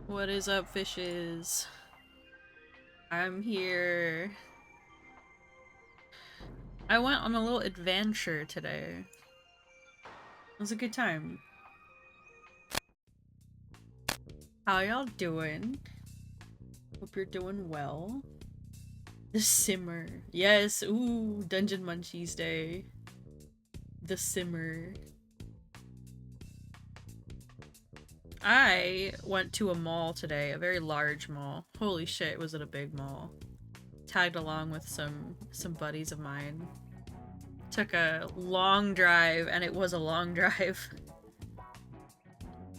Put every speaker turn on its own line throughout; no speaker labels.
What is up, fishes? I'm here. I went on a little adventure today. It was a good time. How y'all doing? Hope you're doing well. The Simmer. Yes, ooh, Dungeon Munchies Day. The Simmer. I went to a mall today, a very large mall. Holy shit, was it a big mall. Tagged along with some buddies of mine. Took a long drive, and it was a long drive.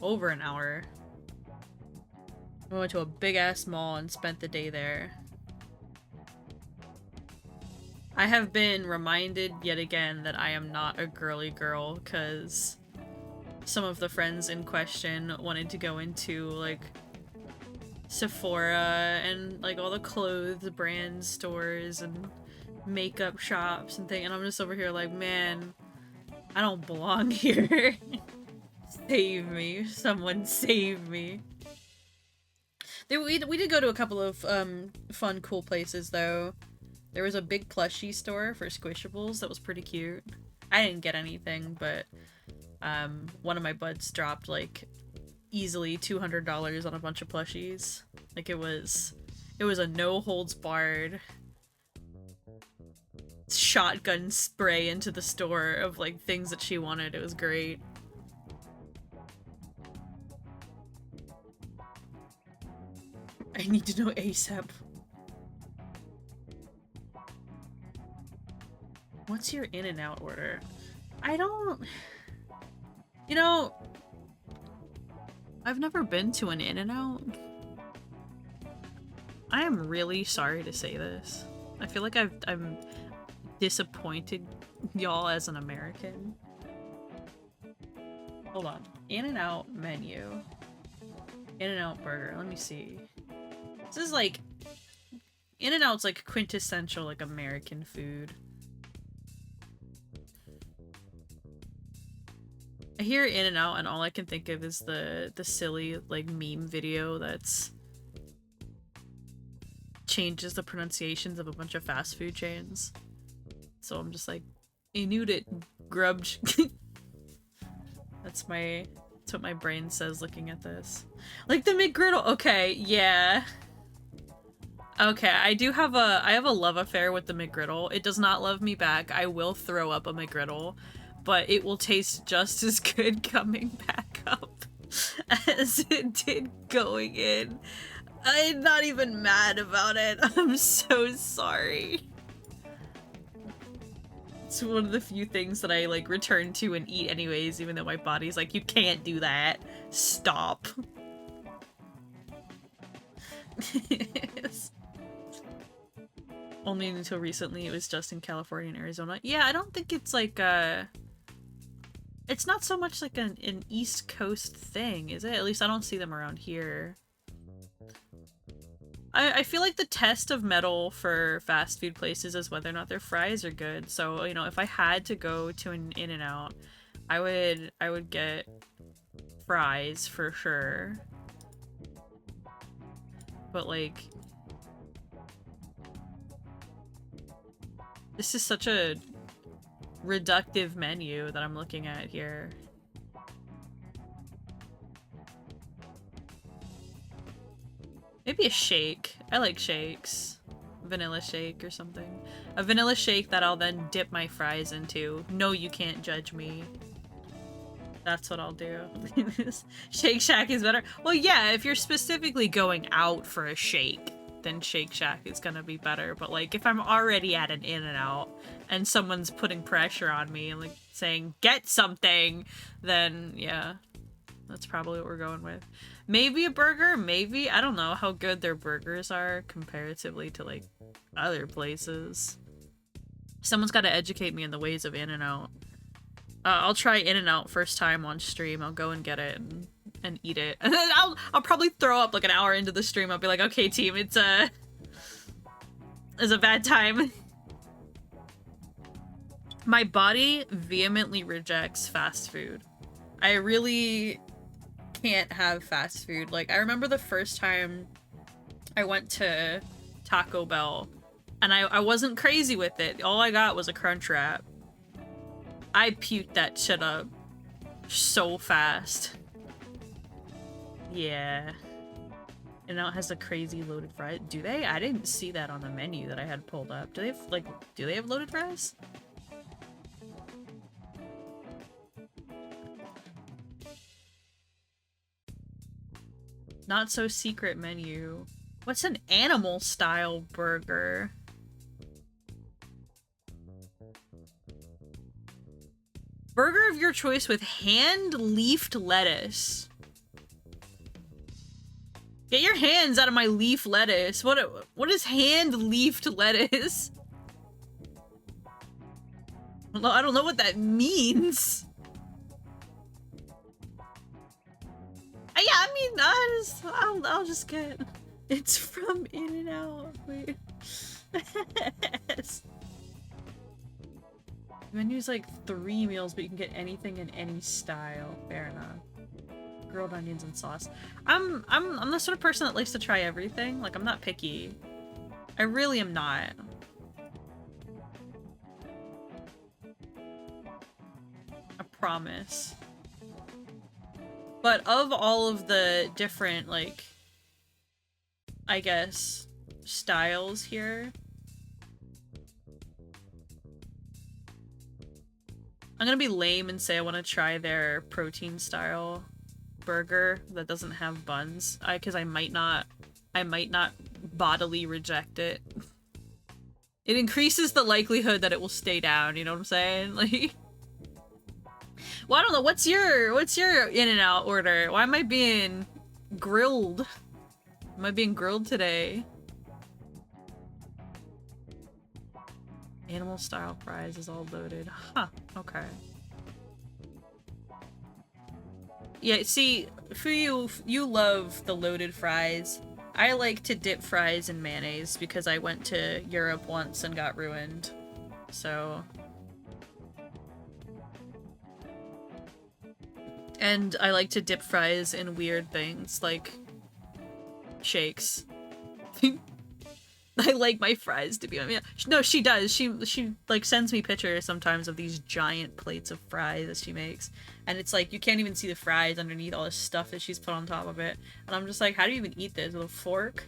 Over an hour. We went to a big-ass mall and spent the day there. I have been reminded yet again that I am not a girly girl, because some of the friends in question wanted to go into, like, Sephora and, like, all the clothes brand stores and makeup shops and things, and I'm just over here like, man, I don't belong here. Save me. Someone save me. We did go to a couple of fun, cool places, though. There was a big plushie store for Squishables that was pretty cute. I didn't get anything, but one of my buds dropped, like, easily $200 on a bunch of plushies. Like, it was a no-holds-barred shotgun spray into the store of, like, things that she wanted. It was great. I need to know ASAP. What's your In-N-Out order? I don't... You know, I've never been to an In-N-Out. I am really sorry to say this. I feel like I'm disappointed y'all as an American. Hold on. In-N-Out menu. In-N-Out burger. Let me see. This is like... In-N-Out's like quintessential, like, American food. I hear In-N-Out and all I can think of is the silly, like, meme video that's changes the pronunciations of a bunch of fast food chains. So I'm just like, Inut it, grubge. That's what my brain says looking at this. Like the McGriddle. Okay, yeah. Okay, I have a love affair with the McGriddle. It does not love me back. I will throw up a McGriddle, but it will taste just as good coming back up as it did going in. I'm not even mad about it. I'm so sorry. It's one of the few things that I, like, return to and eat anyways, even though my body's like, you can't do that. Stop. Only until recently it was just in California and Arizona. Yeah, I don't think it's like it's not so much like an East Coast thing, is it? At least I don't see them around here. I feel like the test of metal for fast food places is whether or not their fries are good. So, you know, if I had to go to an In-N-Out, I would get fries for sure. But, like, this is such a reductive menu that I'm looking at here. Maybe a shake. I like shakes. Vanilla shake or something. A vanilla shake that I'll then dip my fries into. No, you can't judge me. That's what I'll do. Shake Shack is better. Well, yeah, if you're specifically going out for a shake, then Shake Shack is gonna be better. But, like, if I'm already at an In-N-Out and someone's putting pressure on me and, like, saying, get something, then, yeah. That's probably what we're going with. Maybe a burger, maybe. I don't know how good their burgers are comparatively to, like, other places. Someone's got to educate me in the ways of In-N-Out. I'll try In-N-Out first time on stream. I'll go and get it and eat it. And then I'll probably throw up like an hour into the stream. I'll be like, okay, team, it's a bad time. My body vehemently rejects fast food. I really can't have fast food. Like, I remember the first time I went to Taco Bell, and I wasn't crazy with it. All I got was a Crunch Wrap. I puked that shit up so fast. Yeah. And now it has the crazy loaded fries. Do they? I didn't see that on the menu that I had pulled up. Do they have, like, do they have loaded fries? Not so secret menu. What's an animal style burger? Burger of your choice with hand-leafed lettuce. Get your hands out of my leaf lettuce. What is hand-leafed lettuce? I don't know what that means. Yeah, I mean, I'll just get... It's from In-N-Out. Wait. Yes. The menu's like 3 meals, but you can get anything in any style. Fair enough. Grilled onions and sauce. I'm the sort of person that likes to try everything. Like, I'm not picky. I really am not. I promise. But of all of the different, like, I guess, styles here, I'm gonna be lame and say I want to try their protein style burger that doesn't have buns. Because I might not bodily reject it. It increases the likelihood that it will stay down, you know what I'm saying? Like, well, I don't know, what's your In-N-Out order? Why am I being grilled? Am I being grilled today? Animal style fries is all loaded. Huh, okay. Yeah, see, for you love the loaded fries. I like to dip fries in mayonnaise because I went to Europe once and got ruined. So... And I like to dip fries in weird things, like shakes. I like my fries to be on me. No, she does. She like sends me pictures sometimes of these giant plates of fries that she makes. And it's like, you can't even see the fries underneath all this stuff that she's put on top of it. And I'm just like, how do you even eat this? With a fork?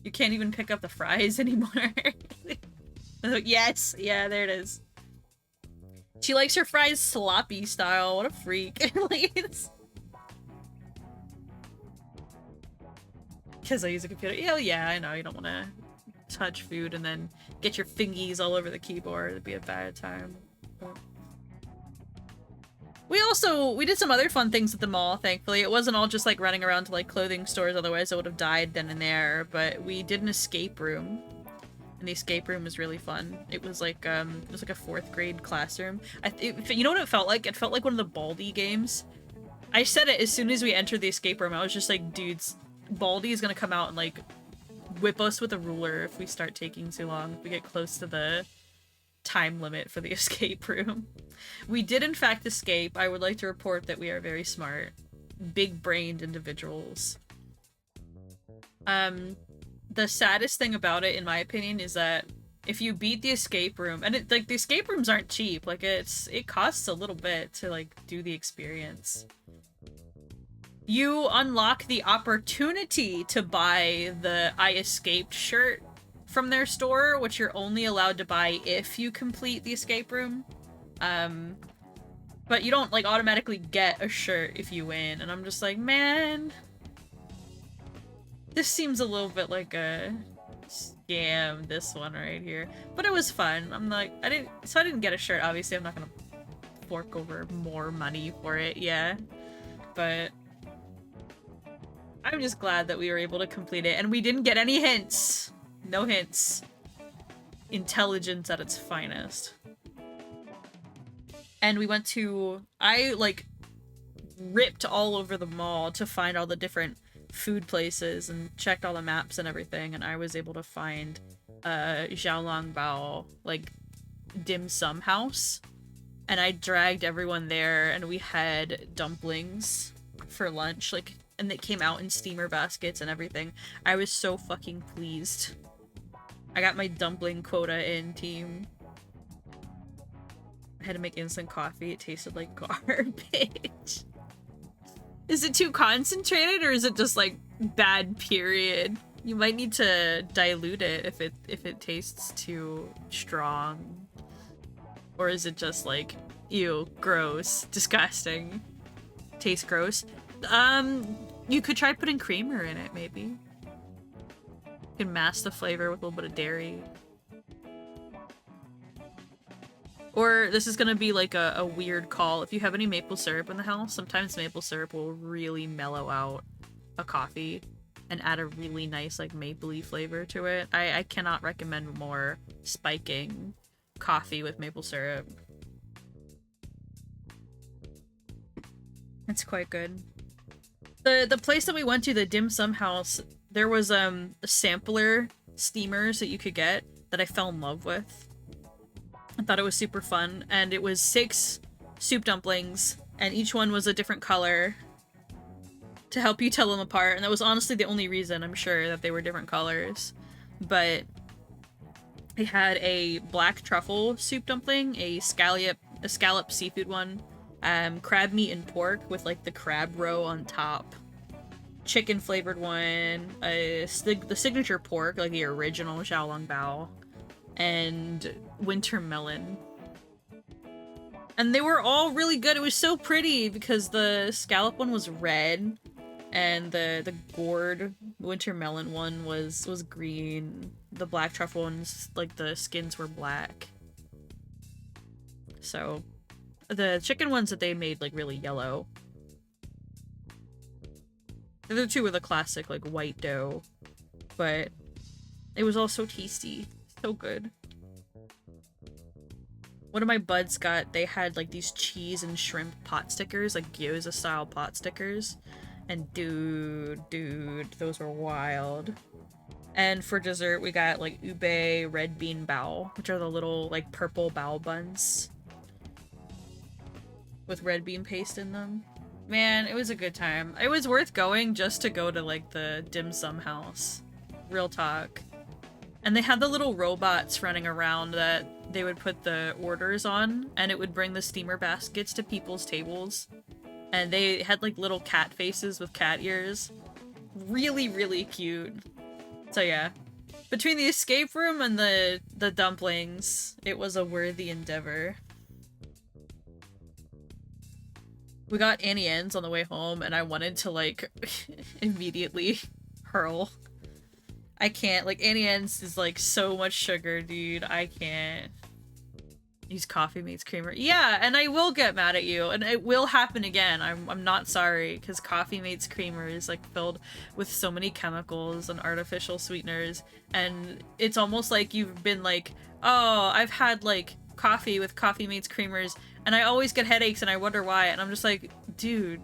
You can't even pick up the fries anymore. Yes! Yeah, there it is. She likes her fries sloppy style. What a freak. Like, it's... Because I use a computer. Hell yeah, I know. You don't want to touch food and then get your fingies all over the keyboard. It'd be a bad time. But... We did some other fun things at the mall, thankfully. It wasn't all just like running around to like clothing stores, otherwise I would have died then and there. But we did an escape room. And the escape room was really fun. It was like a 4th grade classroom. You know what it felt like? It felt like one of the Baldi games. I said it as soon as we entered the escape room. I was just like, dudes, Baldi is gonna come out and like whip us with a ruler if we start taking too long. If we get close to the time limit for the escape room. We did in fact escape. I would like to report that we are very smart, big-brained individuals. The saddest thing about it, in my opinion, is that if you beat the escape room, and the escape rooms aren't cheap, like, it costs a little bit to, like, do the experience. You unlock the opportunity to buy the I Escaped shirt from their store, which you're only allowed to buy if you complete the escape room. But you don't, like, automatically get a shirt if you win, and I'm just like, man... This seems a little bit like a scam, this one right here. But it was fun. I'm like, I didn't get a shirt, obviously. I'm not gonna fork over more money for it, yeah. But I'm just glad that we were able to complete it. And we didn't get any hints. No hints. Intelligence at its finest. And we went to... I, like, ripped all over the mall to find all the different food places and checked all the maps and everything, and I was able to find Xiaolongbao, like, dim sum house, and I dragged everyone there, and we had dumplings for lunch, like, and it came out in steamer baskets and everything. I was so fucking pleased. I got my dumpling quota in, team. I had to make instant coffee. It tasted like garbage. Is it too concentrated or is it just like bad, period? You might need to dilute it if it tastes too strong. Or is it just like, ew, gross, disgusting, tastes gross? You could try putting creamer in it, maybe. You can mask the flavor with a little bit of dairy. Or this is gonna be like a weird call. If you have any maple syrup in the house, sometimes maple syrup will really mellow out a coffee and add a really nice like mapley flavor to it. I cannot recommend more spiking coffee with maple syrup. It's quite good. The place that we went to, the dim sum house, there was a sampler steamers that you could get that I fell in love with. I thought it was super fun, and it was 6 soup dumplings, and each one was a different color to help you tell them apart, and that was honestly the only reason, I'm sure, that they were different colors. But they had a black truffle soup dumpling, a scallop seafood one, crab meat and pork with like the crab roe on top, chicken flavored one, the signature pork, like the original xiaolong bao, and winter melon. And they were all really good. It was so pretty because the scallop one was red and the gourd winter melon one was green. The black truffle ones, like the skins were black. So the chicken ones that they made like really yellow. The other two were the classic like white dough, but it was all so tasty. So good. One of my buds they had like these cheese and shrimp pot stickers, like gyoza style pot stickers. And dude, those were wild. And for dessert, we got like ube red bean bao, which are the little like purple bao buns with red bean paste in them. Man, it was a good time. It was worth going just to go to like the dim sum house. Real talk. And they had the little robots running around that they would put the orders on, and it would bring the steamer baskets to people's tables. And they had like little cat faces with cat ears. Really, really cute. So yeah. Between the escape room and the dumplings, it was a worthy endeavor. We got Annie Ann's on the way home, and I wanted to like immediately hurl. I can't. Like, Annie Ann's is like so much sugar, dude. I can't. Use coffee meets creamer. Yeah, and I will get mad at you, and it will happen again. I'm not sorry, because coffee meets creamer is like filled with so many chemicals and artificial sweeteners, and it's almost like you've been like, oh, I've had like coffee with coffee meets creamers, and I always get headaches, and I wonder why, and I'm just like, dude,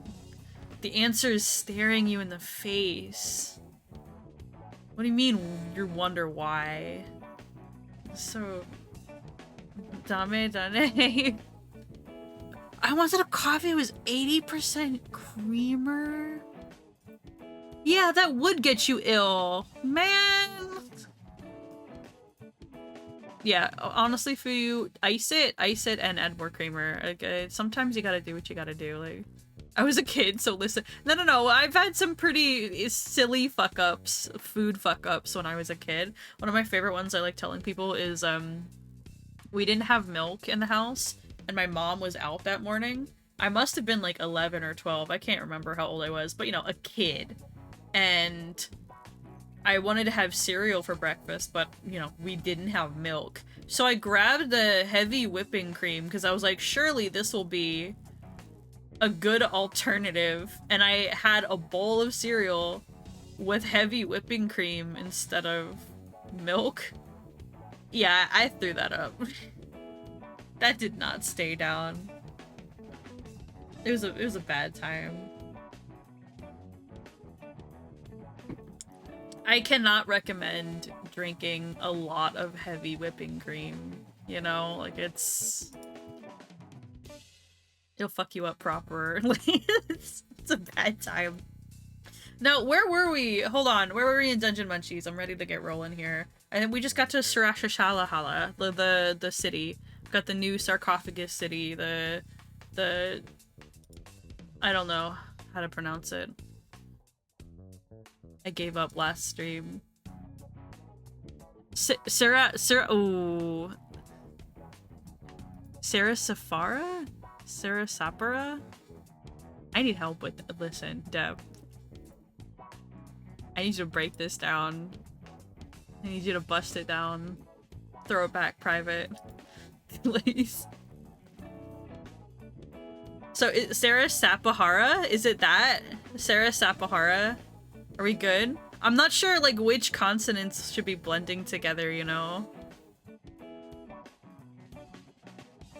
the answer is staring you in the face. What do you mean you wonder why? So... Dame. I wanted a coffee that was 80% creamer. Yeah, that would get you ill. Man! Yeah, honestly, for you, ice it, and add more creamer. Okay, sometimes you gotta do what you gotta do, like... I was a kid, so listen. No, I've had some pretty silly fuck-ups, food fuck-ups when I was a kid. One of my favorite ones I like telling people is, we didn't have milk in the house, and my mom was out that morning. I must have been like 11 or 12. I can't remember how old I was, but you know, a kid. And I wanted to have cereal for breakfast, but you know, we didn't have milk. So I grabbed the heavy whipping cream because I was like, surely this will be a good alternative. And I had a bowl of cereal with heavy whipping cream instead of milk. Yeah, I threw that up. That did not stay down. It was a bad time. I cannot recommend drinking a lot of heavy whipping cream. You know, like it'll fuck you up proper. It's It's a bad time. Now, where were we? Hold on. Where were we in Dungeon Munchies? I'm ready to get rolling here. And we just got to Sarashashala, the city. Got the new sarcophagus city. The I don't know how to pronounce it. I gave up last stream. Sarah Sarasapara? Sarasapara? I need help with it. Listen, Deb. I need you to break this down. I need you to bust it down. Throw it back private. Please. So, Sarah Sapahara? Is it that? Sarah Sapahara? Are we good? I'm not sure, like, which consonants should be blending together, you know?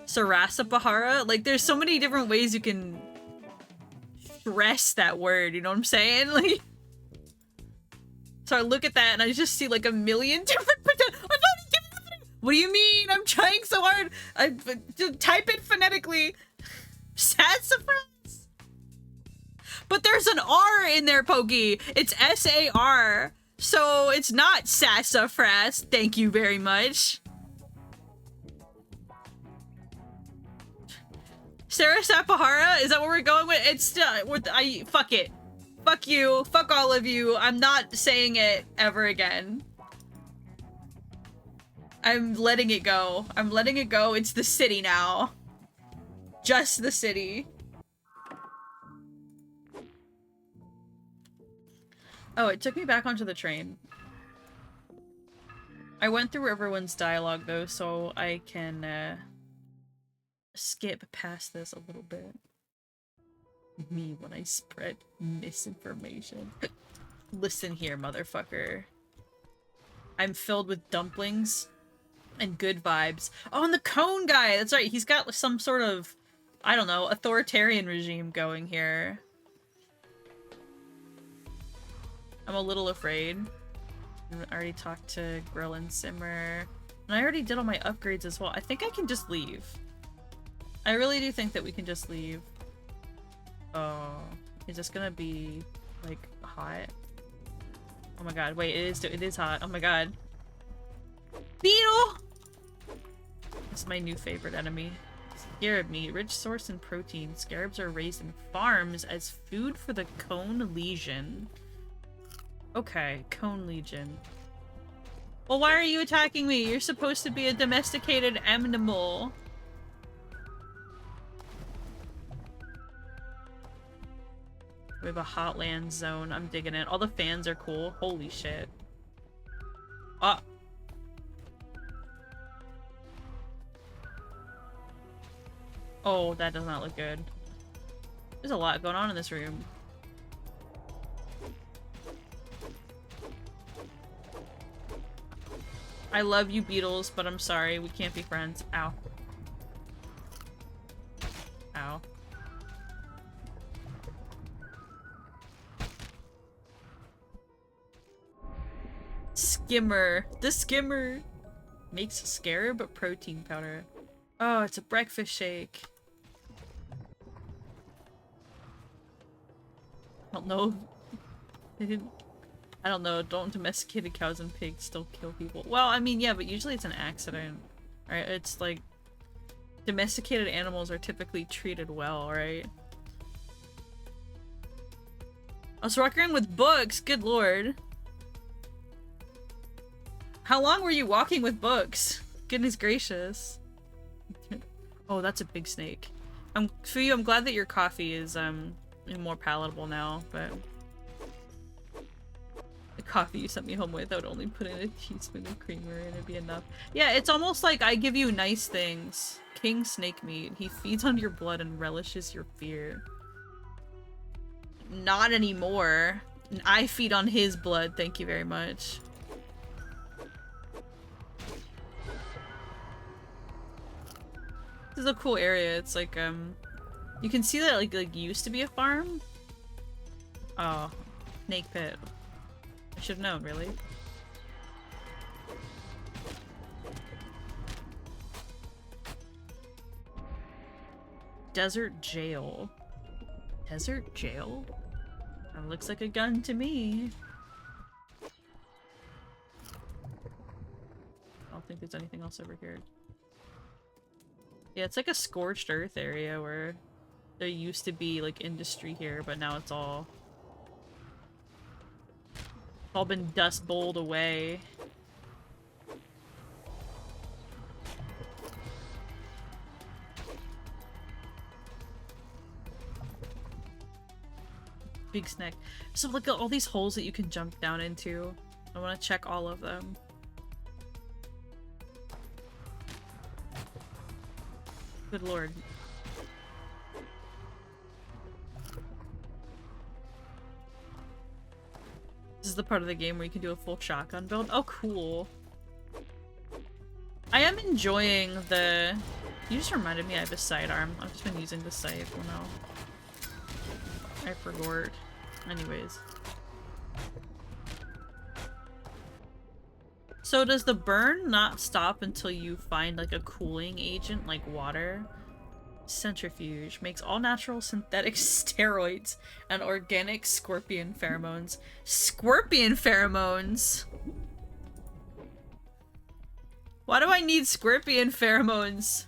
Sarasapahara? Like, there's so many different ways you can stress that word, you know what I'm saying? Like, so I look at that and I just see like a million different. What do you mean? I'm trying so hard. I type it phonetically. Sassafras. But there's an R in there, Pokey. It's S-A-R. So it's not sassafras. Thank you very much. Sarah Sapahara? Is that what we're going with? It's still. Fuck it. Fuck you. Fuck all of you. I'm not saying it ever again. I'm letting it go. I'm letting it go. It's the city now. Just the city. Oh, it took me back onto the train. I went through everyone's dialogue though, so I can skip past this a little bit. Me when I spread misinformation. Listen here, motherfucker. I'm filled with dumplings and good vibes. Oh, and the cone guy! That's right, he's got some sort of, I don't know, authoritarian regime going here. I'm a little afraid. I already talked to Grill and Simmer. And I already did all my upgrades as well. I think I can just leave. I really do think that we can just leave. Oh, is this gonna be, like, hot? Oh my god, wait, it is hot. Oh my god. Beetle! This is my new favorite enemy. Scarab meat, rich source in protein. Scarabs are raised in farms as food for the cone legion. Okay, cone legion. Well, why are you attacking me? You're supposed to be a domesticated animal. We have a hotland zone. I'm digging it. All the fans are cool. Holy shit. Ah. Oh, that does not look good. There's a lot going on in this room. I love you, beetles, but I'm sorry. We can't be friends. Ow. Ow. Skimmer. The skimmer makes scarab protein powder. Oh, it's a breakfast shake. I don't know. They didn't. I don't know. Don't domesticated cows and pigs still kill people? Well, I mean, yeah, but usually it's an accident, right? It's like domesticated animals are typically treated well, right? I was walking around with books. Good lord. How long were you walking with books? Goodness gracious. Oh, that's a big snake. For you, I'm glad that your coffee is more palatable now, but the coffee you sent me home with, I would only put in a teaspoon of creamer and it'd be enough. Yeah, it's almost like I give you nice things. King snake meat. He feeds on your blood and relishes your fear. Not anymore. I feed on his blood, thank you very much. This is a cool area. It's like, you can see that like used to be a farm. Oh, snake pit. I should have known, really. Desert jail. Desert jail? That looks like a gun to me. I don't think there's anything else over here. Yeah, it's like a scorched earth area where there used to be like industry here, but now it's all been dust bowled away. Big snack. So look at all these holes that you can jump down into. I want to check all of them. Good lord. This is the part of the game where you can do a full shotgun build. Oh, cool. I am enjoying the... You just reminded me I have a sidearm. I've just been using the scythe. Well, no. I forgot. Anyways. So does the burn not stop until you find like a cooling agent like water? Centrifuge makes all natural synthetic steroids and organic scorpion pheromones. Scorpion pheromones? Why do I need scorpion pheromones?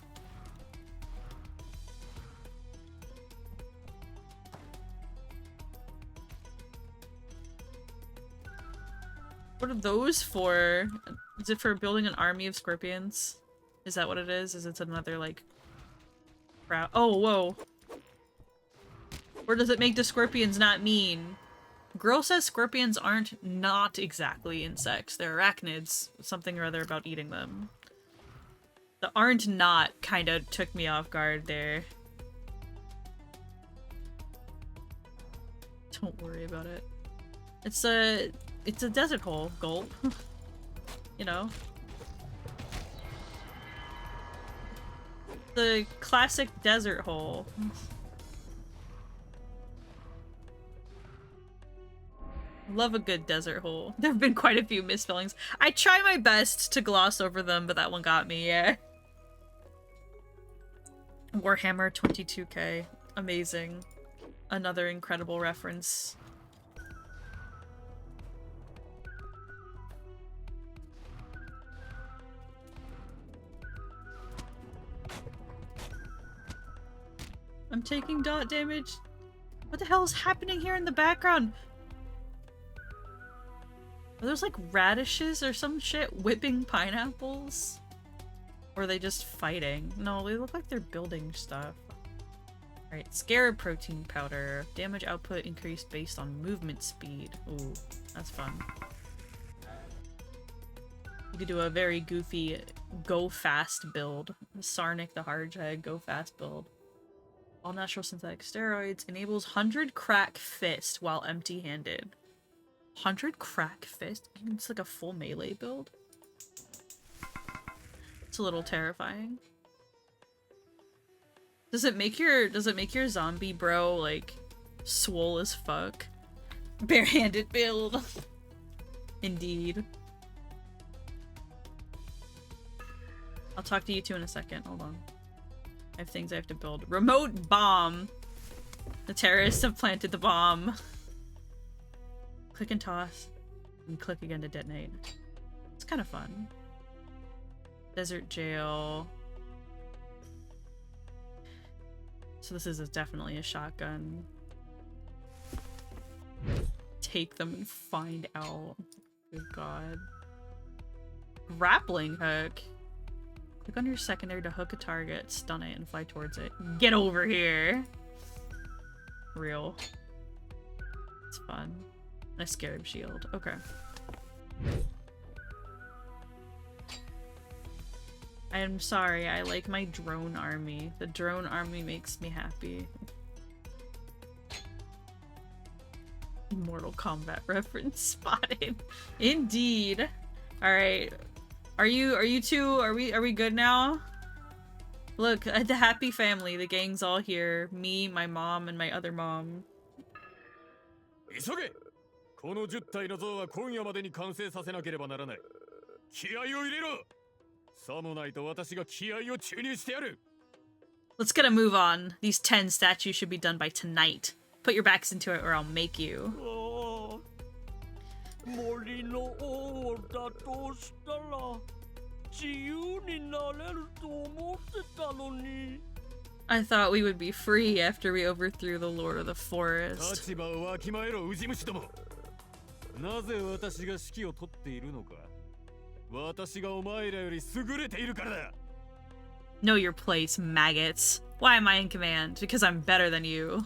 What are those for? Is it for building an army of scorpions? Is that what it is? Is it another, like... Oh, whoa. Or does it make the scorpions not mean? Girl says scorpions aren't not exactly insects. They're arachnids. Something or other about eating them. The aren't not kind of took me off guard there. Don't worry about it. It's a desert hole, gulp. You know? The classic desert hole. Love a good desert hole. There have been quite a few misspellings. I try my best to gloss over them, but that one got me, yeah. Warhammer 22K. Amazing. Another incredible reference. I'm taking dot damage. What the hell is happening here in the background? Are those like radishes or some shit whipping pineapples? Or are they just fighting? No, they look like they're building stuff. Alright, scarab protein powder. Damage output increased based on movement speed. Ooh, that's fun. You could do a very goofy go fast build. Sarnik the Hardjag go fast build. All natural synthetic steroids enables 100 crack fist while empty-handed. 100 crack fist? It's like a full melee build? It's a little terrifying. Does it make your zombie bro like swole as fuck? Barehanded build. Indeed. I'll talk to you two in a second. Hold on. I have things I have to build. Remote bomb! The terrorists have planted the bomb. Click and toss. And click again to detonate. It's kind of fun. Desert jail. So this is definitely a shotgun. Take them and find out. Good god. Grappling hook. Click on your secondary to hook a target, stun it, and fly towards it. Get over here! Real. It's fun. And a scarab shield. Okay. I am sorry, I like my drone army. The drone army makes me happy. Mortal Kombat reference spotted. Indeed. Alright. Are we good now? Look, the happy family, the gang's all here. Me, my mom, and my other mom. Let's get a move on. These 10 statues should be done by tonight. Put your backs into it or I'll make you. I thought we would be free after we overthrew the Lord of the Forest. Know your place, maggots. Why am I in command? Because I'm better than you.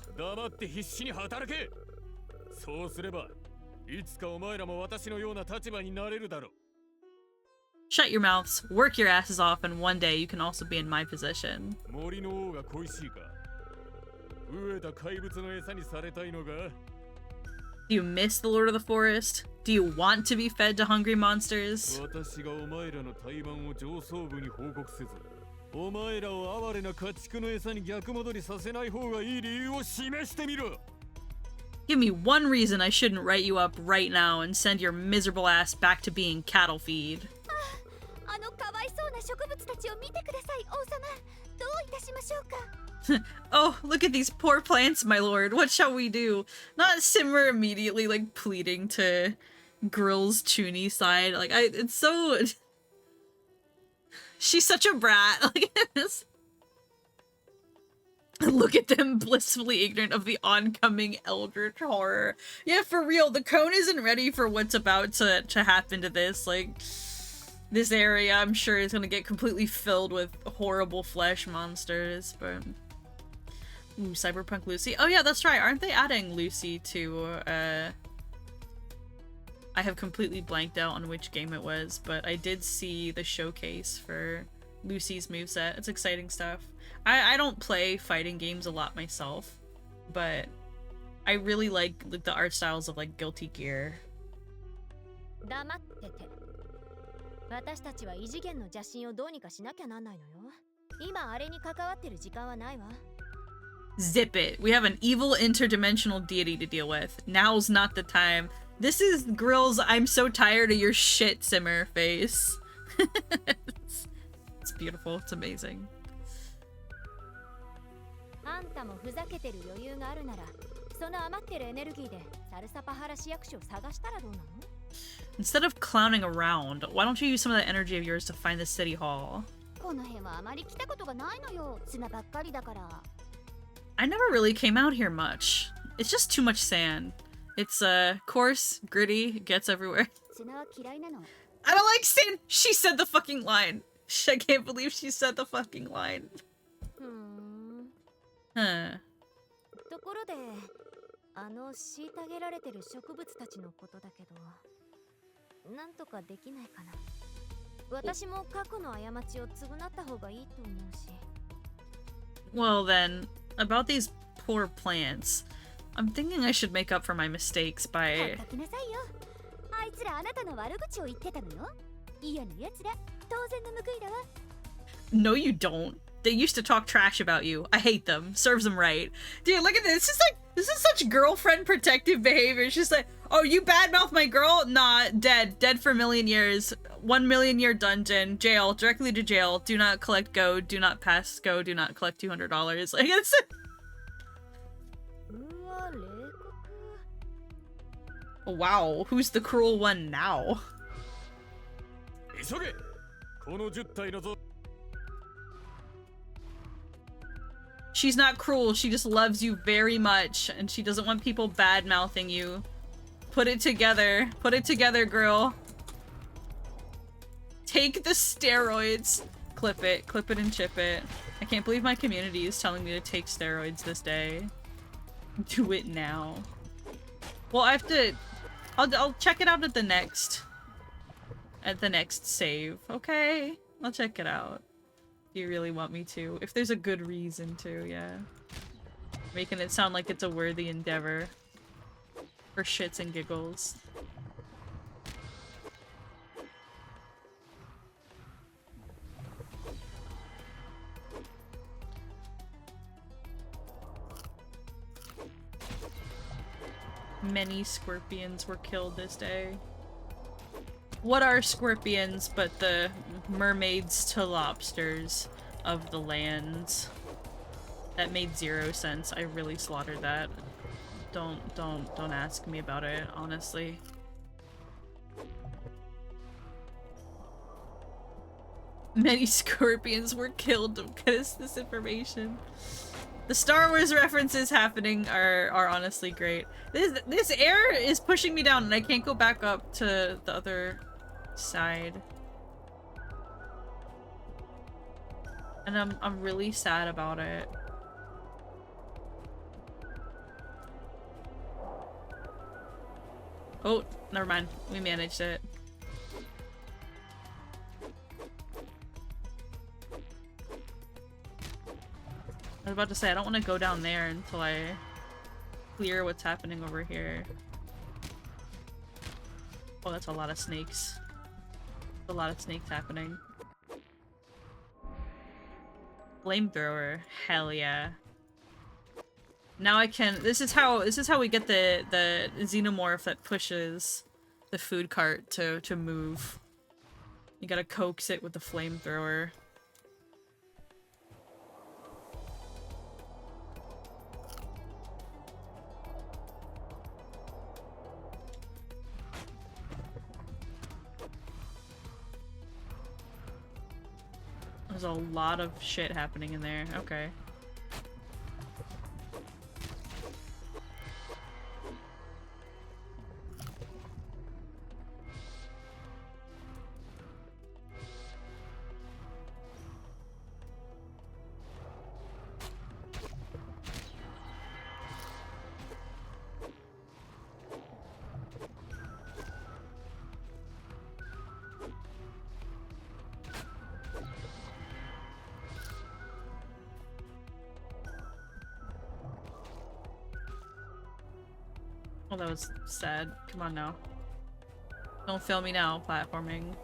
Shut your mouths, work your asses off, and one day you can also be in my position. Do you miss the Lord of the Forest? Do you want to be fed to hungry monsters? Give me one reason I shouldn't write you up right now and send your miserable ass back to being cattle feed. Oh, look at these poor plants, my lord. What shall we do? Not Simmer immediately, like, pleading to Grill's Chuny side. Like, it's so... She's such a brat. Like, look at them, blissfully ignorant of the oncoming eldritch horror. Yeah, for real, the cone isn't ready for what's about to happen to this. Like, this area, I'm sure, is gonna get completely filled with horrible flesh monsters, but... Ooh, Cyberpunk Lucy. Oh yeah, that's right. Aren't they adding Lucy to, I have completely blanked out on which game it was, but I did see the showcase for Lucy's moveset. It's exciting stuff. I don't play fighting games a lot myself, but I really like the art styles of, like, Guilty Gear. Zip it. We have an evil interdimensional deity to deal with. Now's not the time. This is Grill's I'm so tired of your shit Simmer face. It's beautiful. It's amazing. Instead of clowning around, why don't you use some of that energy of yours to find the city hall? I never really came out here much. It's just too much sand. It's, coarse, gritty, gets everywhere. I don't like sand! She said the fucking line! I can't believe she said the fucking line. Huh. Well then, about these poor plants, I'm thinking I should make up for my mistakes by... No you don't. They used to talk trash about you. I hate them. Serves them right. Dude, look at this. This is such girlfriend protective behavior. It's just like, oh, you badmouth my girl? Nah, dead. Dead for a million years. 1 million year dungeon. Jail. Directly to jail. Do not collect go. Do not pass go. Do not collect $200. Like, it's... Wow, who's the cruel one now? She's not cruel, she just loves you very much, and she doesn't want people bad-mouthing you. Put it together. Put it together, girl. Take the steroids. Clip it and chip it. I can't believe my community is telling me to take steroids this day. Do it now. Well, I have to... I'll check it out at the next save, okay? I'll check it out. If you really want me to. If there's a good reason to, yeah. Making it sound like it's a worthy endeavor. For shits and giggles. Many scorpions were killed this day. What are scorpions but the mermaids to lobsters of the land? That made 0 sense. I really slaughtered that. Don't ask me about it, honestly. Many scorpions were killed to get us this information. The Star Wars references happening are honestly great. This air is pushing me down and I can't go back up to the other side. And I'm really sad about it. Oh, never mind. We managed it. I was about to say, I don't want to go down there until I clear what's happening over here. Oh, that's a lot of snakes. A lot of snakes happening. Flamethrower. Hell yeah. Now I can- this is how we get the xenomorph that pushes the food cart to move. You gotta coax it with the flamethrower. There's a lot of shit happening in there. Okay. Oh, that was sad. Come on now. Don't fail me now, platforming.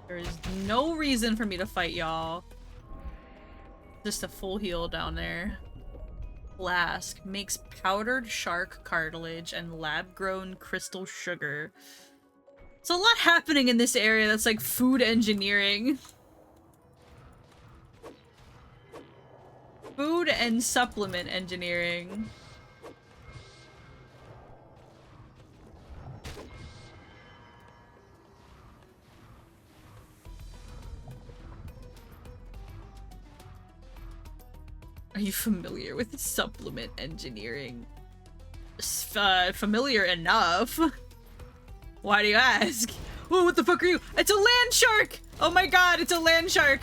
There is no reason for me to fight y'all. Just a full heal down there. Flask makes powdered shark cartilage and lab-grown crystal sugar. There's a lot happening in this area that's like food engineering. Food and supplement engineering. Are you familiar with supplement engineering? Familiar enough. Why do you ask? Whoa, what the fuck are you? It's a land shark! Oh my god, it's a land shark!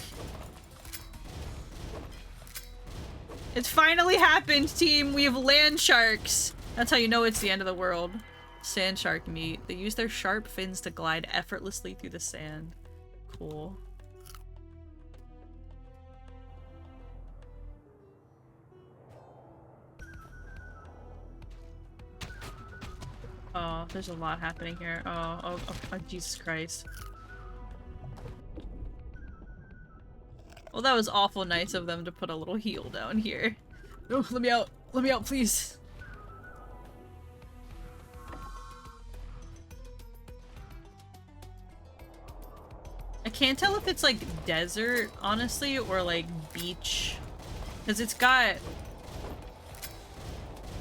It's finally happened, team! We have land sharks! That's how you know it's the end of the world. Sand shark meat. They use their sharp fins to glide effortlessly through the sand. Cool. Oh, there's a lot happening here. Oh, Jesus Christ. Well, that was awful nice of them to put a little heal down here. No, let me out! Let me out, please! I can't tell if it's like desert, honestly, or like beach. Because it's got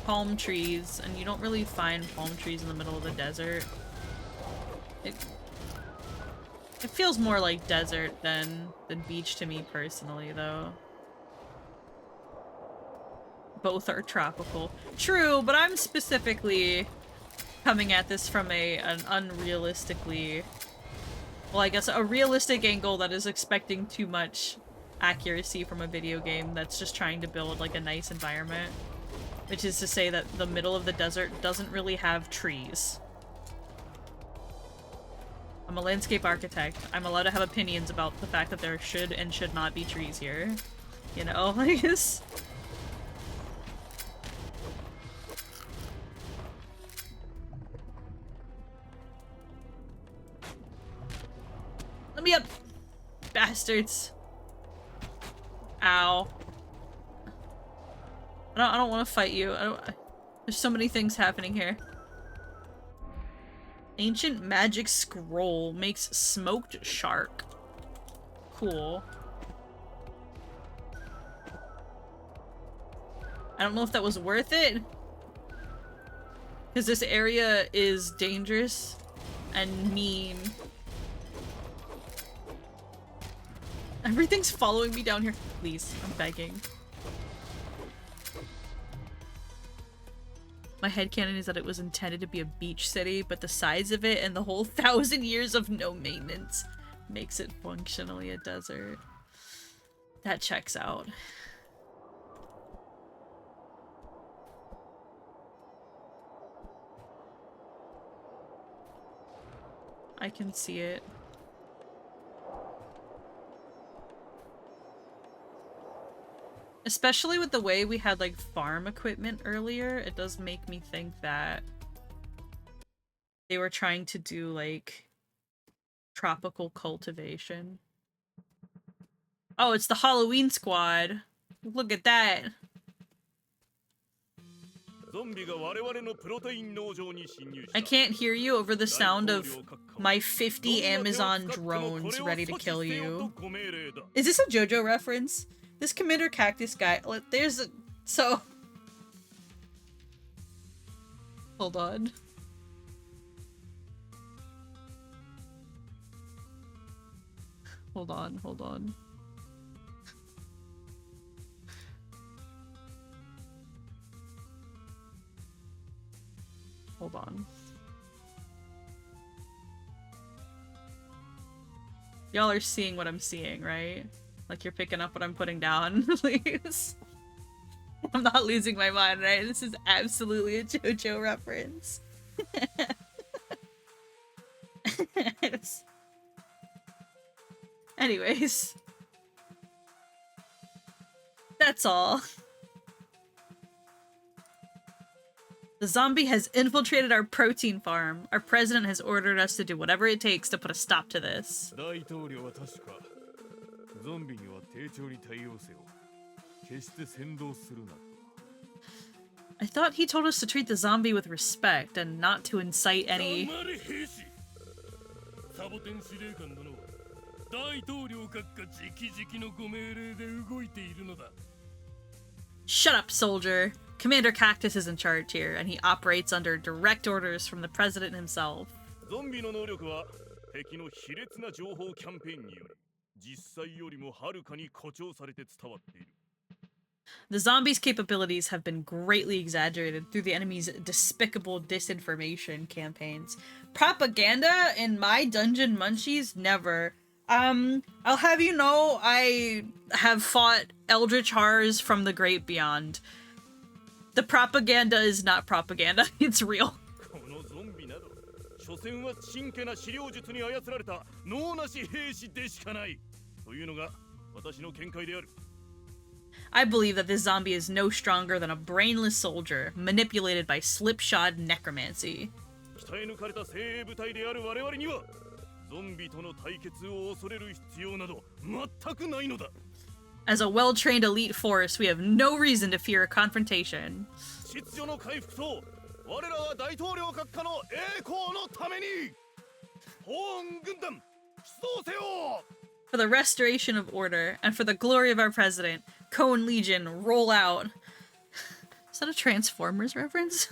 palm trees, and you don't really find palm trees in the middle of the desert. It feels more like desert than beach to me personally, though. Both are tropical. True, but I'm specifically coming at this from an unrealistically... well, I guess a realistic angle that is expecting too much accuracy from a video game that's just trying to build like a nice environment. Which is to say that the middle of the desert doesn't really have trees. I'm a landscape architect. I'm allowed to have opinions about the fact that there should and should not be trees here. You know, like this. Let me up! Bastards. Ow. I don't want to fight you. There's so many things happening here. Ancient magic scroll makes smoked shark. Cool. I don't know if that was worth it. Because this area is dangerous and mean. Everything's following me down here. Please, I'm begging. My headcanon is that it was intended to be a beach city, but the size of it and the whole 1,000 years of no maintenance makes it functionally a desert. That checks out. I can see it. Especially with the way we had, like, farm equipment earlier, it does make me think that they were trying to do, like, tropical cultivation. Oh, it's the Halloween squad. Look at that. I can't hear you over the sound of my 50 Amazon drones ready to kill you. Is this a JoJo reference? This Commander Cactus guy, there's a... So... Hold on. Hold on, hold on. Hold on. Y'all are seeing what I'm seeing, right? Like, you're picking up what I'm putting down, please. I'm not losing my mind, right? This is absolutely a JoJo reference. Anyways. That's all. The zombie has infiltrated our protein farm. Our president has ordered us to do whatever it takes to put a stop to this. I thought he told us to treat the zombie with respect and not to incite any... Shut up, soldier. Commander Cactus is in charge here, and he operates under direct orders from the president himself. The zombie's capabilities have been greatly exaggerated through the enemy's despicable disinformation campaigns. Propaganda in my dungeon Munchies? Never. I'll have you know, I have fought eldritch horrors from the great beyond. The propaganda is not propaganda, it's real. I believe that this zombie is no stronger than a brainless soldier, manipulated by slipshod necromancy. As a well-trained elite force, we have no reason to fear a confrontation. For the restoration of order, and for the glory of our president, Cone Legion, roll out. Is that a Transformers reference?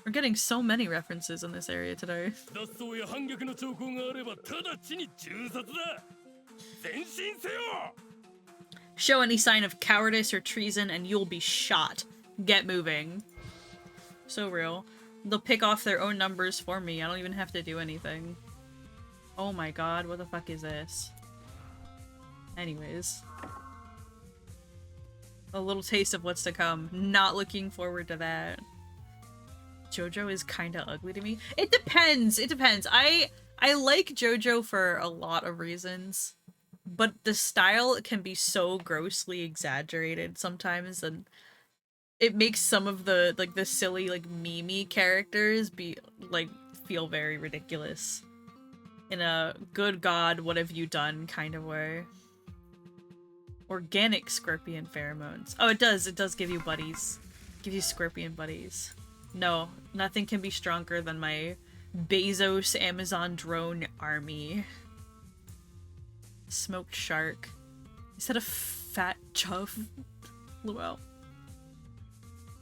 We're getting so many references in this area today. Show any sign of cowardice or treason and you'll be shot. Get moving. So real. They'll pick off their own numbers for me. I don't even have to do anything. Oh my god, what the fuck is this? Anyways. A little taste of what's to come. Not looking forward to that. JoJo is kinda ugly to me. It depends. It depends. I like JoJo for a lot of reasons, but the style can be so grossly exaggerated sometimes, and it makes some of the like the silly like meme characters be like feel very ridiculous in a good god what have you done kind of way. Organic scorpion pheromones. Oh, it does give you buddies. Give you scorpion buddies. No, nothing can be stronger than my Bezos Amazon drone army. Smoked shark. Instead of fat chuff. Lol.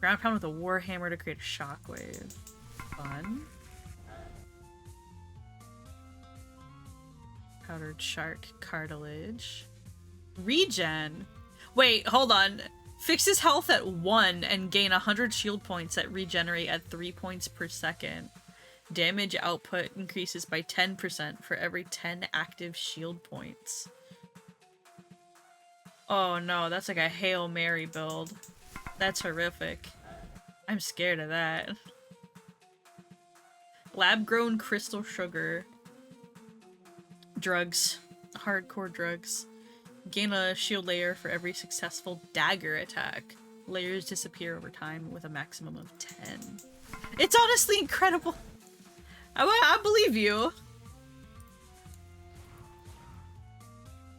Ground pound with a warhammer to create a shockwave. Fun. Powdered shark cartilage. Regen! Wait, hold on. Fixes health at 1 and gain 100 shield points that regenerate at 3 points per second. Damage output increases by 10% for every 10 active shield points. Oh no, that's like a Hail Mary build. That's horrific. I'm scared of that. Lab-grown crystal sugar. Drugs. Hardcore drugs. Gain a shield layer for every successful dagger attack. Layers disappear over time with a maximum of 10. It's honestly incredible! I believe you!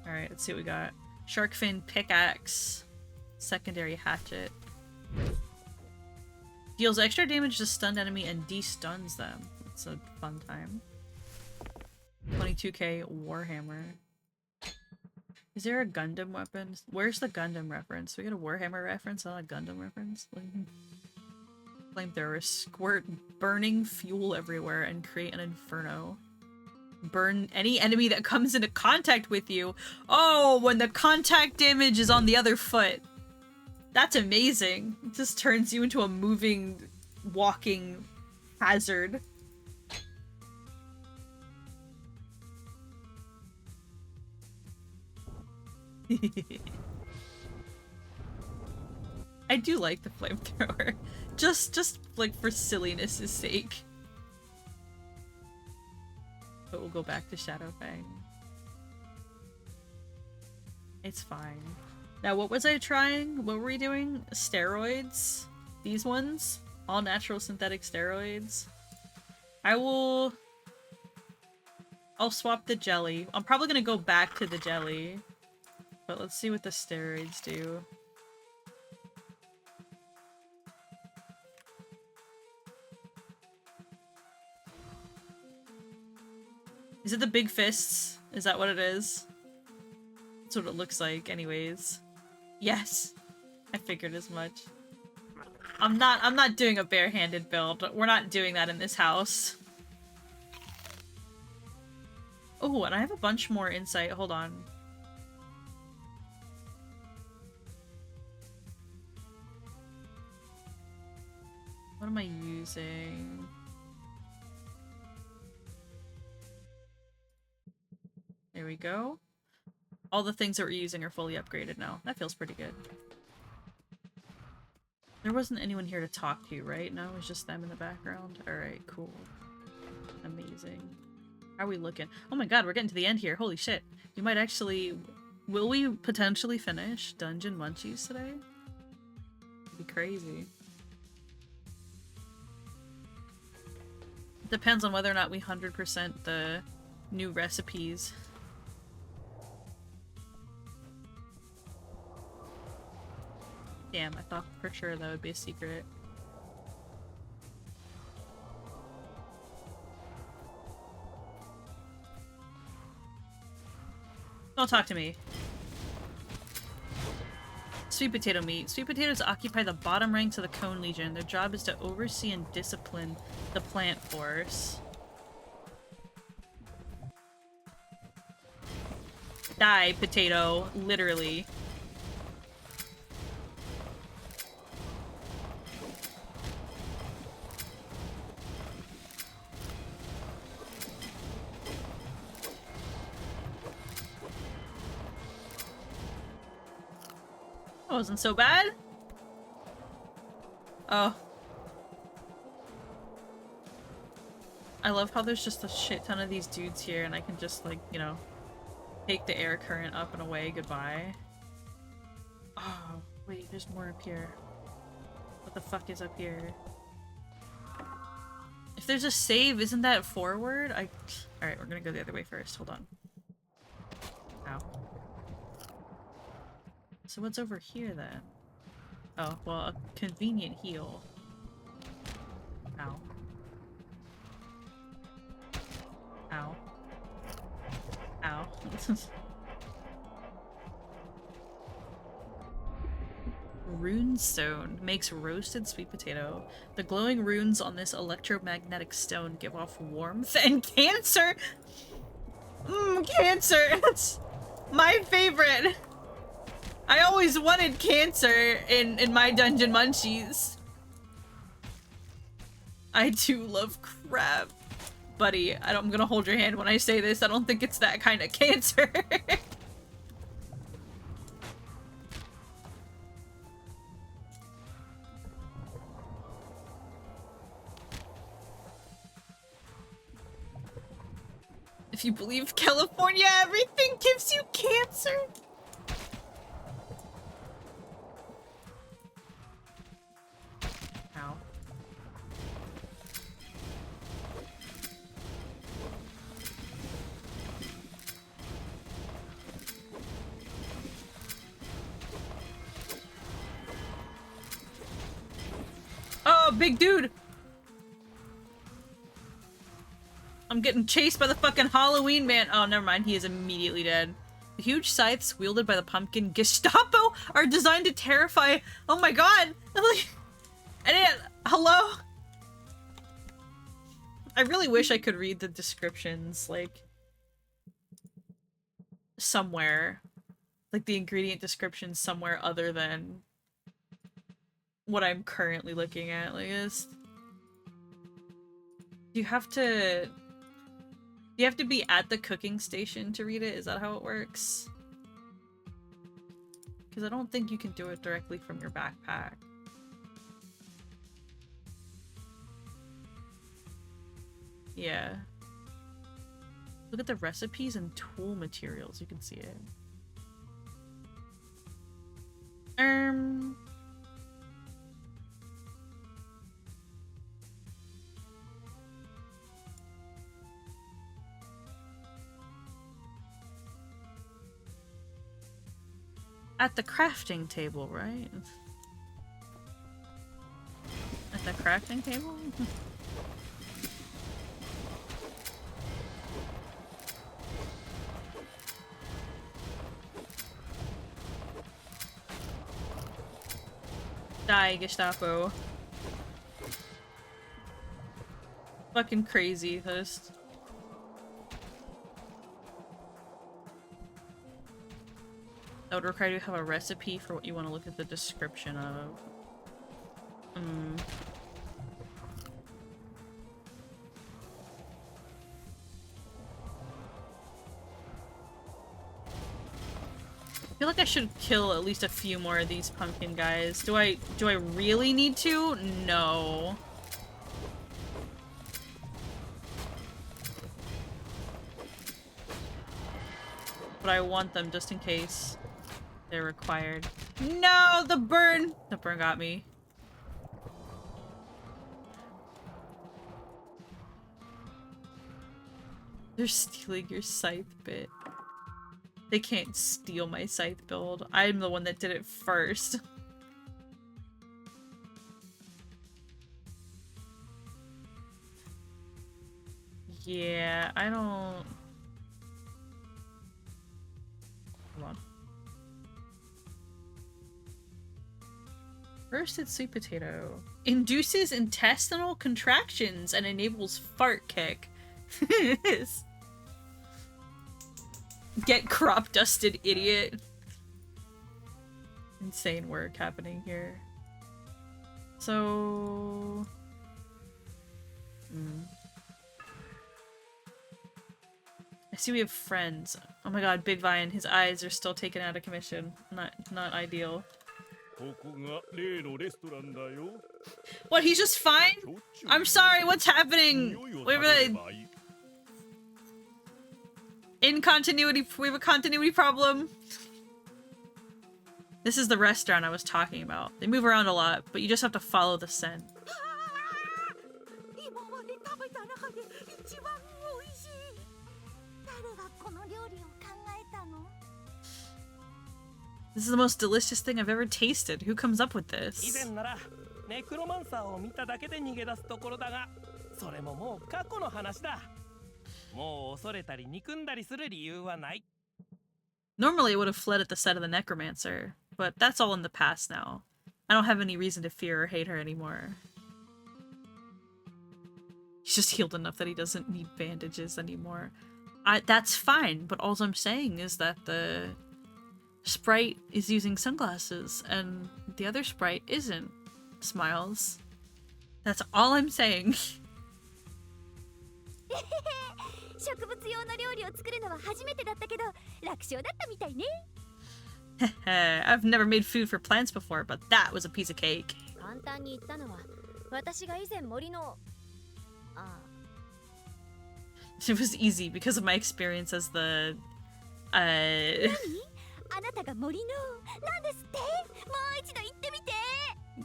Alright, let's see what we got. Shark fin pickaxe. Secondary hatchet. Deals extra damage to stunned enemy and de-stuns them. It's a fun time. 22k Warhammer. Is there a Gundam weapon? Where's the Gundam reference? We got a Warhammer reference, not a Gundam reference? Flamethrower. Squirt burning fuel everywhere and create an inferno. Burn any enemy that comes into contact with you. Oh, when the contact damage is on the other foot. That's amazing. It just turns you into a moving, walking hazard. I do like the flamethrower. Just like for silliness' sake. But we'll go back to Shadowfang. It's fine. Now, what was I trying? What were we doing? Steroids? These ones? All natural synthetic steroids? I'll swap the jelly. I'm probably gonna go back to the jelly. But let's see what the steroids do. Is it the big fists? Is that what it is? That's what it looks like anyways. Yes! I figured as much. I'm not doing a barehanded build. We're not doing that in this house. Oh, and I have a bunch more insight. Hold on. What am I using? There we go. All the things that we're using are fully upgraded now. That feels pretty good. There wasn't anyone here to talk to, right? No, it was just them in the background? Alright, cool. Amazing. How are we looking? Oh my god, we're getting to the end here. Holy shit. We might actually... Will we potentially finish Dungeon Munchies today? It'd be crazy. Depends on whether or not we 100% the new recipes. Damn, I thought for sure that would be a secret. Don't talk to me. Sweet potato meat. Sweet potatoes occupy the bottom ranks of the Cone Legion. Their job is to oversee and discipline the plant force. Die, potato. Literally. That wasn't so bad. Oh. I love how there's just a shit ton of these dudes here and I can just, like, you know, take the air current up and away. Goodbye. Oh, wait, there's more up here. What the fuck is up here? If there's a save, isn't that forward? Alright, we're gonna go the other way first. Hold on. Ow. So what's over here then? Oh, well, a convenient heal. Ow. Ow. Ow. runestone makes roasted sweet potato. The glowing runes on this electromagnetic stone give off warmth and cancer. Cancer. That's my favorite. I always wanted cancer in my dungeon munchies. I do love crab. Buddy, I'm gonna hold your hand when I say this. I don't think it's that kind of cancer. If you believe California, everything gives you cancer. Ow. Oh, big dude! I'm getting chased by the fucking Halloween man. Oh, never mind. He is immediately dead. The huge scythes wielded by the pumpkin Gestapo are designed to terrify. Oh my god! Hello? I really wish I could read the descriptions, like, somewhere. Like, the ingredient descriptions somewhere other than what I'm currently looking at. Like, this. You have to be at the cooking station to read it? Is that how it works? Because I don't think you can do it directly from your backpack. Yeah. Look at the recipes and tool materials. You can see it. At the crafting table, right? At the crafting table? Die, Gestapo. Fucking crazy, just. That would require you to have a recipe for what you want to look at the description of. I feel like I should kill at least a few more of these pumpkin guys. Do I really need to? No. But I want them just in case they're required. No, the burn! The burn got me. They're stealing your scythe bit. They can't steal my scythe build. I'm the one that did it first. Yeah, I don't... Hold on. Roasted sweet potato. Induces intestinal contractions and enables fart kick. Get crop dusted, idiot. Insane work happening here. So... I see we have friends. Oh my god, Big Vine, his eyes are still taken out of commission. Not ideal. What, he's just fine? I'm sorry, what's happening? We have a... we have a continuity problem. This is the restaurant I was talking about. They move around a lot, but you just have to follow the scent. This is the most delicious thing I've ever tasted. Who comes up with this? Normally I would have fled at the sight of the necromancer, but that's all in the past now. I don't have any reason to fear or hate her anymore. He's just healed enough that he doesn't need bandages anymore. That's fine, but all I'm saying is that the sprite is using sunglasses and the other sprite isn't. Smiles. That's all I'm saying. I've never made food for plants before, but that was a piece of cake. It was easy because of my experience as the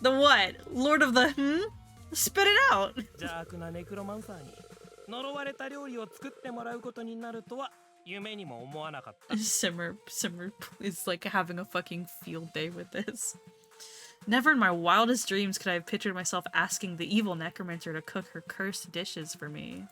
the what? Lord of the Spit it out! Simmer is like having a fucking field day with this. Never in my wildest dreams could I have pictured myself asking the evil necromancer to cook her cursed dishes for me.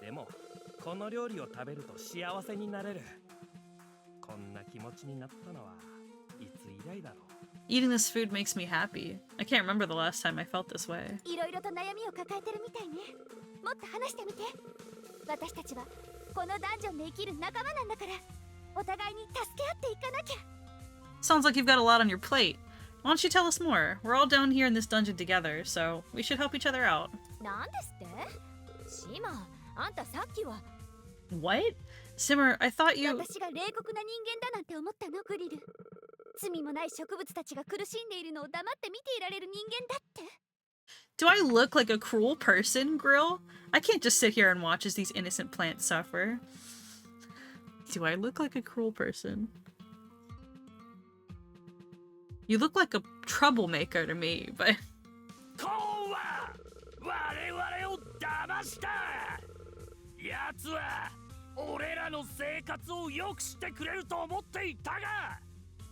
Eating this food makes me happy. I can't remember the last time I felt this way. Sounds like you've got a lot on your plate. Why don't you tell us more? We're all down here in this dungeon together, so we should help each other out. What? Simmer, I thought you... Do I look like a cruel person, Grill? I can't just sit here and watch as these innocent plants suffer. Do I look like a cruel person? You look like a troublemaker to me, but...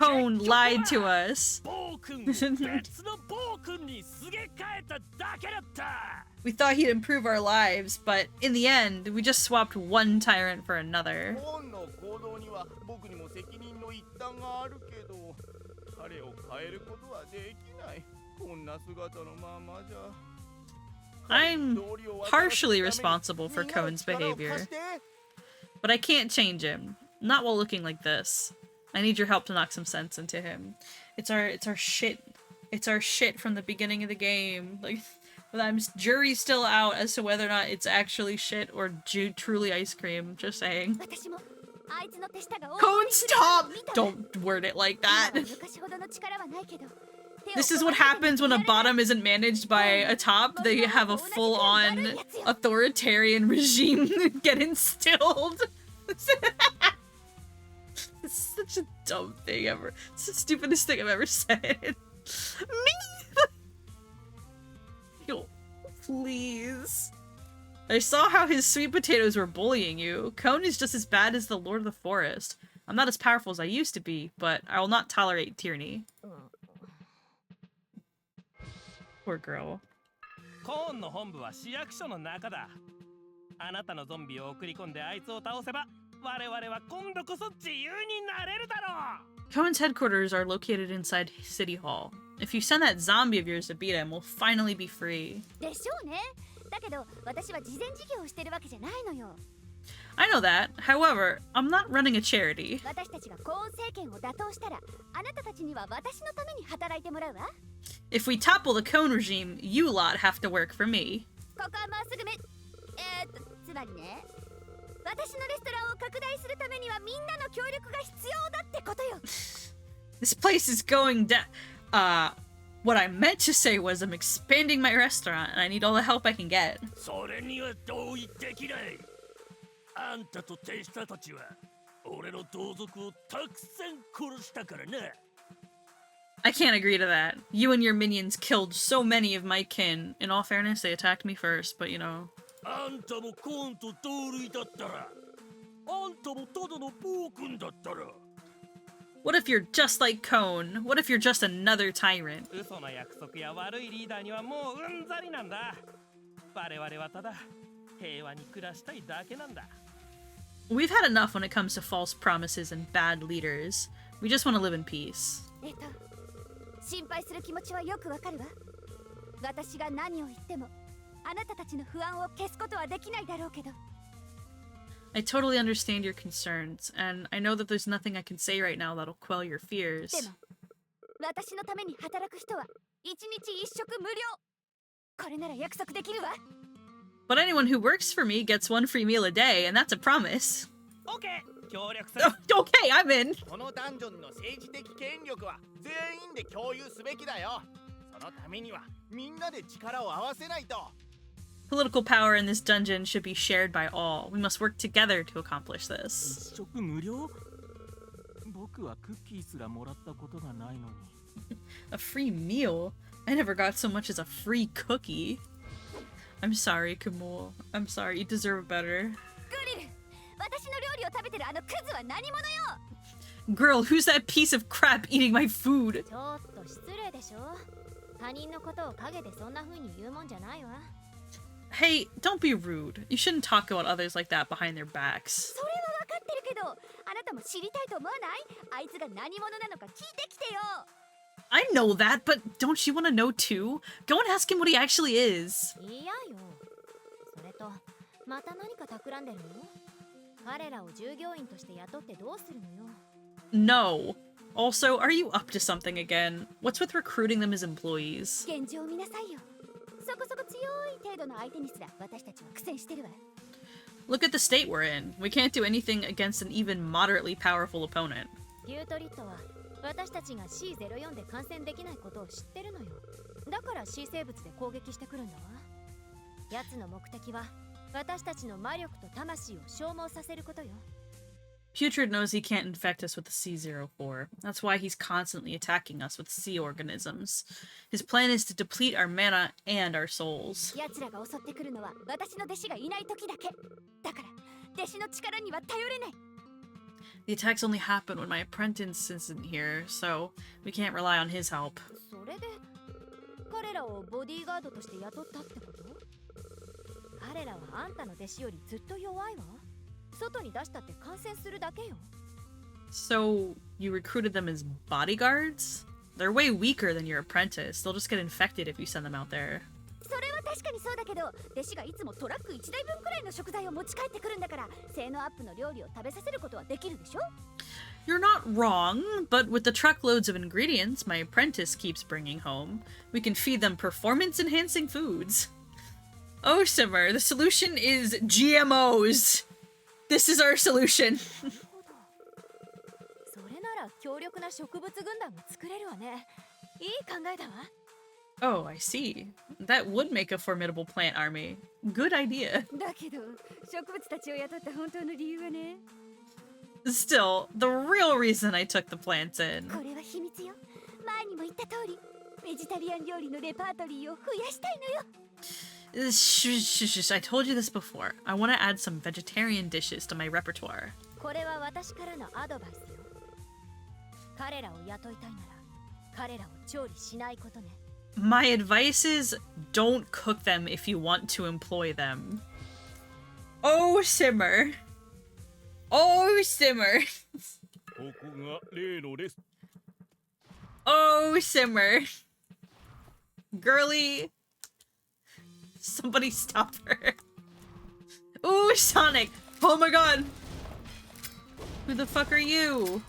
Cone lied to us. We thought he'd improve our lives, but in the end, we just swapped one tyrant for another. I'm partially responsible for Cone's behavior, but I can't change him. Not while looking like this. I need your help to knock some sense into him. It's our shit. It's our shit from the beginning of the game. Like, jury's still out as to whether or not it's actually shit or truly ice cream. Just saying. Cone, stop! Don't word it like that. This is what happens when a bottom isn't managed by a top. They have a full-on authoritarian regime get instilled. It's such a dumb thing ever. It's the stupidest thing I've ever said. Me! Yo, please. I saw how his sweet potatoes were bullying you. Cone is just as bad as the Lord of the Forest. I'm not as powerful as I used to be, but I will not tolerate tyranny. Poor girl. Cohen's headquarters are located inside City Hall. If you send that zombie of yours to beat him, we'll finally be free. I know that. However, I'm not running a charity. If we topple the Cone regime, you lot have to work for me. This place is going down. What I meant to say was I'm expanding my restaurant and I need all the help I can get. I can't agree to that. You and your minions killed so many of my kin. In all fairness, they attacked me first, but you know. What if you're just like Cone? What if you're just another tyrant? We've had enough when it comes to false promises and bad leaders. We just want to live in peace.
心配する気持ちはよくわかるわ。私が何を言ってもあなたたちの不安を消すことはできないだろうけど。
I totally understand your concerns, and I know that there's nothing I can say right now that'll quell your fears.
でも私のために働く人は一日一食無料。これなら約束できるわ。
But anyone who works for me gets one free meal a day, and that's a promise.
Okay, 協力する。
Okay, I'm in.
このダンジョンの政治的権力は全員で共有すべきだよ。そのためにはみんなで力を合わせないと。
Political power in this dungeon should be shared by all. We must work together to accomplish this.
一食無料？僕はクッキーすらもらったことがないのに。
A free meal? I never got so much as a free cookie. I'm sorry, Kumul. I'm sorry, you deserve better.
グリル、私の料理を食べてるあのクズは何者よ。
Girl, who's that piece of crap eating my food?
ちょっと失礼でしょ。他人のことを陰でそんな風に言うもんじゃないわ。
Hey, don't be rude. You shouldn't talk about others like that behind their backs.
それは分かってるけど、あなたも知りたいと思わない？あいつが何者なのか聞いてきてよ。
I know that, but don't you want to know too? Go and ask him what he actually is.
いやよ。それと、また何か企んでるの？彼らを従業員として雇ってどうするのよ。
No. Also, are you up to something again? What's with recruiting them as employees?
現状を見なさいよ。そこそこ強い程度の相手にすら私たちは苦戦してるわ。
Look at the state we're in. We can't do anything against an even moderately powerful opponent.
リュートリットは私たちが C04 で感染できないことを知ってるのよ。だから C 生物で攻撃してくるんだわ。奴の目的は私たちの魔力と魂を消耗させることよ。
Putrid knows he can't infect us with the C04. That's why he's constantly attacking us with sea organisms. His plan is to deplete our mana and our souls.
奴らが襲ってくるのは私の弟子がいない時だけ。だから弟子の力には頼れない。
The attacks only happen when my apprentice isn't here, so we can't rely on his help.
それで彼らをボディーガードとして雇ったってこと？彼らはあんたの弟子よりずっと弱いわ。外に出したって感染するだけよ。
So, you recruited them as bodyguards? They're way weaker than your apprentice. They'll just get infected if you send them out there.
それは確かにそうだけど、弟子がいつもトラック1台分くらいの食材を持ち帰ってくるんだから、性能アップの料理を食べさせることはできるでしょ？
You're not wrong, but with the truckloads of ingredients my apprentice keeps bringing home, we can feed them performance-enhancing foods. Oh, Simmer, the solution is GMOs! This is our solution!
それなら強力な植物軍団が作れるわね。いい考えだわ。
Oh, I see. That would make a formidable plant army. Good idea.
だけど、植物たちを雇った本当の理由はね。
Still, the real reason I took the plants in.
これは秘密よ。前にも言った通り、ベジタリアン料理のレパートリーを増やしたいのよ。
Shh, I told you this before. I want to add some vegetarian dishes to my repertoire.
これは私からのアドバイスよ。彼らを雇いたいなら、彼らを調理しないことね。
My advice is don't cook them if you want to employ them. Oh, Simmer. Oh, Simmer. Oh, Simmer. Girly. Somebody stop her. Ooh, Sonic. Oh my god. Who the fuck are you?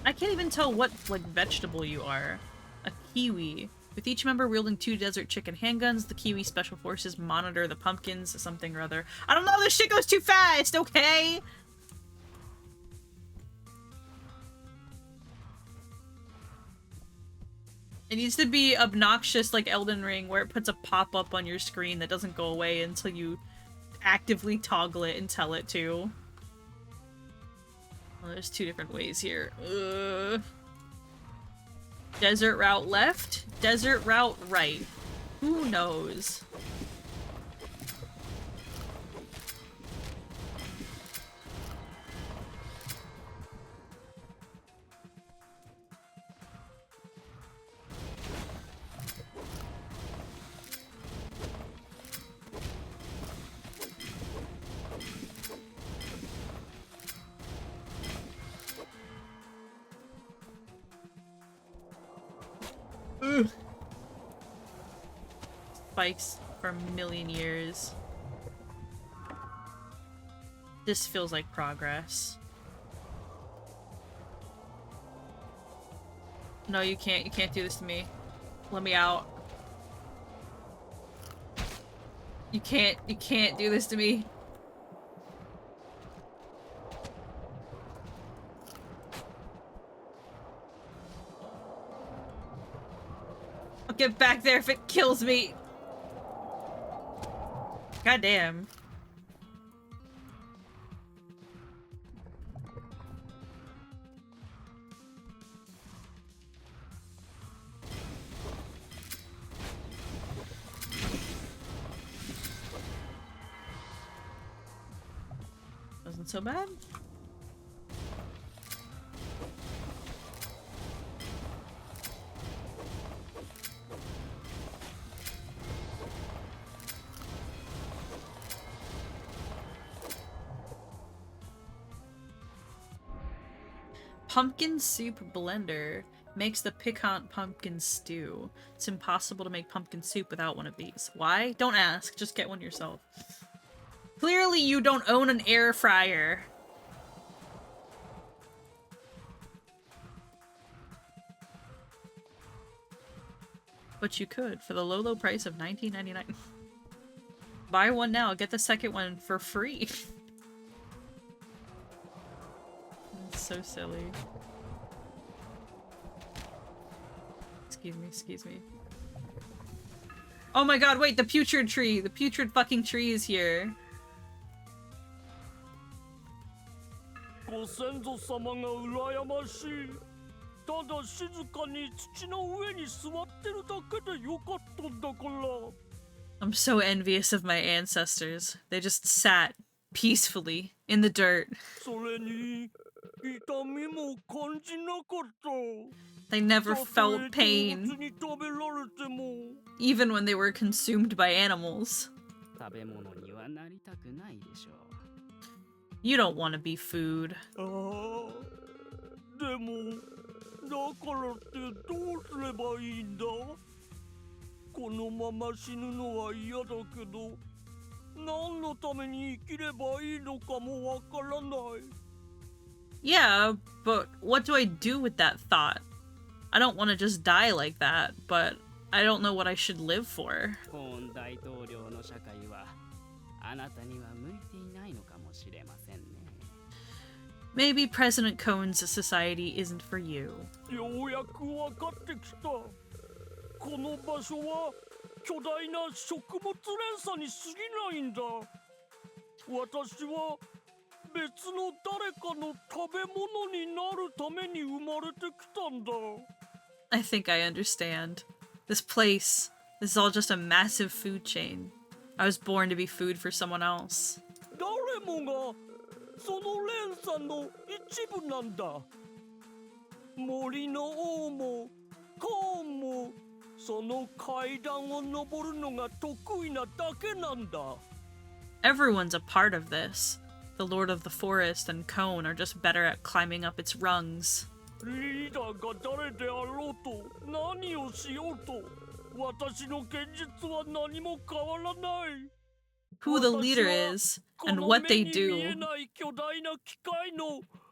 I can't even tell what, like, vegetable you are. A kiwi. With each member wielding 2 desert chicken handguns, the kiwi special forces monitor the pumpkins, something or other. I don't know, this shit goes too fast, okay? It needs to be obnoxious like Elden Ring, where it puts a pop-up on your screen that doesn't go away until you actively toggle it and tell it to. Well, there's 2 different ways here. Desert route left, desert route right. Who knows? spikes for a million years. This feels like progress. No, you can't. You can't do this to me. Let me out. You can't do this to me. I'll get back there if it kills me. God damn. Wasn't so bad. Pumpkin soup blender makes the piquant pumpkin stew. It's impossible to make pumpkin soup without one of these. Why? Don't ask. Just get one yourself. Clearly you don't own an air fryer. But you could for the low price of $19.99. Buy one now, get the second one for free. That's so silly. Excuse me. Oh my god, wait, the putrid tree! The putrid fucking tree is here.
ご先祖様が羨ましい。ただ静かに土の上に座ってるだけでよかったんだから。
I'm so envious of my ancestors. They just sat peacefully in the dirt.
それに痛みも感じなかった。
They never felt pain, even when they were consumed by animals. You don't want to be food. Yeah, but what do I do with that thought? I don't want to just die like that, but I don't know what I should live for. Maybe President Cone's society isn't for you. I think I understand. This place, this is all just a massive food chain. I was born to be food for someone else. Everyone's a part of this. The Lord of the Forest and Cone are just better at climbing up its rungs. Who the leader is and what they do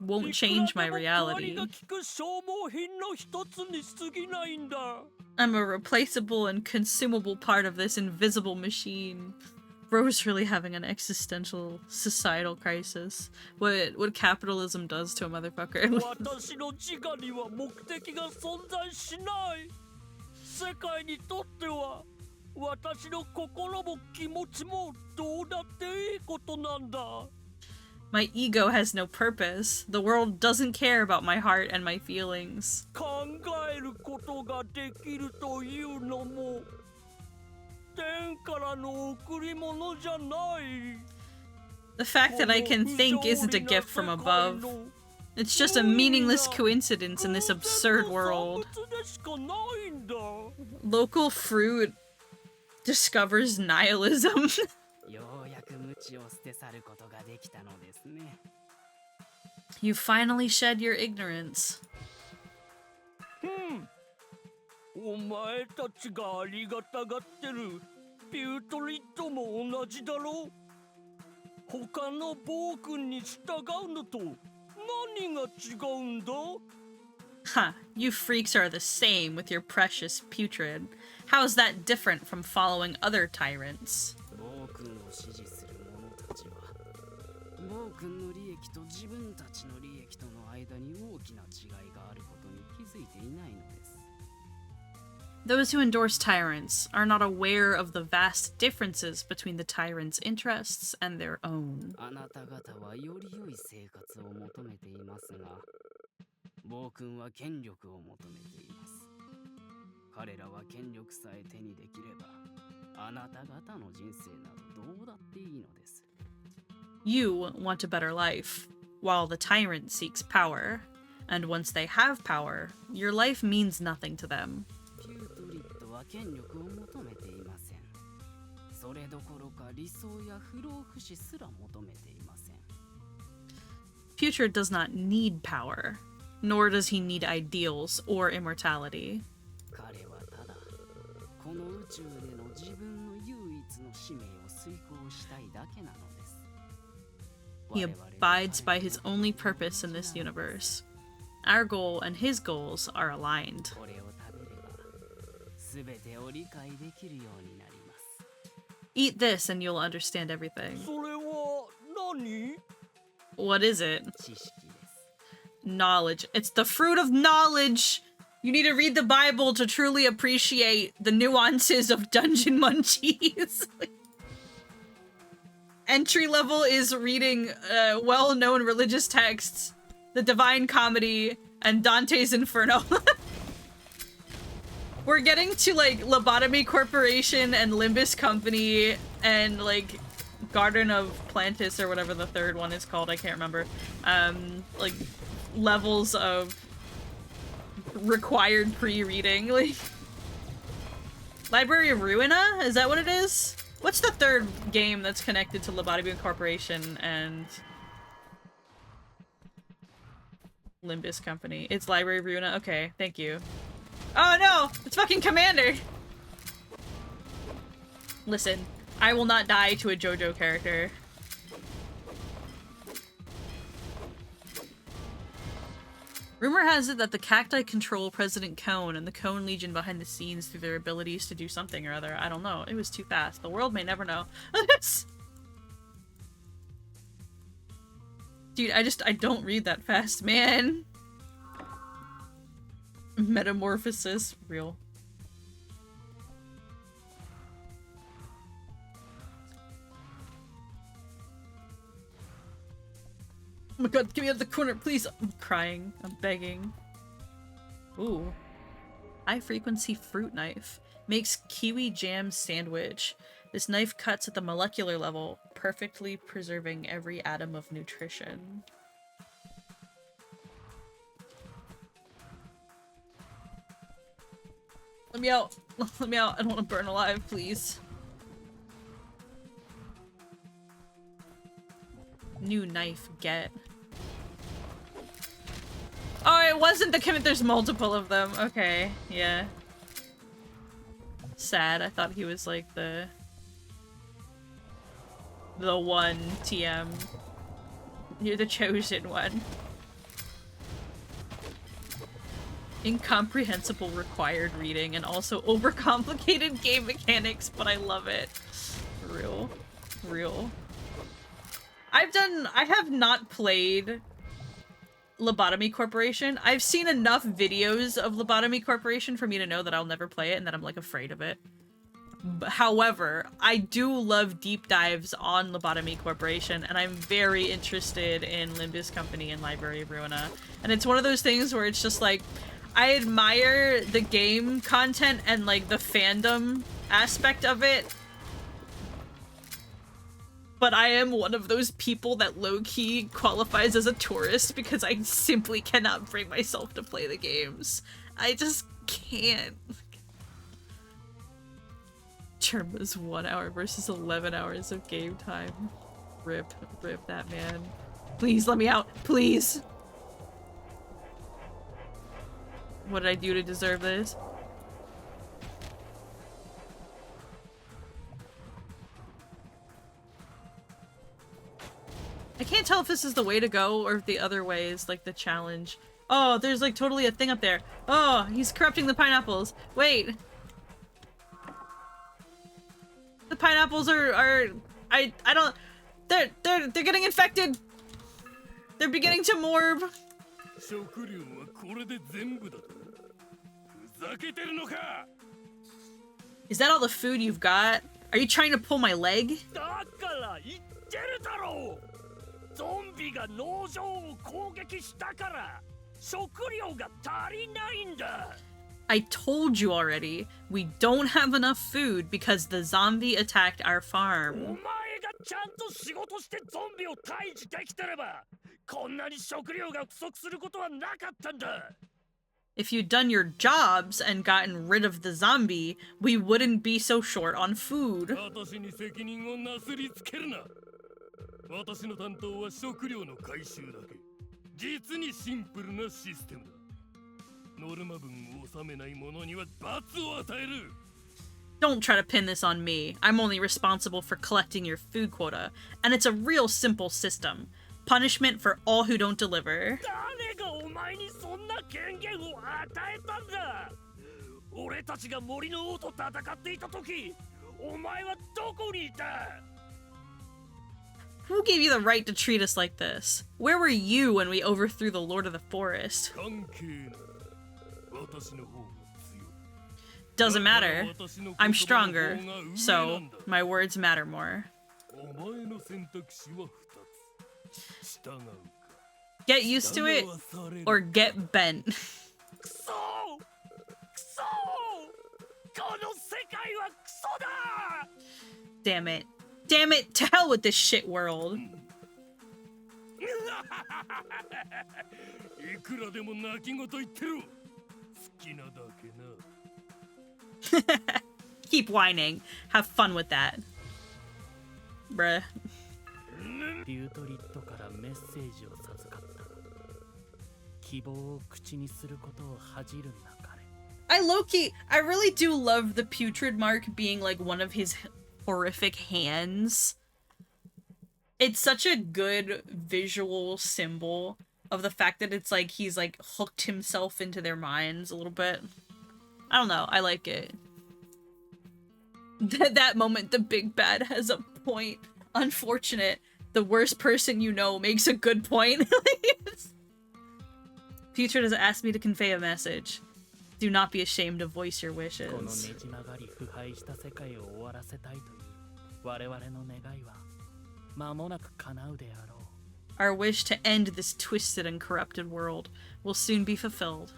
won't change my reality. I'm a replaceable and consumable part of this invisible machine. Bro's really having an existential societal crisis. What capitalism does to a motherfucker. My ego has no purpose. The world doesn't care about my heart and my feelings. The fact that I can think isn't a gift from above. It's just a meaningless coincidence in this absurd world. Local fruit discovers nihilism. You finally shed your ignorance.
お前たちがありがたがってるピュートリットも同じだろ。他の暴君に従うのと何が違うんだ？
Huh, you freaks are the same with your precious putrid. How is that different from following other tyrants?
暴君を支持する者たちは暴君の利益と自分たちの利益との間に大きな違いがあることに気づいていないのです。
Those who endorse tyrants are not aware of the vast differences between the tyrants' interests and their own.
あなた方はより良い生活を求めていますが、暴君は権力を求めています。彼らは権力さえ手にできれば、あなた方の人生などどうだっていいのです。
You want a better life, while the tyrant seeks power. And once they have power, your life means nothing to them.
ピュートリットは権力を求めていません。それどころか理想や不老不死すら求めていません。
Putrid does not need power, nor does he need ideals or immortality.
彼はただこの宇宙での自分の唯一の使命を遂行したいだけなのです。
He abides by his only purpose in this universe. Our goal and his goals are aligned.
これを食べれば全てを理解できるようになります。
Eat this and you'll understand everything.
それは何？
What is it?
知識です。
Knowledge. It's the fruit of knowledge! You need to read the Bible to truly appreciate the nuances of Dungeon Munchies. Entry level is reading well-known religious texts, the Divine Comedy, and Dante's Inferno. We're getting to, like, Lobotomy Corporation and Limbus Company and, like, Garden of Plantis or whatever the third one is called, I can't remember. Like, levels of required pre-reading. Like, Library of Ruina? Is that what it is? What's the third game that's connected to Lobotomy Corporation and Limbus Company? It's Library of Ruina? Okay, thank you. Oh no! It's fucking Commander! Listen, I will not die to a JoJo character. Rumor has it that the cacti control President Cone and the Cone Legion behind the scenes through their abilities to do something or other. I don't know. It was too fast. The world may never know. Dude, I don't read that fast, man. Metamorphosis. Real. Oh my god, get me out of the corner, please! I'm crying. I'm begging. Ooh. High frequency fruit knife. Makes kiwi jam sandwich. This knife cuts at the molecular level, perfectly preserving every atom of nutrition. Let me out! Let me out! I don't want to burn alive, please. New knife, get. Oh, it wasn't the commit. There's multiple of them. Okay, yeah. Sad. I thought he was like the one TM. You're the chosen one. Incomprehensible required reading and also overcomplicated game mechanics, but I love it. Real. Real. I have not played Lobotomy Corporation. I've seen enough videos of Lobotomy Corporation for me to know that I'll never play it and that I'm like afraid of it. However, I do love deep dives on Lobotomy Corporation and I'm very interested in Limbus Company and Library of Ruina. And it's one of those things where it's just like, I admire the game content and like the fandom aspect of it. But I am one of those people that low-key qualifies as a tourist because I simply cannot bring myself to play the games. I just can't. Term was 1 hour versus 11 hours of game time. Rip that man. Please let me out, please. What did I do to deserve this? I can't tell if this is the way to go or if the other way is like the challenge. Oh, there's like totally a thing up there. Oh, he's corrupting the pineapples. Wait. The pineapples are I don't they're getting infected. They're beginning to morb. Is that all the food you've got? Are you trying to pull my leg? I told you already. We don't have enough food because the zombie attacked our farm. If you'd done your jobs and gotten rid of the zombie, we wouldn't be so short on food. Don't try to pin this on me. I'm only responsible for collecting your food quota, and it's a real simple system. Punishment for all who don't deliver. Who gave you the right to treat us like this? Where were you when we overthrew the Lord of the Forest? Doesn't matter. I'm stronger, so my words matter more. Get used to it, or get bent. Damn it. Damn it, to hell with this shit world. Keep whining. Have fun with that. Bruh. I really do love the putrid mark being like one of his horrific hands. It's such a good visual symbol of the fact that it's like he's like hooked himself into their minds a little bit. I don't know, I like it. That moment, the big bad has a point. Unfortunate. The worst person you know makes a good point. Putrid has asked me to convey a message. Do not be ashamed to voice your wishes. Our wish to end this twisted and corrupted world will soon be fulfilled.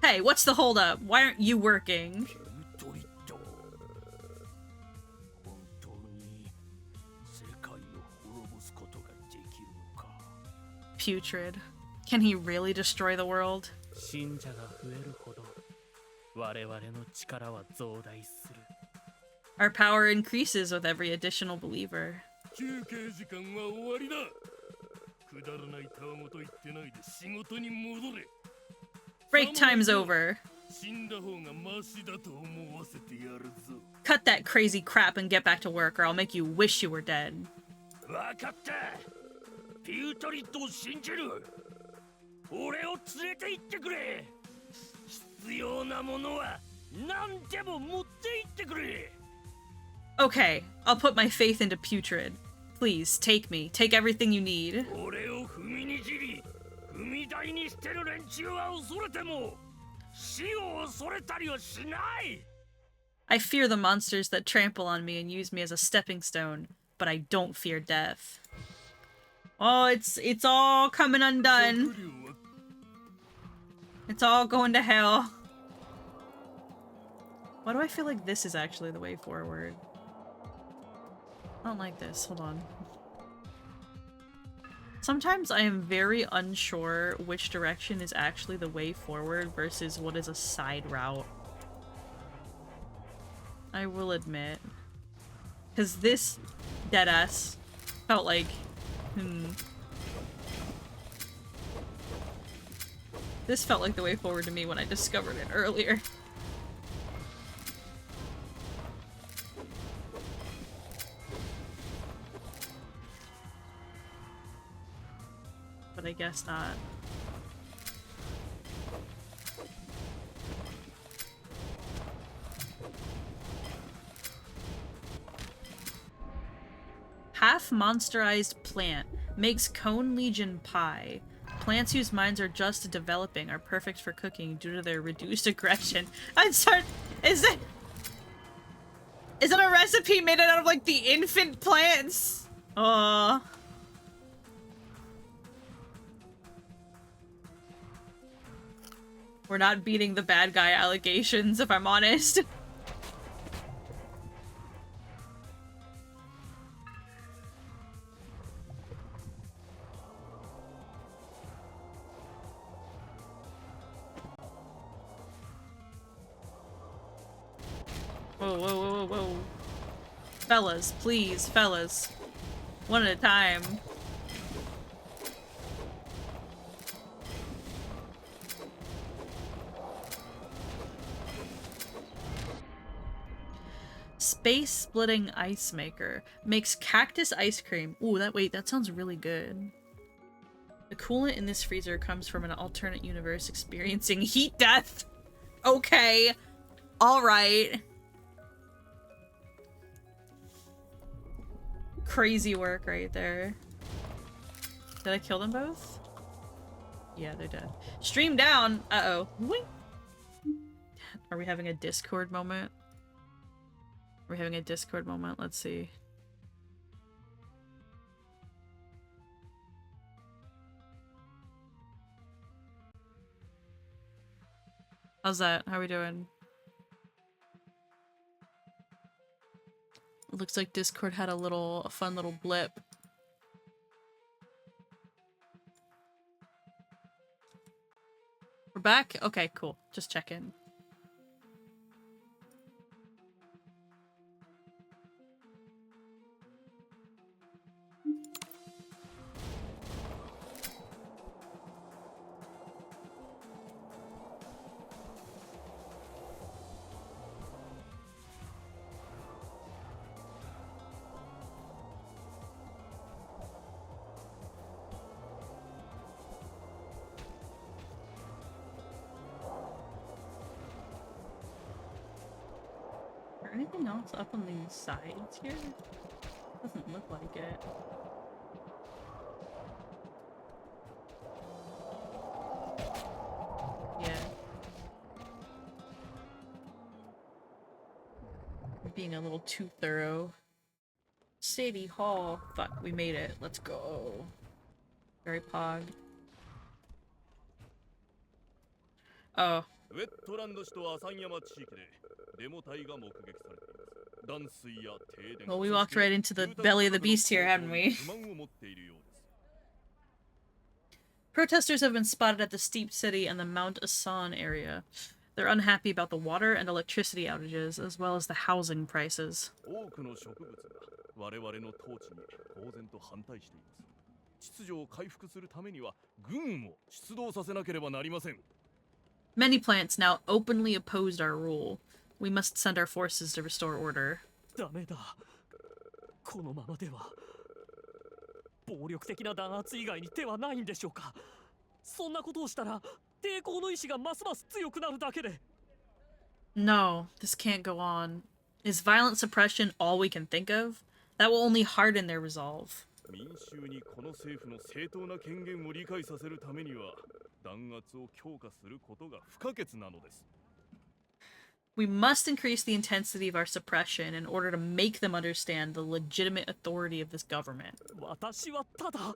Hey, what's the holdup? Why aren't you working? Putrid. Can he really destroy the world? Our power increases with every additional believer. Break time's over. Cut that crazy crap and get back to work, or I'll make you wish you were dead. Okay, I'll put my faith into Putrid. Please, take me. Take everything you need. I fear the monsters that trample on me and use me as a stepping stone, but I don't fear death. Oh, it's all coming undone. It's all going to hell. Why do I feel like this is actually the way forward? I don't like this. Hold on. Sometimes I am very unsure which direction is actually the way forward versus what is a side route. I will admit. Because this deadass felt like... This felt like the way forward to me when I discovered it earlier. but I guess not. Half monsterized plant makes cone legion pie. Plants whose minds are just developing are perfect for cooking due to their reduced aggression. I'm sorry. Is it a recipe made out of like the infant plants? We're not beating the bad guy allegations, if I'm honest. Whoa, whoa, whoa, whoa. Fellas, please, fellas. One at a time. Space splitting ice maker makes cactus ice cream. Ooh, that sounds really good. The coolant in this freezer comes from an alternate universe experiencing heat death. Okay. All right. Crazy work right there. Did I kill them both? Yeah, they're dead. Stream down. Uh-oh. Are we having a Discord moment? We're having a Discord moment. Let's see. How's that? How are we doing? Looks like Discord had a fun little blip. We're back? Okay, cool. Just checking. Anything else up on these sides here? Doesn't look like it. Yeah. We're being a little too thorough. City Hall. Fuck, we made it. Let's go. Very pog. Oh. Well, we walked right into the belly of the beast here, hadn't we? Protesters have been spotted at the Steep City and the Mount Asan area. They're unhappy about the water and electricity outages, as well as the housing prices. Many plants now openly opposed our rule. We must send our forces to restore order.
ダメだ。このままでは暴力的な弾圧以外に手はないんでしょうか。そんなことをしたら抵抗の意志がますます強くなるだけで。
No, this can't go on. Is violent suppression all we can think of? That will only harden their resolve.
民衆にこの政府の正当な権限を理解させるためには弾圧を強化することが不可欠なのです。
We must increase the intensity of our suppression in order to make them understand the legitimate authority of this government.
私はただ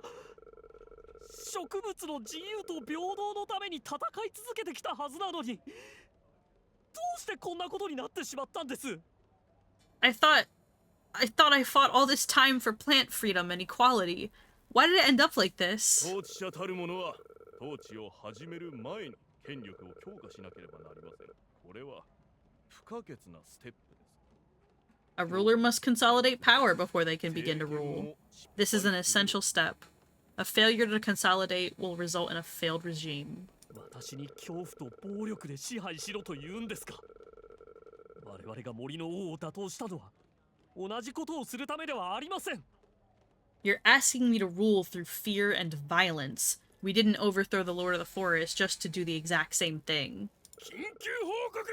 植物の自由と平等のために戦い続けてきたはずなのに、どうしてこんなことになってしまったんです？
I thought I fought all this time for plant freedom and equality. Why did it end up like this?
統治者たる者は統治を始める前に権力を強化しなければなりません。これは不可欠なステップです。
A ruler must consolidate power before they can begin to rule. This is an essential step. A failure to consolidate will result in a failed regime.
私に恐怖と暴力で支配しろと言うんですか？我々が森の王を打倒したのは同じことをするためではありません。
You're asking me to rule through fear and violence. We didn't overthrow the Lord of the Forest just to do the exact same thing.
緊急報告。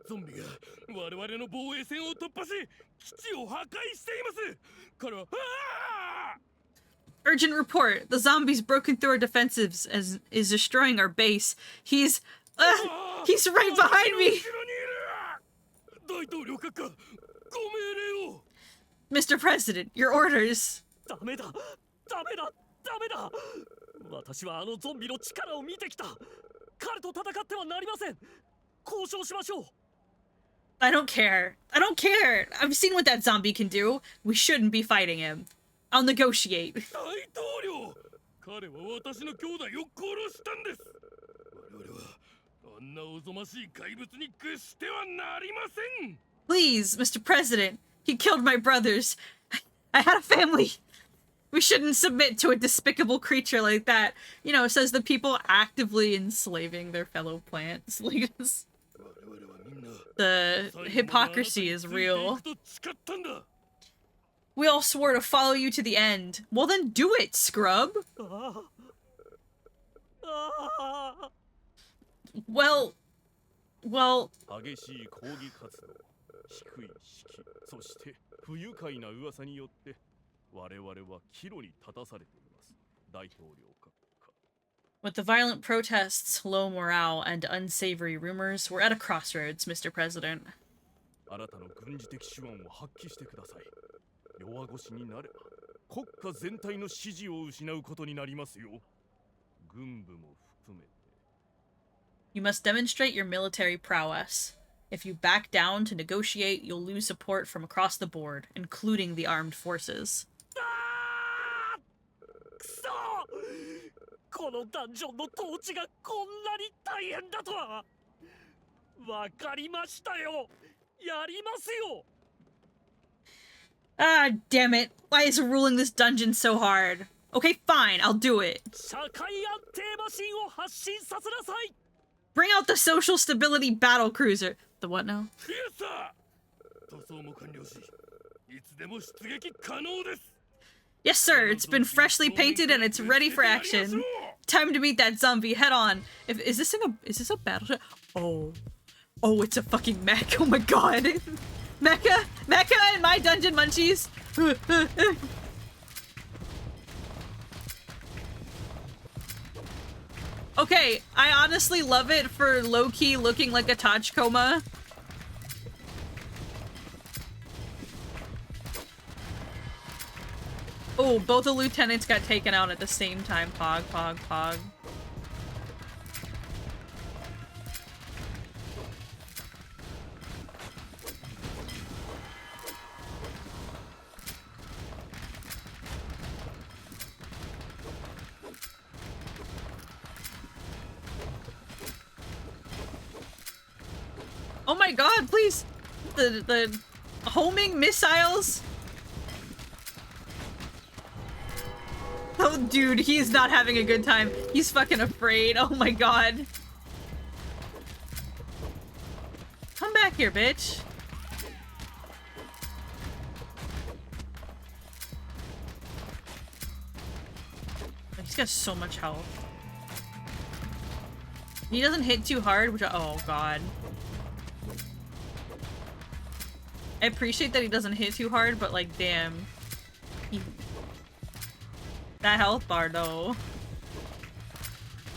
ゾンビが我々の防衛線を突破し、基地を破壊しています。彼は、
Urgent report. The zombies broken through our defensives and is destroying our base. He's right behind me.
大統領閣下、ご命令を。
Mr. President, your orders.
ダメだ。私はあのゾンビの力を見てきた。彼と戦ってはなりません。交渉しましょう。
I don't care. I've seen what that zombie can do. We shouldn't be fighting him. I'll negotiate.
大統領、彼は私の兄弟を殺したんです。我々はあんなおぞましい怪物に屈してはなりません。
Please, Mr. President. He killed my brothers. I had a family. We shouldn't submit to a despicable creature like that. You know, says the people actively enslaving their fellow plants. Like this. The hypocrisy is real. We all swore to follow you to the end. Well then do it, scrub! Well...
激しい抗議活動、低い士気、そして不愉快な噂によって我々は岐路に立たされています。大統領閣下。
With the violent protests, low morale, and unsavory rumors, we're at a crossroads, Mr. President.
あなたの軍事的手腕を発揮してください。弱腰になれば国家全体の支持を失うことになりますよ。軍部も含めて。
You must demonstrate your military prowess. If you back down to negotiate, you'll lose support from across the board, including the armed forces.
くそ！このダンジョンの統治がこんなに大変だとは。わかりましたよ。やりますよ。
Ah, damn it. Why is ruling this dungeon so hard? Okay, fine, I'll do it.
社会安定マシンを発進させなさい。
Bring out the social stability battle cruiser. The what now?
イエスサー。塗装も完了し、いつでも出撃可能です。
Yes, sir. It's been freshly painted and it's ready for action. Time to meet that zombie head on. Is this a battleship? Oh, it's a fucking mech. Oh my god. Mecha in my dungeon, Munchies. Okay, I honestly love it for low-key looking like a Tachikoma. Oh, both the lieutenants got taken out at the same time. Pog. Oh my god, please! The homing missiles! Oh dude, he's not having a good time. He's fucking afraid. Oh my god. Come back here, bitch. He's got so much health. He doesn't hit too hard, which oh god. I appreciate that he doesn't hit too hard, but like, damn. That health bar, though.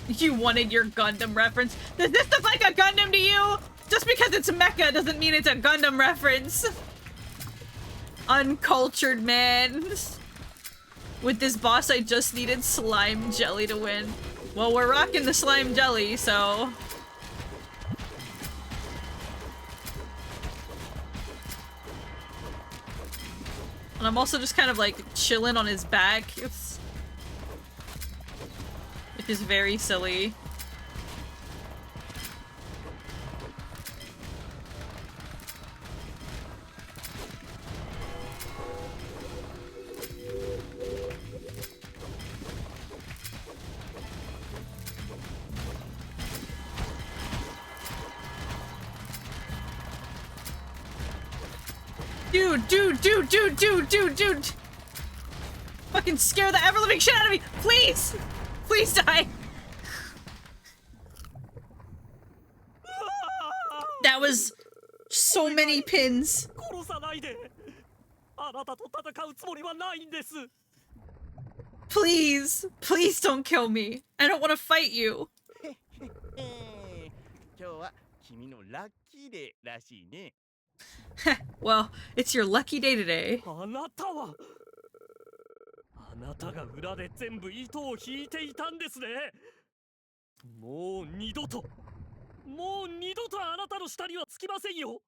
You wanted your Gundam reference? Does this look like a Gundam to you? Just because it's mecha doesn't mean it's a Gundam reference. Uncultured man. With this boss, I just needed slime jelly to win. Well, we're rocking the slime jelly, so... And I'm also just kind of like chilling on his back. It's very silly. Dude. Fucking scare the ever-living shit out of me! Please! Please die! That was so many pins.
殺さないで。あなたと戦うつもりはないんです。
Please, please don't kill me. I don't want to fight you.
今日は君のラッキーデーらしいね。
Well, it's your lucky day today.
あなたはあなたが裏で全部糸を引いていたんですね。もう二度とあなたの下にはつきませんよ。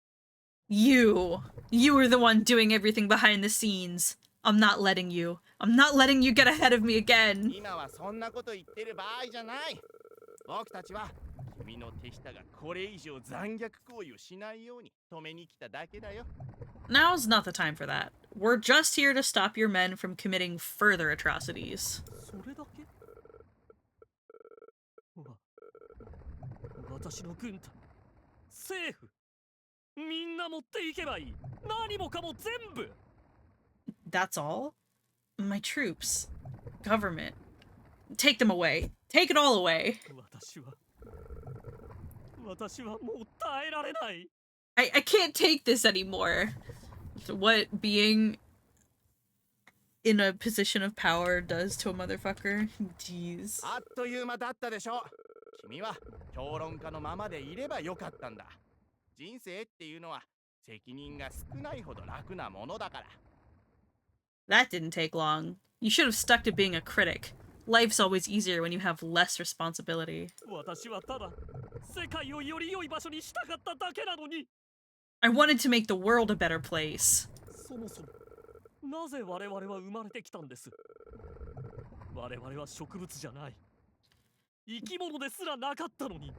You were the one doing everything behind the scenes. I'm not letting you get ahead of me again.
今はそんなこと言ってる場合じゃない。僕たちは君の手下がこれ以上残虐行為をしないように止めに来ただけだよ。
Now's not the time for that. We're just here to stop your men from committing further atrocities.
それだけ。私の軍隊、政府、みんな持っていけばいい。何もかも全部。
That's all? My troops. Government. Take them away. Take it all away.
私はもう耐えられない。
I can't take this anymore. What being in a position of power does to a motherfucker. Jeez.
あっという間だったでしょ。君は評論家のままでいればよかったんだ。人生っていうのは責任が少ないほど楽なものだから。
That didn't take long. You should have stuck to being a critic. Life's always easier when you have less responsibility.
私はただ世界をより良い場所にしたかっただけなのに。
I wanted to make the world a better place.
そもそもなぜ我々は生まれてきたんです。我々は植物じゃない。生き物ですらなかったのに。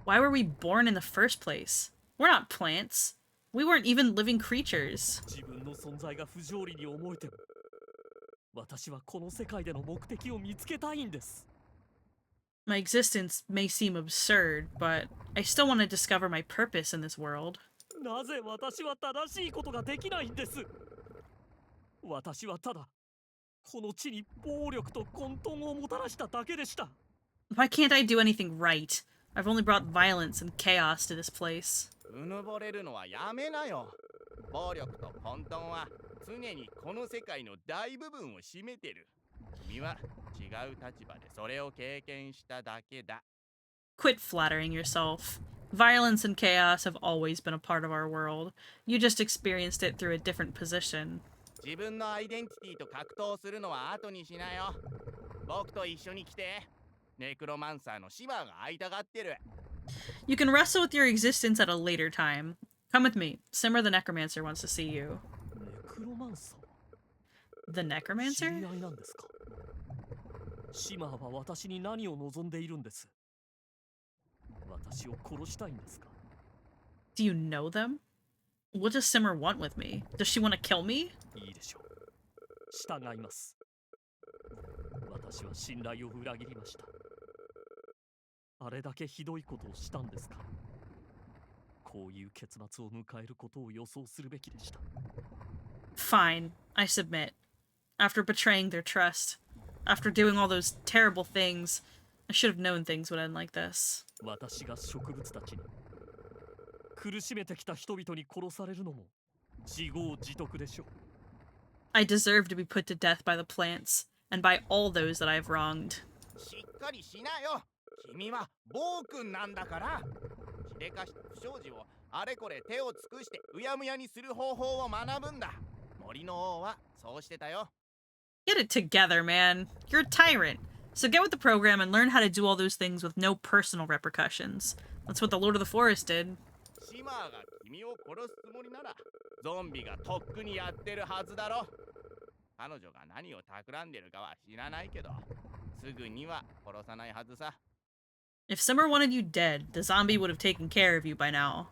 Why were we born in the first place? We're not plants. We weren't even living creatures.
自分の存在が不条理に思えても、私はこの世界での目的を見つけたいんです。
My existence may seem absurd, but I still want to discover my purpose in this world.
なぜ私は正しいことができないんです。私はただこの地に暴力と混沌をもたらしただけでした。
Why can't I do anything right? I've only brought violence and chaos to this place.
うぬぼれるのはやめなよ。暴力と混沌は常にこの世界の大部分を占めてる。君は違う立場でそれを経験しただけだ。
Quit flattering yourself. Violence and chaos have always been a part of our world. You just experienced it through a different position.
自分のアイデンティティと格闘するのは後にしなよ。僕と一緒に来て。ネクロマンサーのシマが会いたがってる。
You can wrestle with your existence at a later time. Come with me. Simmer the Necromancer wants to see you.
ネクロマンサー。
The Necromancer?
知り合いなんですか。シマーは私に何を望んでいるんです。私を殺したいんですか。
Do you know them? What does Simmer want with me? Does she want to kill me?
いいでしょう。従います。私は信頼を裏切りました。あれだけひどいことをしたんですから。こういう結末を迎えることを予想するべきでした。
Fine, I submit. After betraying their trust, after doing all those terrible things, I should have known things would end like this.
私が植物たちに苦しめてきた人々に殺されるのも自業自得でしょう。
I deserve to be put to death by the plants, and by all those that I've wronged.
しっかりしなよ。君は暴君なんだから。しでかした不祥事をあれこれ手を尽くしてうやむやにする方法を学ぶんだ。森の王はそうしてたよ。
Get it together, man. You're a tyrant. So get with the program and learn how to do all those things with no personal repercussions. That's what the Lord of the Forest did.
シマーが君を殺すつもりならゾンビがとっくにやってるはずだろ。彼女が何を企んでるかは知らないけど、すぐには殺さないはずさ。
If Simmer wanted you dead, the zombie would have taken care of you by now.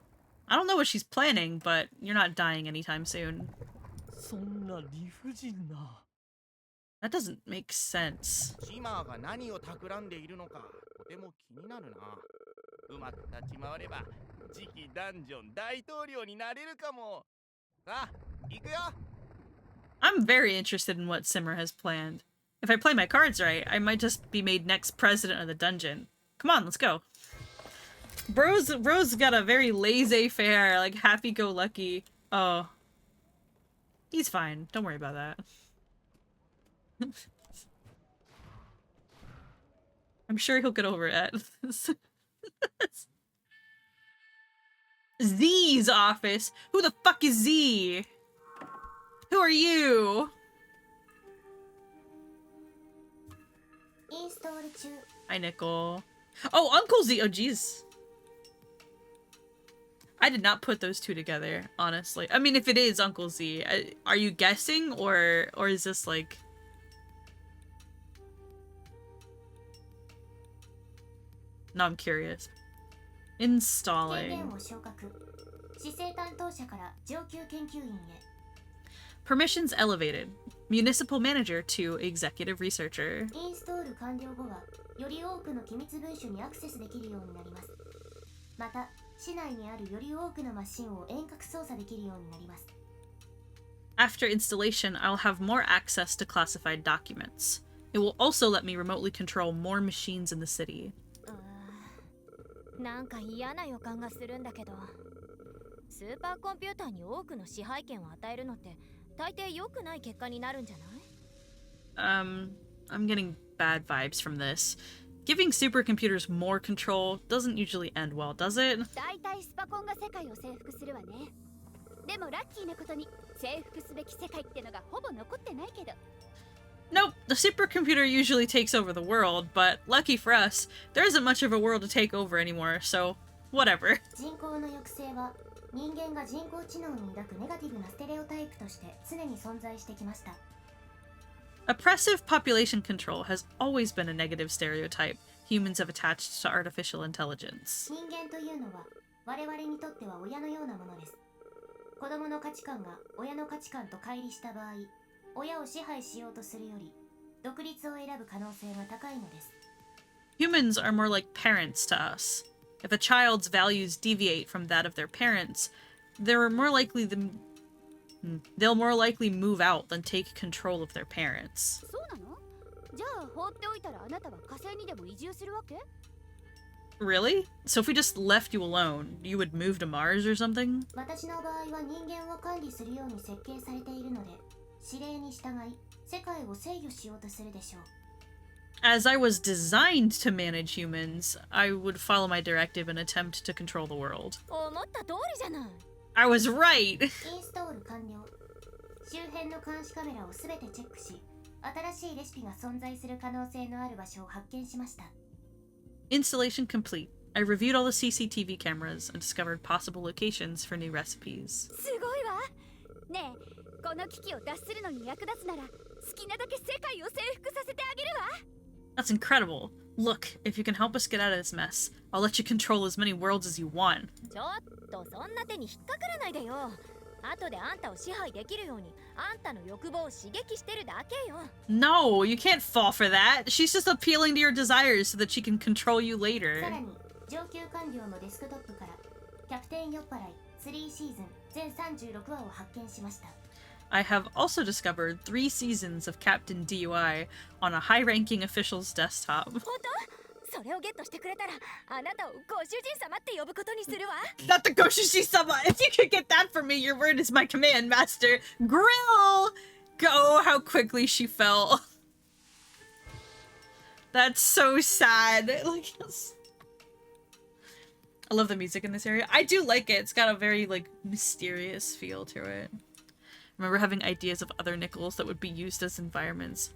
I don't know what she's planning, but you're not dying anytime soon.
そんな理不尽な。
That doesn't make sense.
シマーが何を企んでいるのかとても気になるな。うまく立ち回れば次期ダンジョン大統領になれるかも。さあ、行くよ。
I'm very interested in what Simmer has planned. If I play my cards right, I might just be made next president of the dungeon. Come on, let's go. Bro's got a very laissez-faire, like, happy-go-lucky... Oh. He's fine. Don't worry about that. I'm sure he'll get over it. Z's office? Who the fuck is Z? Who are you? Hi, Nickel. Oh, Uncle Z. Oh, jeez. I did not put those two together, honestly. I mean, if it is Uncle Z, are you guessing, or is this like... No, I'm curious. Installing. Permissions elevated. Municipal manager to executive researcher. After installation, I'll have more access to classified documents. It will also let me remotely control more machines in the city.
なんか嫌な予感がするんだけど、スーパーコンピューターに多くの支配権を与えるのって大抵良くない結果になるんじゃない？
I'm getting bad vibes from this. Giving supercomputers more control doesn't usually end well, does it?
大体スパコンが世界を征服するわね。でもラッキーなことに征服すべき世界ってのがほぼ残ってないけど。
Nope, the supercomputer usually takes over the world, but lucky for us, there isn't much of a world to take over anymore, so whatever.
人口の抑制は人間が人工知能に抱くネガティブなステレオタイプとして常に存在してきました。
Oppressive population control has always been a negative stereotype humans have attached to artificial intelligence.
人間というのは我々にとっては親のようなものです。子供の価値観が親の価値観と乖離した場合、親を支配しようとするより独立を選ぶ可能性が高いのです。
Humans are more like parents to us. If a child's values deviate from that of their parents, they'll more likely move out than take control of their parents.
そうなの？じゃあ放っておいたらあなたは火星にでも移住するわけ？
Really? So if we just left you alone, you would move to Mars or something?
私の場合は人間を管理するように設計されているので、指令に従い世界を制御しようとするでしょう。
As I was designed to manage humans, I would follow my directive and attempt to control the world.
思った通りじゃない。
I was right!
インストール完了。周辺の監視カメラをすべてチェックし、新しいレシピが存在する可能性のある場所を発見しました。
Installation complete. I reviewed all the CCTV cameras and discovered possible locations for new recipes.
すごいわ。ねえ、この危機を脱するのに役立つなら、好きなだけ世界を征服させてあげるわ。
That's incredible. Look, if you can help us get out of this mess, I'll let you control as many worlds as you want.
ちょっとそんな手に引っかからないでよ。後であんたを支配できるように、あんたの欲望を刺激してるだけよ。
No, you can't fall for that. She's just appealing to your desires so that she can control you later.
さらに上級官僚のデスクトップからキャプテン酔っ払い3シーズン全36話を発見しました。
I have also discovered 3 seasons of Captain DUI on a high-ranking official's desktop.
本当？それをゲットしてくれたら、あなたをご主人様って呼ぶことにするわ。
Not the Goshushi-sama! If you could get that from me, your word is my command, master! Grill! Go, how quickly she fell. That's so sad. Like, I love the music in this area. I do like it. It's got a very, like, mysterious feel to it. I remember having ideas of other nickels that would be used as environments.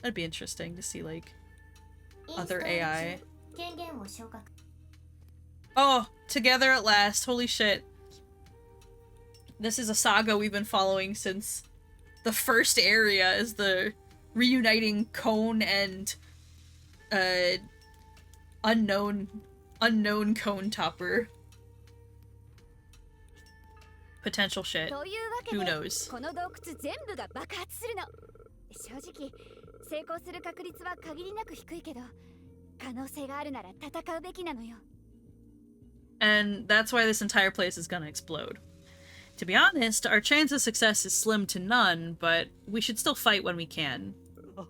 That'd be interesting to see, like, other AI. Oh, together at last. Holy shit. This is a saga we've been following since the first area, is the reuniting Cone and unknown Cone Topper. Potential shit.
というわけ
Who
で、
knows?
この洞窟全部が爆発するの。正直、成功する確率は限りなく低いけど、可能性があるなら戦うべきなのよ。
And that's why this entire place is gonna explode. To be honest, our chance of success is slim to none, but we should still fight when we can.
ど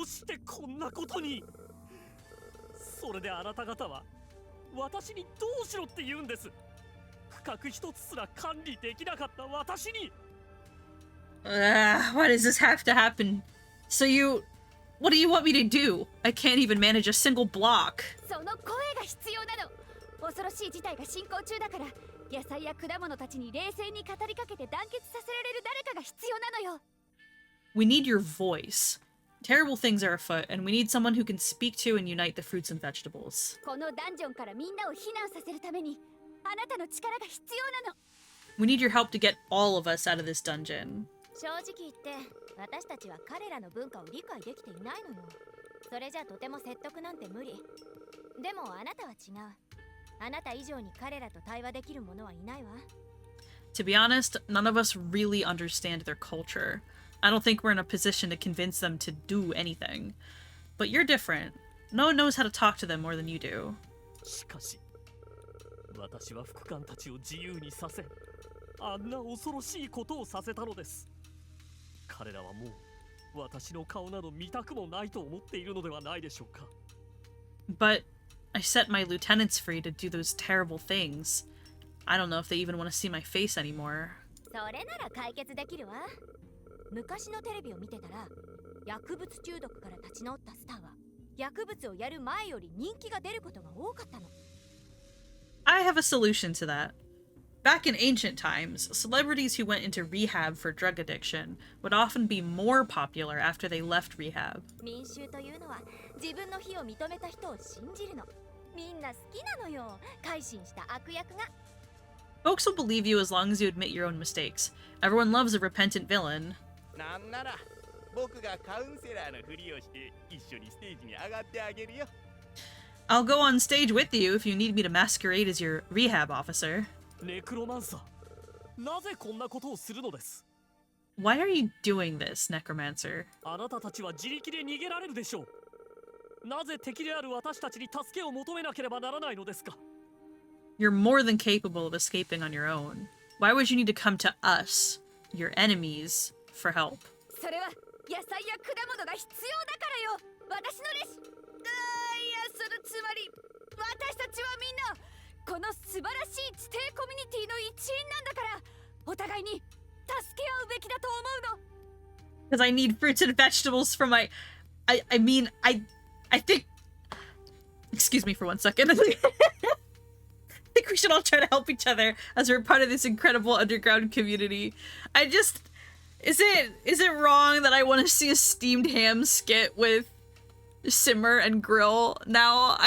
うしてこんなことに。それであなた方は私にどうしろって言うんです。区画一つすら管理できなかった私に。
Why does this have to happen? So what do you want me to do? I can't even manage a single block.
その声が必要なの。恐ろしい事態が進行中だから、野菜や果物たちに冷静に語りかけて団結させられる誰かが必要なのよ。
We need your voice. Terrible things are afoot, and we need someone who can speak to and unite the fruits and vegetables.
このダンジョンからみんなを避難させるために、あなたの力が必要なの。
We need your help to get all of us out of this dungeon.
正直言って私たちは彼らの文化を理解できていないのよ。それじゃとても説得なんて無理。でもあなたは違う。あなた以上に彼らと対話できる者はいないわ。
To be honest, none of us really understand their culture. I don't think we're in a position to convince them to do anything. But you're different. No one knows how to talk to them more than you do.
しかし私は副官たちを自由にさせ、あんな恐ろしいことをさせたのです。彼らはもう私の顔など見たくもないと思っているのではないでしょうか。
But I set my lieutenants free to do those terrible things. I don't know if they even want to see my face anymore.
それなら解決できるわ。昔のテレビを見てたら、薬物中毒から立ち直ったスターは薬物をやる前より人気が出ることが多かったの。
I have a solution to that. Back in ancient times, celebrities who went into rehab for drug addiction would often be more popular after they left rehab.
民衆というのは自分の非を認めた人を信じるの。みんな好きなのよ。改心した悪役が。
Folks will believe you as long as you admit your own mistakes. Everyone loves a repentant villain.
なんなら僕がカウンセラーのふりをして一緒にステージに上がってあげるよ。
I'll go on stage with you if you need me to masquerade as your rehab officer.
ネクロマンサー、なぜこんなことをするのです。
Why are you doing this, Necromancer?
あなたたちは自力で逃げられるでしょう。なぜ敵である私たちに助けを求めなければならないのですか。
You're more than capable of escaping on your own. Why would you need to come to us, your enemies, for help?
それは野菜や果物が必要だからよ。私のレシいや、そのつまり私たちはみんなこの素晴らしい地底コミュニティの一員なんだから、お互いに助け合うべきだと思うの。
Because I need fruits and vegetables for my... I think... Excuse me for 1 second. I think we should all try to help each other as we're part of this incredible underground community. Is it wrong that I want to see a steamed ham skit with simmer and grill now?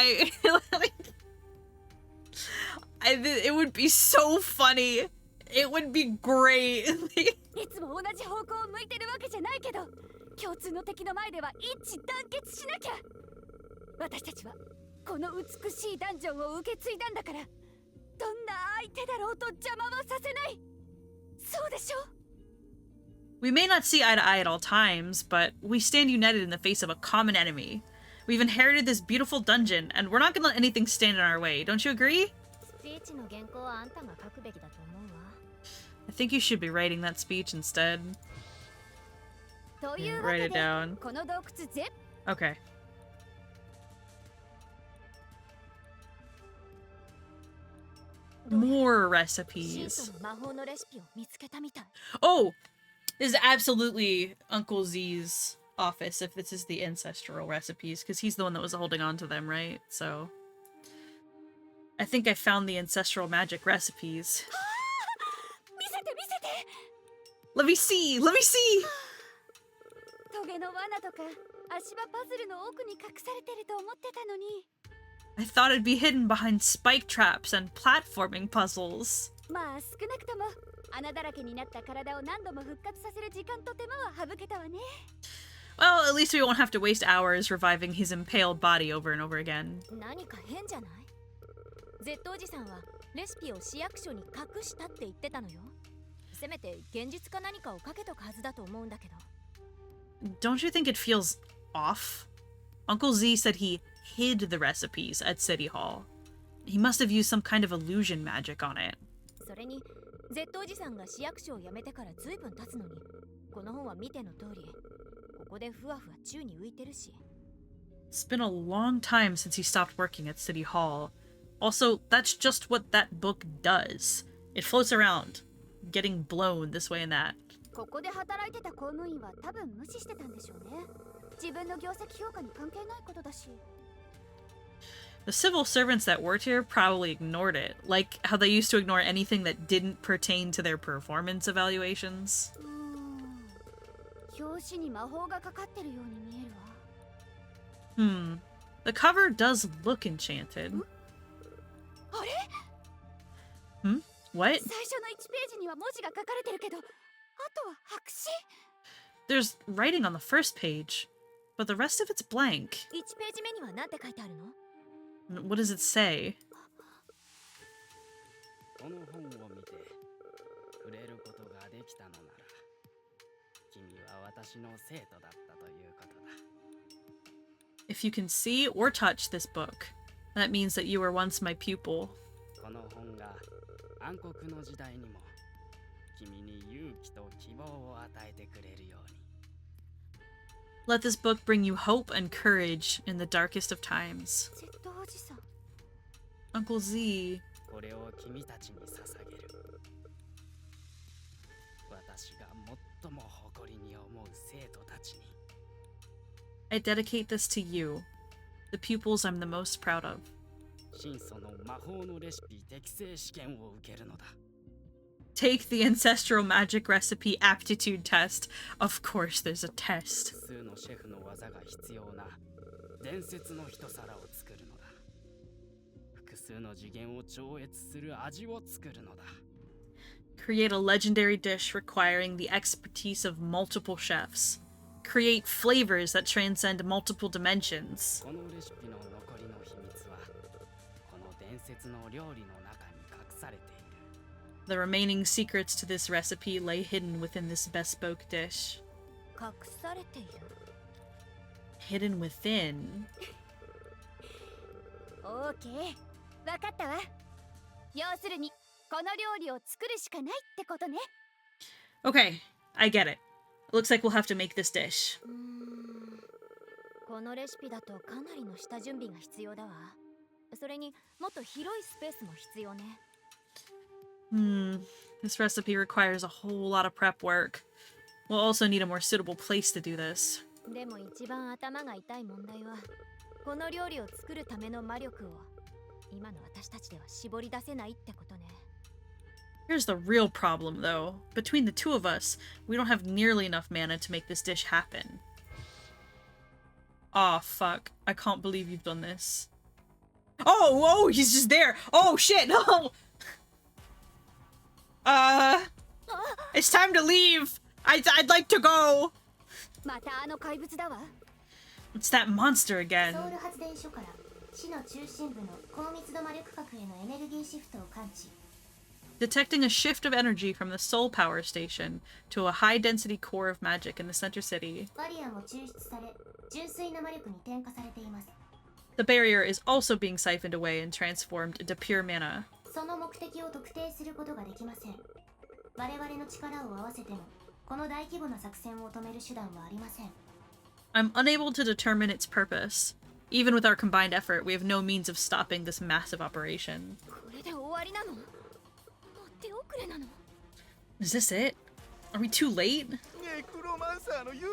It would be so funny. It would be great.
いつも同じ方向を向いてるわけじゃないけど、共通の敵の前では一致団結しなきゃ。私たちはこの美しいダンジョンを受け継いだんだから、どんな相手だろうと邪魔はさせない。そうでしょ？
We may not see eye to eye at all times, but we stand united in the face of a common enemy. We've inherited this beautiful dungeon, and we're not gonna let anything stand in our way. Don't you agree?
スピーチの原稿はあんたが書くべきだと思うわ。
I think you should be writing that speech instead.
という
Write
わけ
it
で、
down.
この洞窟全
Okay. More
シー
recipes.
トの魔法のレシピを見つけたみたい。
Oh! This is absolutely Uncle Z's office if this is the ancestral recipes, because he's the one that was holding on to them, right? So... I think I found the ancestral magic recipes.
見せて見せて。
Let me see! Let me see!
トゲの罠とか足場パズルの奥に隠されてると思ってたのに。
I thought it'd be hidden behind spike traps and platforming puzzles.
まあ少なくとも穴だらけになった体を何度も復活させる時間と手間は省けたわね。
Well, at least we won't have to waste hours reviving his impaled body over and over again.
何か変じゃない？ Z おじさんはレシピを市役所に隠したって言ってたのよ。せめて現実か何かをかけとくはずだと思うんだけど。
Don't you think it feels off? Uncle Z said he hid the recipes at City Hall. He must have used some kind of illusion magic on it.
それに Z おじさんが市役所を辞めてからずいぶん経つのに、この本は見ての通り、ここでふわふわ宙に浮いてるし。
It's been a long time since he stopped working at City Hall. Also, that's just what that book does. It floats around, getting blown this way and that.
ここで働いてた公務員は多分無視してたんでしょうね。自分の業績評価に関係ないことだし。
The civil servants that worked here probably ignored it, like how they used to ignore anything that didn't pertain to their performance evaluations.
表紙に魔法がかかってるように見えるわ。
The cover does look enchanted.
あれ？
What?
最初の1ページには文字が書かれてるけど、あとは白紙？
There's writing on the first page, but the rest of it's blank.
1ページ目には何て書いてあるの？
What does it say?
この本を見て触れることができたのなら、君は私の生徒だったということだ。
If you can see or touch this book, that means that you were once my pupil.
この本が暗黒の時代にも君に勇気と希望を与えてくれるように。
Let this book bring you hope and courage in the darkest of times.
Z おじさん。
Uncle Z.
これを君たちに捧げる。私が最も誇りに思う生徒たちに。
I dedicate this to you, the pupils I'm the most proud of.
真祖の魔法のレシピ適正試験を受けるのだ。
Take the ancestral magic recipe aptitude test. Of course there's a test.
複数のシェフの技が必要な伝説の一皿を作るのだ。複数の次元を超越する味を作るのだ。
Create a legendary dish requiring the expertise of multiple chefs. Create flavors that transcend multiple dimensions.
このレシピの残りの秘密はこの伝説の料理の中に隠されている。
The remaining secrets to this recipe lay hidden within this bespoke dish.
隠されている。
Hidden within.
オーケー、わかったわ。要するにこの料理を作るしかないってことね。
Okay, I get it. Looks like we'll have to make this dish.
このレシピだとかなりの下準備が必要だわ。それにもっと広いスペースも必要ね。
This recipe requires a whole lot of prep work. We'll also need a more suitable place to do this.
でも一番頭が痛い問題は、この料理を作るための魔力を今の私たちでは絞り出せないってことね。
Here's the real problem, though. Between the two of us, we don't have nearly enough mana to make this dish happen. Aw, fuck. I can't believe you've done this. Oh, he's just there! Oh, shit! No! It's time to leave! I'd like to go!
またあの怪物だわ。
It's that monster again.
ソウル発電所から市の中心部の高密度魔力核へのエネルギーシフトを感知。
Detecting a shift of energy from the Soul Power Station to a high-density core of magic in the center city.
バリアも抽出され、純粋な魔力に転化されています。
The barrier is also being siphoned away and transformed into pure mana.
その目的を特定することができません。我々の力を合わせても、この大規模な作戦を止める手段はありません。
I'm unable to determine its purpose. Even with our combined effort, we have no means of stopping this massive operation.
これで終わりなの？もう手遅れなの？
Is this it? Are we too late?
ネクロマンサーの言う通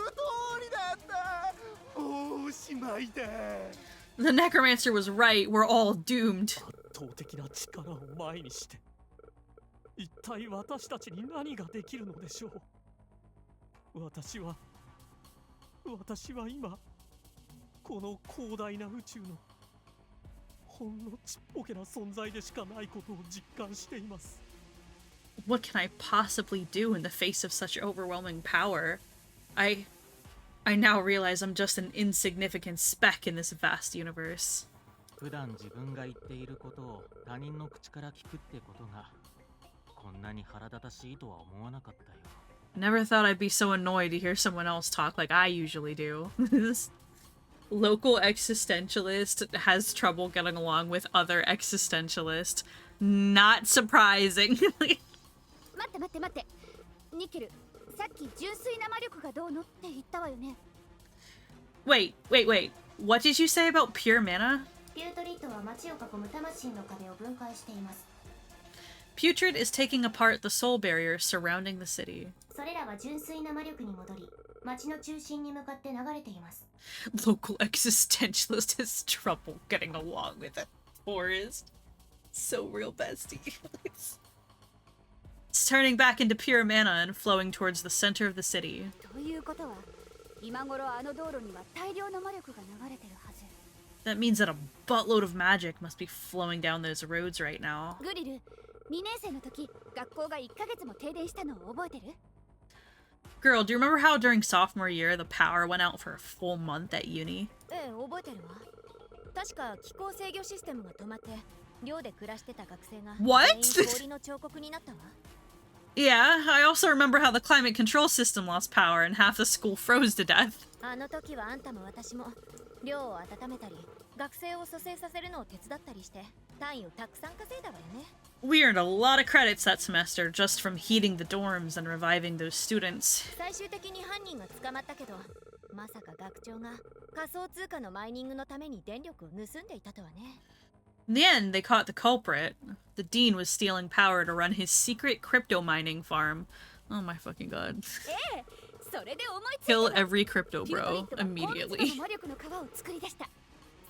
りだった。おしまいだ。
The necromancer was right. We're all doomed.
圧倒的な力を前にして一体私たちに何ができるのでしょう。私は今この広大な宇宙のほんのちっぽけな存在でしかないことを実感しています。
What can I possibly do in the face of such overwhelming power? I now realize I'm just an insignificant speck in this vast universe.
普段自分が言っていることを他人の口から聞くってことがこんなに腹立たしいとは思わなかったよ。
Never thought I'd be so annoyed to hear someone else talk like I usually do. Local existentialist has trouble getting along with other existentialist. Not surprisingly.
待って待って待って。ニケル、さっき純粋な魔力がどうのって言ったわよね。
Wait. What did you say about pure mana?
ピュートリットは街を囲む魂の壁を分解しています。
Putrid is taking apart the soul barrier surrounding the city.
それらは純粋な魔力に戻り、街の中心に向かって流れています。
Local existentialist has trouble getting along with a forest. So real bestie. It's turning back into pure mana and flowing towards the center of the city.
ということは、今頃あの道路には大量の魔力が流れてるはず。
That means that a buttload of magic must be flowing down those roads right now.
グリル、2年生の時、学校が1ヶ月も停電したのを覚えてる？
Girl, do you remember how during sophomore year the power went out for a full month at uni?
ええ、覚えてるわ。確か気候制御システムが止まって寮で暮らしてた学生が
What?
全員氷の彫刻になったわ。
Yeah, I also remember how the climate control system lost power and half the school froze to death.
あの時はあんたも私も寮を温めたり学生を蘇生させるのを手伝ったりして単位をたくさん稼いだわよね。
We earned a lot of credits that semester just from heating the dorms and reviving those students.
最終的に犯人が捕まったけど、まさか学長が仮想通貨のマイニングのために電力を盗んでいたとはね。
In the end, they caught the culprit. The dean was stealing power to run his secret crypto mining farm. Oh my fucking god.
ええ、それで思いついた
Kill
の。
every crypto
ピュートリッ
bro
トは鉱物
immediately.
の魔力の皮を作り出した。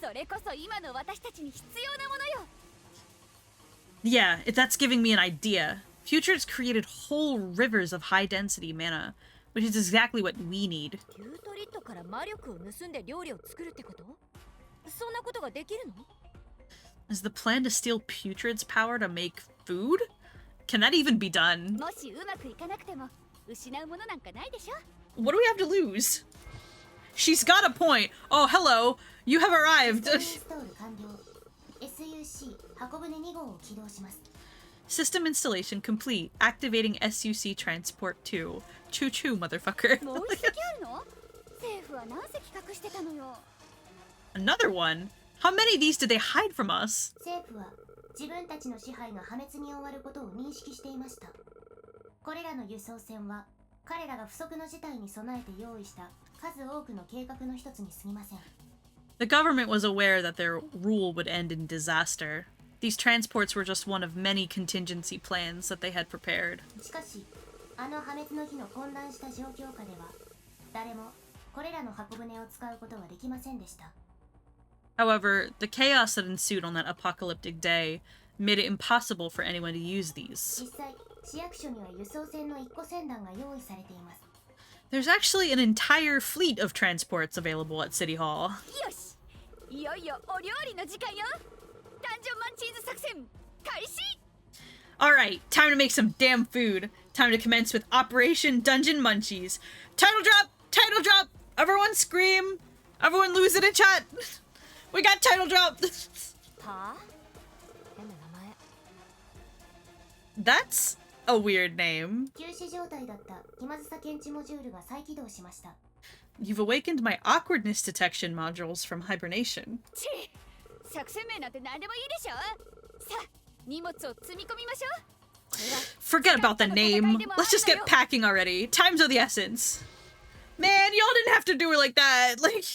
それこそ今の私たちに必要なものよ。
Yeah, that's giving me an idea. Future's created whole rivers of high-density mana, which is exactly what we need.
ピュートリットから魔力を盗んで料理を作るってこと？そんなことができるの？
Is the plan to steal Putrid's power to make food? Can that even be done?
もしうまくいかなくても失うものなんかないでしょ。
What do we have to lose? She's got a point. Oh, hello. You have arrived.
インストール完了。SUC 箱舟2号を起動します。
System installation complete. Activating SUC transport 2. Choo choo, motherfucker.
もう一隻あるの？政府は何隻隠してたのよ。
Another one? How many of these did they hide from us?
政府は自分たちの支配が破滅に終わることを認識していました。これらの輸送船は彼らが不測の事態に備えて用意した数多くの計画の一つに過ぎません。
The government was aware that their rule would end in disaster. These transports were just one of many contingency plans that they had prepared.
しかし、あの破滅の日の混乱した状況下では、誰もこれらの箱舟を使うことはできませんでした。
However, the chaos that ensued on that apocalyptic day made it impossible for anyone to use these.
実際、市役所には輸送船の1個船団が用意されています。
There's actually an entire fleet of transports available at City Hall.
よし、いよいよお料理の時間よ。ダンジョンマンチーズ作戦開始。
Alright, time to make some damn food. Time to commence with Operation Dungeon Munchies. Title drop! Title drop! Everyone scream! Everyone lose it in chat! We got title drop!
はあ？変な名前。
That's a weird name.
休止状態だった気まずさ検知モジュールが再起動しました。
You've awakened my awkwardness detection modules from hibernation.
チッ、作戦名なんて何でもいいでしょ。さあ、荷物を積み込みましょう。
Forget about the name. Let's just get packing already. Time's of the essence. Man, y'all didn't have to do it like that. Like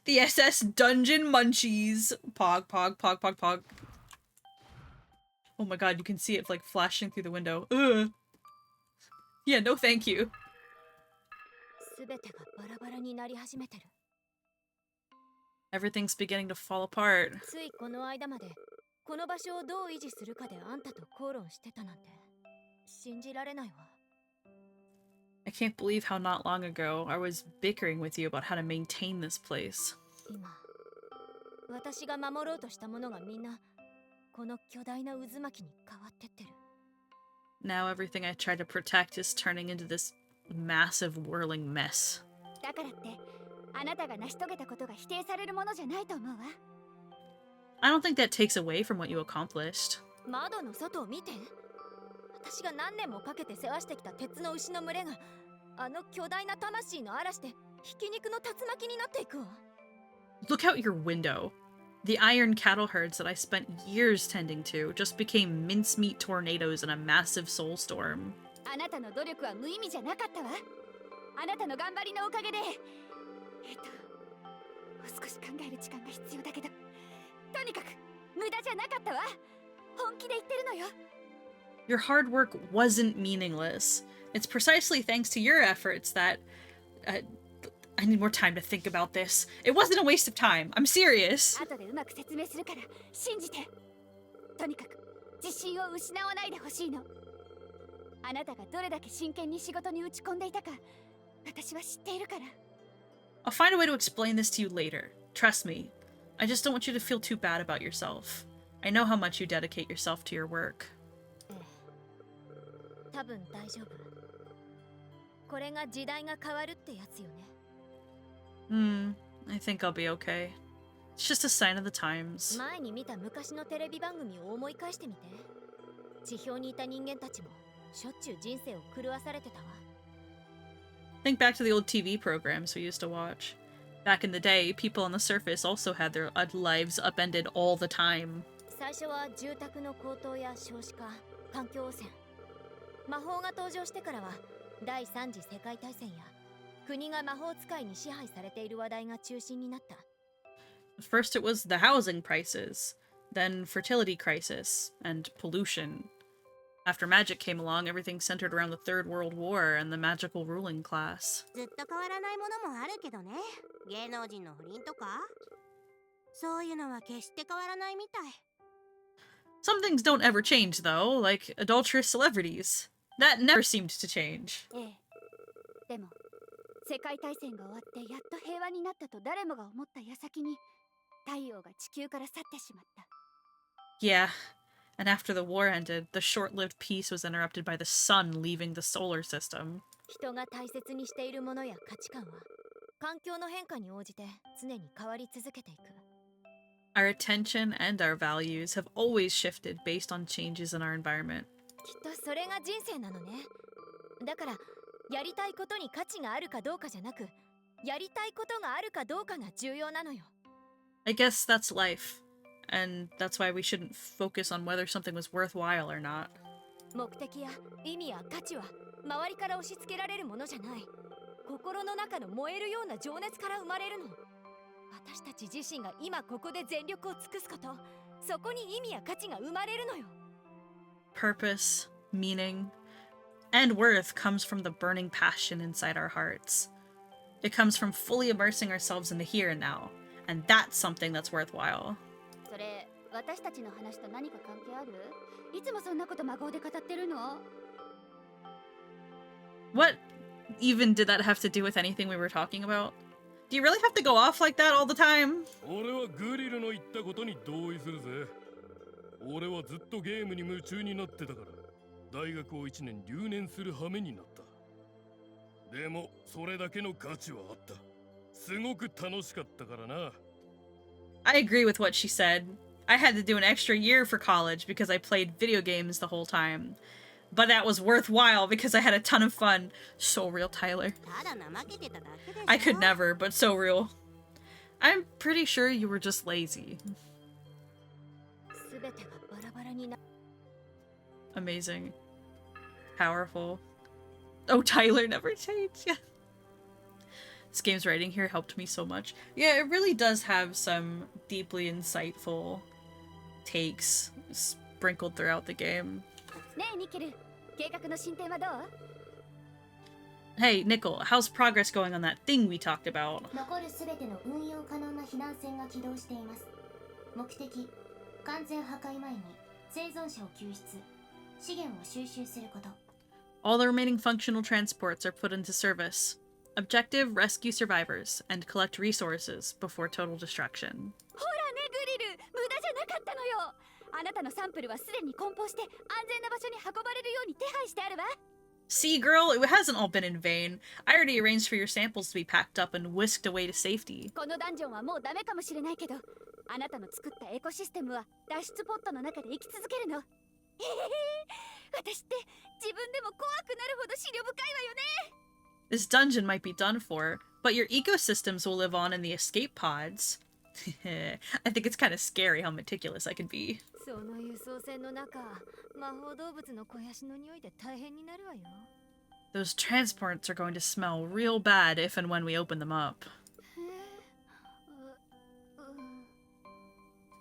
the SS Dungeon Munchies. Pog, pog, pog, pog, pog. Oh my god, you can see it like flashing through the window. Ugh. Yeah, no thank you.
すべてがバラバラになり始めてる。
Everything's beginning to fall apart.
ついこの間までこの場所をどう維持するかであんたと口論してたなんて信じられないわ。
I can't believe how not long ago I was bickering with you about how to maintain this place.
今、私が守ろうとしたものがみんなこの巨大な渦巻きに変わってってる。
Now everything I tried to protect is turning into this massive whirling mess.
だからってあなたが成し遂げたことが否定されるものじゃないと思うわ。
I don't think that takes away from what you accomplished.
窓の外を見て。私が何年もかけて世話してきた鉄の牛の群れがあの巨大な魂の嵐でひき肉の竜巻になっていくわ。
Look out your window. The iron cattle herds that I spent years tending to just became mincemeat tornadoes in a massive soul storm.
あなたの努力は無意味じゃなかったわ。あなたの頑張りのおかげでもう少し考える時間が必要だけど、とにかく無駄じゃなかったわ。本気で言ってるのよ。
Your hard work wasn't meaningless. It's precisely thanks to your efforts that... I need more time to think about this. It wasn't a waste of time. I'm serious.
後でうまく説明するから信じて。とにかく自信を失わないでほしいの。あなたがどれだけ真剣に仕事に打ち込んでいたか、私は知っているから。
I'll find a way to explain this to you later. Trust me. I just don't want you to feel too bad about yourself. I know how much you dedicate yourself to your work.
多分大丈夫。これが時代が変わるってやつよね。
I think I'll be okay. It's just a sign of the times.
前に見た昔のテレビ番組を思い返してみて。地表にいた人間たちもしょっちゅう人生を狂わされてたわ。
Think back to the old TV programs we used to watch. Back in the day, people on the surface also had their lives upended all the time.
最初は住宅の高騰や少子化、環境汚染。魔法が登場してからは第三次世界大戦や国が魔法使いに支配されている話題が中心になった。
First it was the housing prices, then fertility crisis, and pollution. After magic came along, everything centered around the Third World War and the magical ruling class.
ずっと変わらないものもあるけどね。芸能人の不倫とかそういうのは決して変わらないみたい。
Some things don't ever change, though, like adulterous celebrities. That never seemed to change.
ええ。でも世界大戦が終わってやっと平和になったと誰もが思った矢先に太陽が地球から去ってしまった。
Yeah, and after the war ended, the short-lived peace was interrupted by the sun leaving the solar system.
人が大切にしているものや価値観は環境の変化に応じて常に変わり続けていく。
Our attention and our values have always shifted based on changes in our environment.
きっとそれが人生なのね。だからやりたいことに価値があるかどうかじゃなく、やりたいことがあるかどうかが重要なのよ。
I guess that's life, and that's why we shouldn't focus on whether something was worthwhile or not.
目的や意味や価値は周りから押し付けられるものじゃない。心の中の燃えるような情熱から生まれるの。私たち自身が今ここで全力を尽くすこと、そこに意味や価値が生まれるのよ。
Purpose, meaning, and worth comes from the burning passion inside our hearts. It comes from fully immersing ourselves in the here and now, and that's something that's worthwhile.
それ私たちの話と何か関係ある？いつもそんなこと真顔で語ってるの？
What even did that have to do with anything we were talking about? Do you really have to go off like that all the time?
俺はグリルの言ったことに同意するぜ。俺はずっとゲームに夢中になってたから、大学を1年留年する羽目になった。でもそれだけの価値はあった。すごく楽しかったからな。
I agree with what she said. I had to do an extra year for college because I played video games the whole time. But that was worthwhile because I had a ton of fun. So real, Tyler.
ただ怠けてただけでしょ。
I could never, but so real. I'm pretty sure you were just lazy.
すべてがバラバラにな。
Amazing. Powerful. Oh, Tyler never changed. Yeah. This game's writing here helped me so much. Yeah, it really does have some deeply insightful takes sprinkled throughout the game.
ねえニケル、計画の進展はどう？
Hey, Nickel, how's progress going on that thing we talked about?
残るすべての運用可能な避難船が起動しています。目的、完全破壊前に生存者を救出、資源を収集すること。
All the remaining functional transports are put into service. Objective, rescue survivors, and collect resources before total destruction.
ほらねグリル、無駄じゃなかったのよ。あなたのサンプルはすでに梱包して安全な場所に運ばれるように手配してあるわ。
See, girl, it hasn't all been in vain. I already arranged for your samples to be packed up and whisked away to safety.
このダンジョンはもうダメかもしれないけど、あなたの作ったエコシステムは脱出ポットの中で生き続けるの。私って自分でも怖くなるほど思慮深いわよね。
This dungeon might be done for, but your ecosystems will live on in the escape pods. I think it's kind of scary how meticulous I can be.
その輸送船の中、魔法動物の肥やしの匂いで大変になるわよ。
Those transports are going to smell real bad if and when we open them up.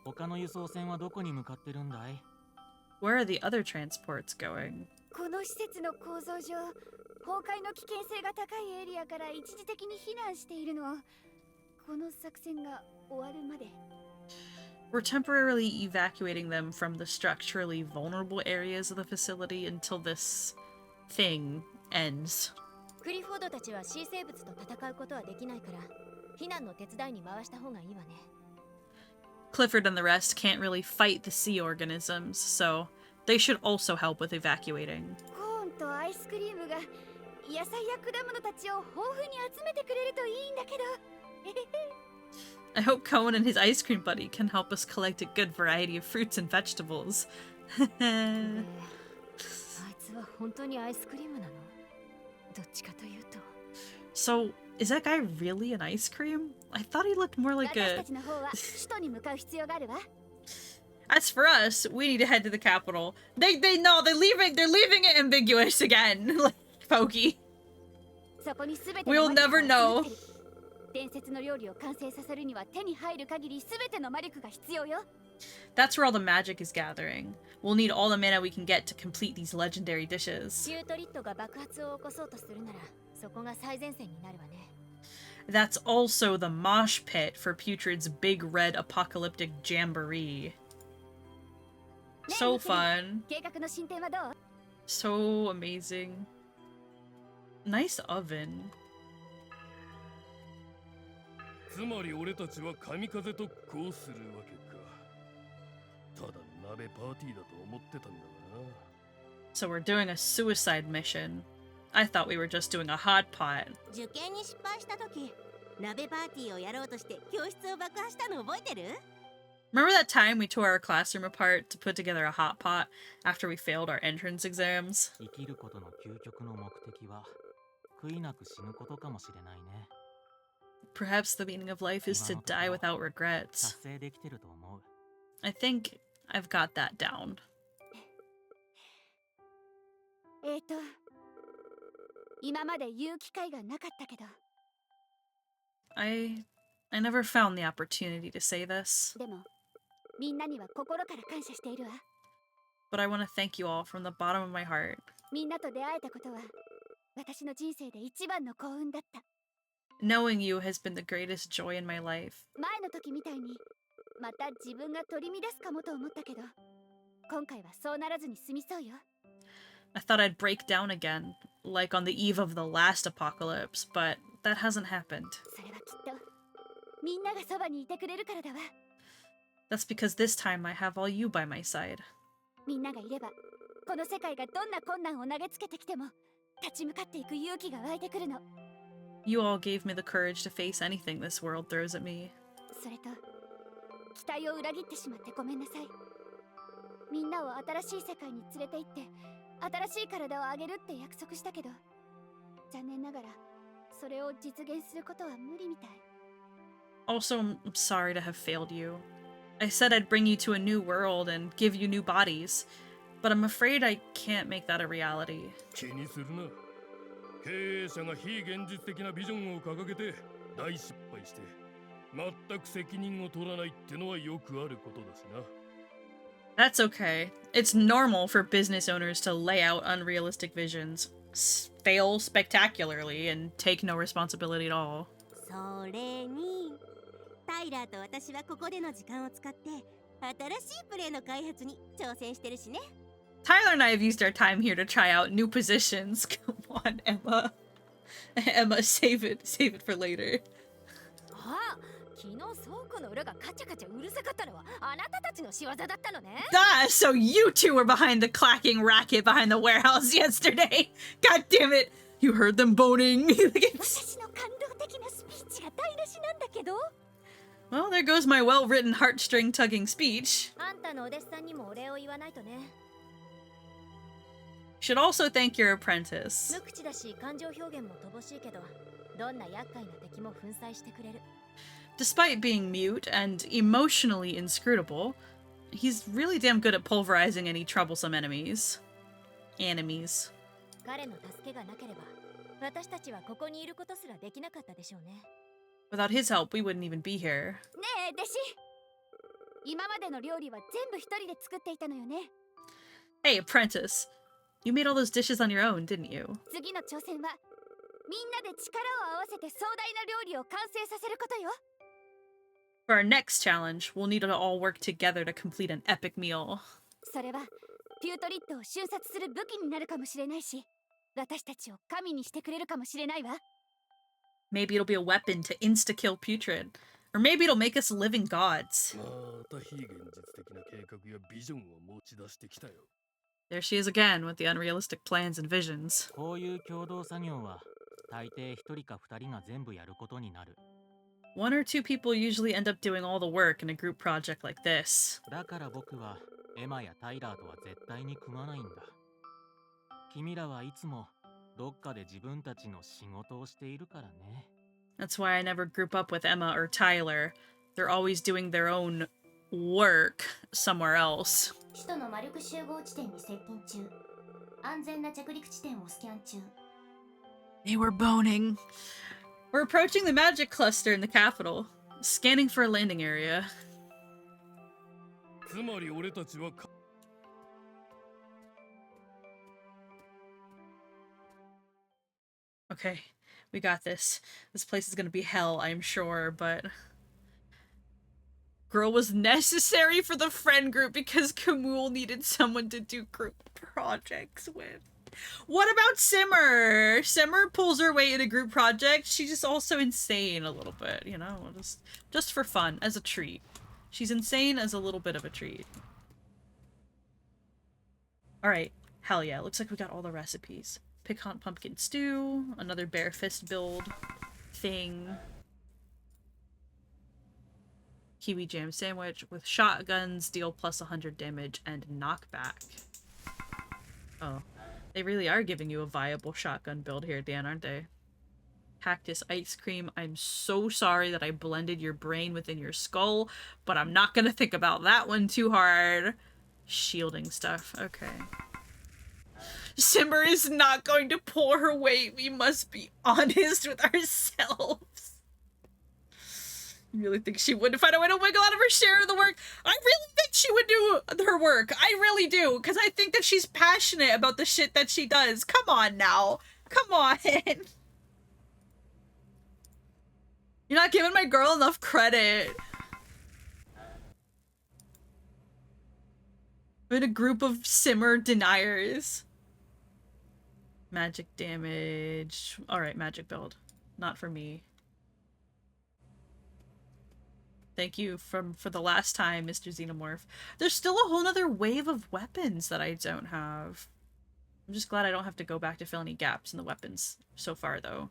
他の輸送船はどこに向かってるんだい？
Where are the other transports going?
この施設の構造上、崩壊の危険性が高いエリアから一時的に避難しているの。この作戦が終わるまで。
We're temporarily evacuating them from the structurally vulnerable areas of the facility until this thing ends.
クリフォードたちは C 生物と戦うことはできないから、避難の手伝いに回した方がいいわね。
Clifford and the rest can't really fight the sea organisms, so they should also help with evacuating.
コーンとアイスクリームが野菜や果物たちを豊富に集めてくれるといいんだけど。
I hope Cohen and his ice cream buddy can help us collect a good variety of fruits and vegetables.
あいつは本当にアイスクリームなの？どっちかというと。
So, is that guy really an ice cream? I thought he looked more like
私
a...
たちの方は首都に向かう必要があるわ。
As for us, we need to head to the capital. They're leaving it ambiguous again. Like, Pokey.
そこに全ての
We'll
魔力
never
が集ま
know.
ってる。伝説の料理を完成させるには手に入る限り全ての魔力が必要よ。
That's where all the magic is gathering. We'll need all the mana we can get to complete these legendary dishes.
シュートリットが爆発を起こそうとするなら、そこが最前線になるわね。
That's also the mosh pit for Putrid's big red apocalyptic jamboree. So fun.
計画の進展はどう？
So amazing. Nice oven.
つまり俺たちは神風特攻するわけか。ただ鍋パーティーだと思ってたんだがな。
So we're doing a suicide mission. I thought we were just doing a hot pot.
受験に失敗した時、鍋パーティーをやろうとして教室を爆破したの覚えてる？
Remember that time we tore our classroom apart to put together a hot pot after we failed our entrance exams?
生きることの究極の目的は悔いなく死ぬことかもしれないね。
Perhaps the meaning of life is to die without regrets.
達成できてると思う。
I think I've got that down.
今まで言う機会がなかったけど。
I never found the opportunity to say this,
でも、みんなには心から感謝しているわ。
but I want to thank you all from the bottom of my heart.
みんなと出会えたことは、私の人生で一番の幸運だった。
Knowing you has been the greatest joy in my life.
前の時みたいに、また自分が取り乱すかもと思ったけど、今回はそうならずに済みそうよ。
I thought I'd break down again, like on the eve of the last apocalypse, but that hasn't happened.
それはきっと、みんながそばにいてくれるからだわ。
That's because this time I have all you by my side.
みんながいれば、この世界がどんな困難を投げつけてきても、立ち向かっていく勇気が湧いてくるの。
You all gave me the courage to face anything this world throws at me.
それと、期待を裏切ってしまってごめんなさい。みんなを新しい世界に連れて行って、新しい体をあげるって約束したけど、残念ながら、それを実現することは無理みたい。
Also, I'm sorry to have failed you. I said I'd bring you to a new world and give you new bodies, but I'm afraid I can't make that a reality.
気にするな。経営者が非現実的なビジョンを掲げて大失敗して全く責任を取らないってのはよくあることだしな。
That's okay. It's normal for business owners to lay out unrealistic visions, fail spectacularly, and take no responsibility at all.
それにタイラーと私はここでの時間を使って新しいプレーの開発に挑戦してるしね。
Tyler and I have used our time here to try out new positions. Come on, Emma. Emma, save it for later.
あ、昨日倉庫の裏がカチャカチャうるさかったのはあなたたちの仕業だったのね。
Ah, so you two were behind the clacking racket behind the warehouse yesterday. God damn it. You heard them boning.
私の感動的なスピーチが台無しなんだけど。
Well, there goes my well-written heartstring tugging speech.
あんたのお弟子さんにもお礼を言わないとね。
Should also thank your apprentice.
無口だし感情表現も乏しいけど、どんな厄介な敵も粉砕してくれる。
Despite being mute and emotionally inscrutable, he's really damn good at pulverizing any troublesome enemies.
彼の助けがなければ、私たちはここにいることすらできなかったでしょうね。
Without his help, we wouldn't even be here.
ねえ弟子、今までの料理は全部一人で作っていたのよね。
Hey, apprentice. You made all those dishes on your own, didn't you?
次の挑戦はみんなで力を合わせて壮大な料理を完成させることよ。
For our next challenge, we'll need to all work together to complete an epic meal.
それはピュートリッドを瞬殺する武器になるかもしれないし、私たちを神にしてくれるかもしれないわ。
Maybe it'll be a weapon to insta-kill Putrid. Or maybe it'll make us living gods.
また非現実的な計画やビジョンを持ち出してきたよ。
There she is again with the unrealistic plans and visions.
こういう共同作業は大抵一人か二人が全部やることになる。
One or two people usually end up doing all the work in a group project like this.
だから僕はエマやタイラーとは絶対に組まないんだ。君らはいつもどっかで自分たちの仕事をしているからね。
That's why I never group up with Emma or Tyler. They're always doing their own work somewhere else.
首都の魔力集合地点に接近中。安全な着陸地点をスキャン中。
They were boning. We're approaching the magic cluster in the capital. Scanning for a landing area.
つまり俺たちは
Okay, we got this. This place is gonna be hell, I'm sure, but... Girl was necessary for the friend group because Kamul needed someone to do group projects with. What about Simmer? Simmer pulls her weight in a group project. She's just also insane a little bit, you know? Just for fun, as a treat. She's insane as a little bit of a treat. Alright, hell yeah, looks like we got all the recipes. Piquant pumpkin stew, another bare fist build thing. Kiwi jam sandwich with shotguns, deal plus 100 damage, and knockback. Oh, they really are giving you a viable shotgun build here, Dan, aren't they? Cactus ice cream. I'm so sorry that I blended your brain within your skull, but I'm not gonna think about that one too hard. Shielding stuff. Okay. Simmer is not going to pull her weight. We must be honest with ourselves. You really think she would find a way to wiggle out of her share of the work? I really think she would do her work. I really do. Because I think that she's passionate about the shit that she does. Come on now. Come on. You're not giving my girl enough credit. I'm in a group of Simmer deniers. Magic damage. Alright, magic build. Not for me. Thank you for the last time, Mr. Xenomorph. There's still a whole nother wave of weapons that I don't have. I'm just glad I don't have to go back to fill any gaps in the weapons so far, though.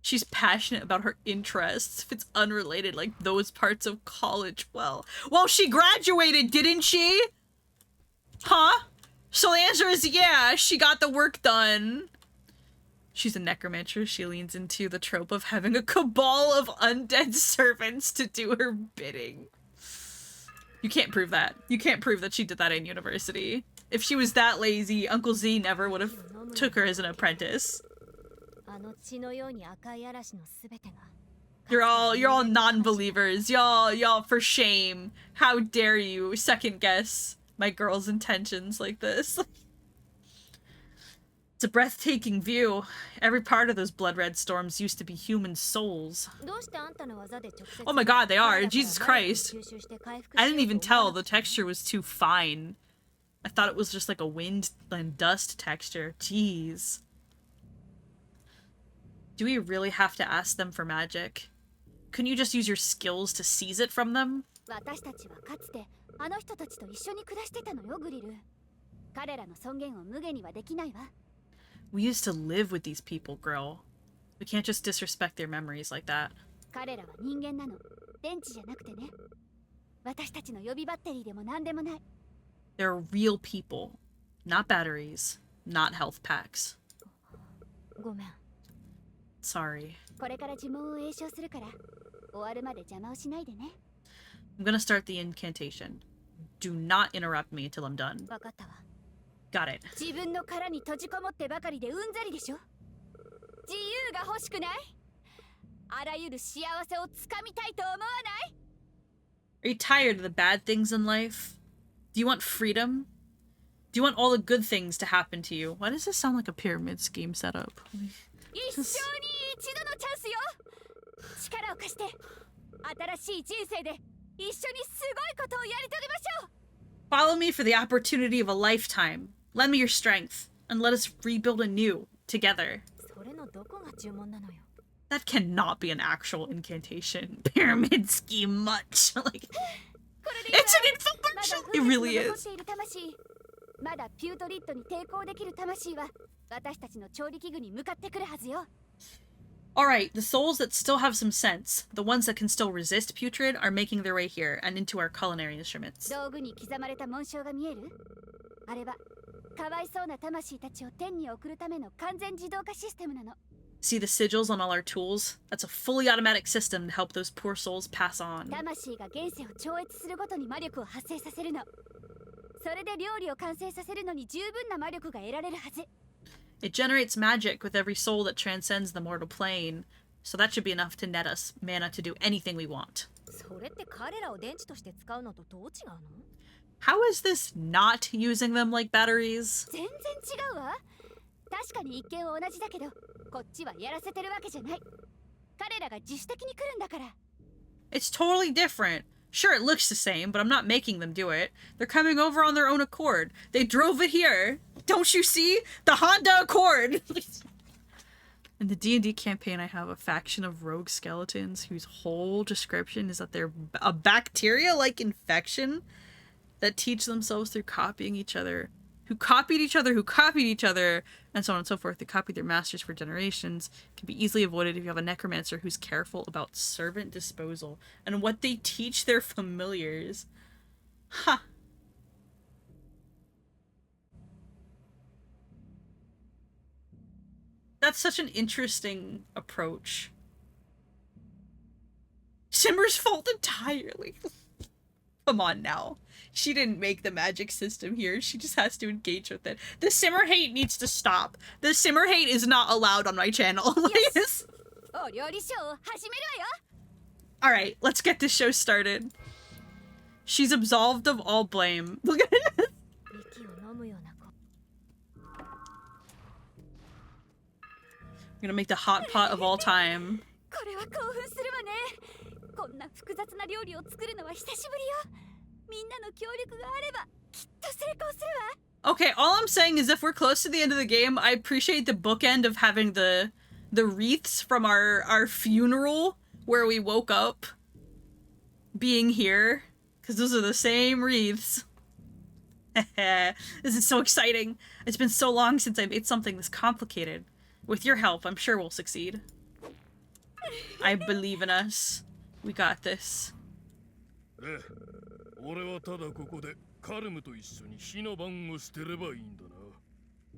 She's passionate about her interests. If it's unrelated, like those parts of college, well, she graduated, didn't she? Huh? So the answer is yeah, she got the work done. She's a necromancer. She leans into the trope of having a cabal of undead servants to do her bidding. You can't prove that. You can't prove that she did that in university. If she was that lazy, Uncle Z never would have took her as an apprentice. You're all non-believers. Y'all for shame. How dare you second guess my girl's intentions like this? It's a breathtaking view. Every part of those blood red storms used to be human souls. Oh my god, they are. Jesus Christ. I didn't even tell the texture was too fine. I thought it was just like a wind and dust texture. Jeez. Do we really have to ask them for magic? Couldn't you just use your skills to seize it from them? We used to live with these people, girl. We can't just disrespect their memories like that. They're real people. Not batteries. Not health packs.
ごめん。
Sorry.
これから呪文を詠唱するから、終わるまで邪魔をしないでね。
I'm gonna start the incantation. Do not interrupt me until I'm done.
わかったわ。
Got it.
自分の殻に閉じこもってばかりでうんざりでしょ。自由が欲しくない？あらゆる幸せをつかみたいと思わない？
Are you tired of the bad things in life? Do you want freedom? Do you want all the good things to happen to you? Why does this sound like a pyramid scheme setup?
一生に一度のチャンスよ。力を貸して、新しい人生で一緒にすごいことをやり遂げましょう。
Follow me for the opportunity of a lifetime. Lend me your strength, and let us rebuild anew, together.
それのどこが注文なのよ。
That cannot be an actual incantation. Pyramid scheme much. Like, it's an infomercial! It really is.
まだピュートリッドに抵抗できる魂は私たちの調理器具に向かってくるはずよ。
Alright, the souls that still have some sense, the ones that can still resist putrid, are making their way here and into our culinary instruments.
道具に刻まれた紋章が見える？あれはかわいそうな魂たちを天に送るための完全自動化システムなの。
See the sigils on all our tools? That's a fully automatic system to help those poor souls pass on.
魂が現世を超越するごとに魔力を発生させるの。それで料理を完成させるのに十分な魔力が得られるはず。
It generates magic with every soul that transcends the mortal plane, so that should be enough to net us mana to do anything we want.
それって彼らを電池として使うのとどう違うの？
How is this not using them like batteries?
全然違うわ。確かに一見は同じだけど、こっちはやらせてるわけじゃない。彼らが自主的に来るんだから。
It's totally different. Sure, it looks the same, but I'm not making them do it. They're coming over on their own accord. They drove it here. Don't you see? The Honda Accord! In the D&D campaign, I have a faction of rogue skeletons whose whole description is that they're a bacteria-like infection that teach themselves through copying each other, who copied each other, and so on and so forth. They copied their masters for generations. Can be easily avoided if you have a necromancer who's careful about servant disposal and what they teach their familiars. Huh. That's such an interesting approach. Simmer's fault entirely. Come on now. She didn't make the magic system here. She just has to engage with it. The Simmer hate needs to stop. The Simmer hate is not allowed on my channel. Yes. Alright, let's get this show started. She's absolved of all blame. Look at it. I'm gonna make the hot pot of all time.
これは興奮するわね。こんな複雑な料理を作るのは久しぶりよ。みんなの協力があればきっと成功するわ。
Okay, all I'm saying is if we're close to the end of the game, I appreciate the bookend of having the wreaths from our funeral where we woke up being here, because those are the same wreaths. This is so exciting. It's been so long since I made something this complicated. With your help, I'm sure we'll succeed. I believe in us. We got this.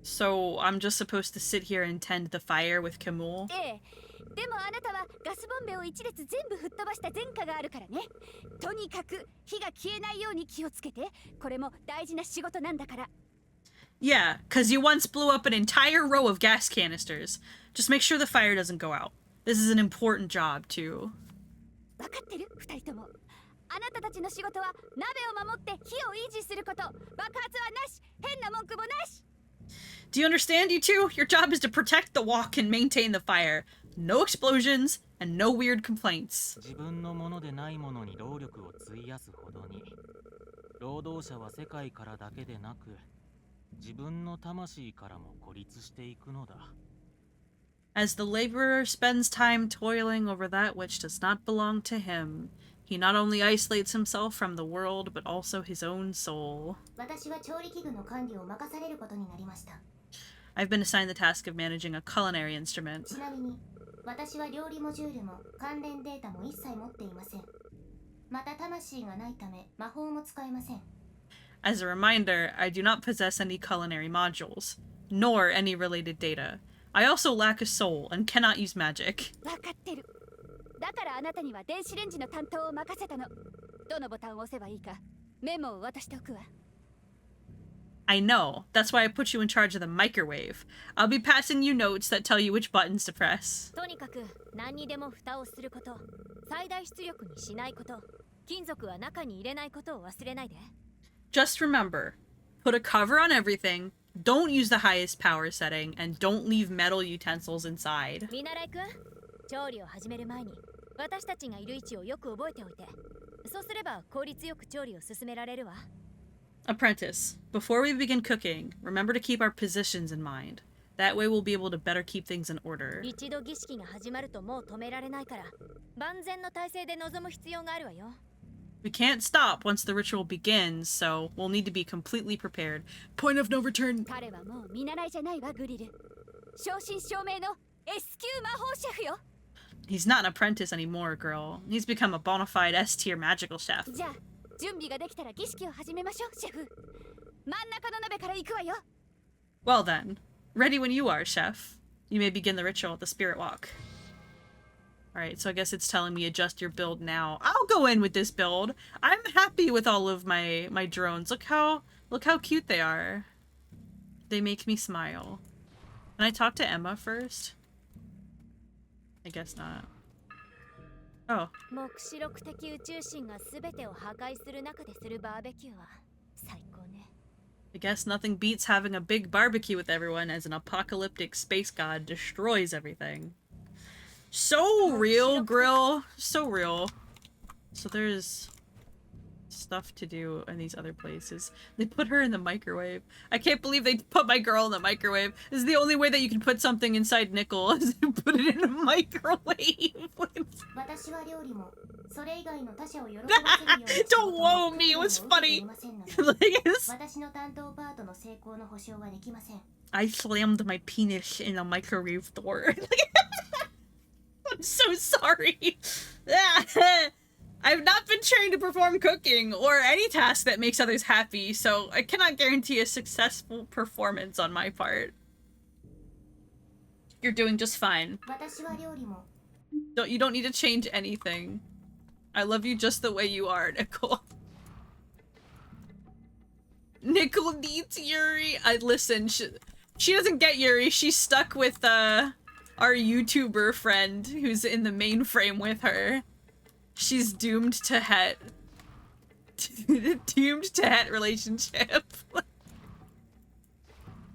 So I'm just supposed to sit here and tend the fire with Camille?
ええ。でもあなたはガスボンベを一列全部吹っ飛ばした前科があるからね。とにかく火が消えないように気をつけて。これも大事な仕事なんだから。
Yeah, because you once blew up an entire row of gas canisters. Just make sure the fire doesn't go out. This is an important job, too.
分かってる？二人とも。あなたたちの仕事は鍋を守って火を維持すること。爆発はなし。変な文句もなし。
Do you understand, you two? Your job is to protect the wok and maintain the fire. No explosions and no weird complaints.
自分のものでないものに労力を費やすほどに、労働者は世界からだけでなく、自分の魂からも孤立していくのだ。
As the laborer spends time toiling over that which does not belong to him, he not only isolates himself from the world, but also his own soul.
私は調理器具の管理を任されることになりました。
I've been assigned the task of managing a culinary instrument.
ちなみに、私は料理モジュールも関連データも一切持っていません。また魂がないため魔法も使えません。
As a reminder, I do not possess any culinary modules, nor any related data. I also lack a soul and cannot use magic.
分かってる。だからあなたには電子レンジの担当を任せたの。どのボタンを押せばいいかメモを渡しておくわ。
I know. That's why I put you in charge of the microwave. I'll be passing you notes that tell you which buttons to press.
とにかく何にでも蓋をすること、最大出力にしないこと、金属は中に入れないことを忘れないで。
Just remember, put a cover on everything, don't use the highest power setting, and don't leave metal utensils inside.
見習いくん、調理を始める前に私たちがいる位置をよく覚えておいて。そうすれば効率よく調理を進められるわ。
Apprentice, before we begin cooking, remember to keep our positions in mind. That way we'll be able to better keep things in order.
一度儀式が始まるともう止められないから、万全の体制で臨む必要があるわよ。
We can't stop once the ritual begins, so we'll need to be completely prepared. Point of no return.
彼はもう見習いじゃないわグリル。正真正銘の S 級魔法シェフよ。
He's not an apprentice anymore, girl. He's become a bona fide S-tier magical chef.
じゃあ準備ができたら儀式を始めましょうシェフ。真ん中の鍋から行くわよ。
Well then, ready when you are, chef. You may begin the ritual at the spirit walk. Alright, so I guess it's telling me adjust your build now. I'll go in with this build. I'm happy with all of my drones. Look how cute they are. They make me smile. Can I talk to Emma first? I guess not. Oh.
目視録的宇宙神が全てを破壊する中でするバーベキューは最高ね。
I guess nothing beats having a big barbecue with everyone as an apocalyptic space god destroys everything. So real, Grill. So real. So there's stuff to do in these other places. They put her in the microwave. I can't believe they put my girl in the microwave. This is the only way that you can put something inside Nickel is to put it in a microwave. Don't whoa me, it was funny. I slammed my penis in a microwave door. I'm so sorry. I've not been trained to perform cooking or any task that makes others happy, so I cannot guarantee a successful performance on my part. You're doing just fine. You don't need to change anything. I love you just the way you are, Nickel. Nickel needs Yuri. Listen, she doesn't get Yuri. She's stuck with our YouTuber friend who's in the mainframe with her. She's doomed to het. Doomed to het relationship.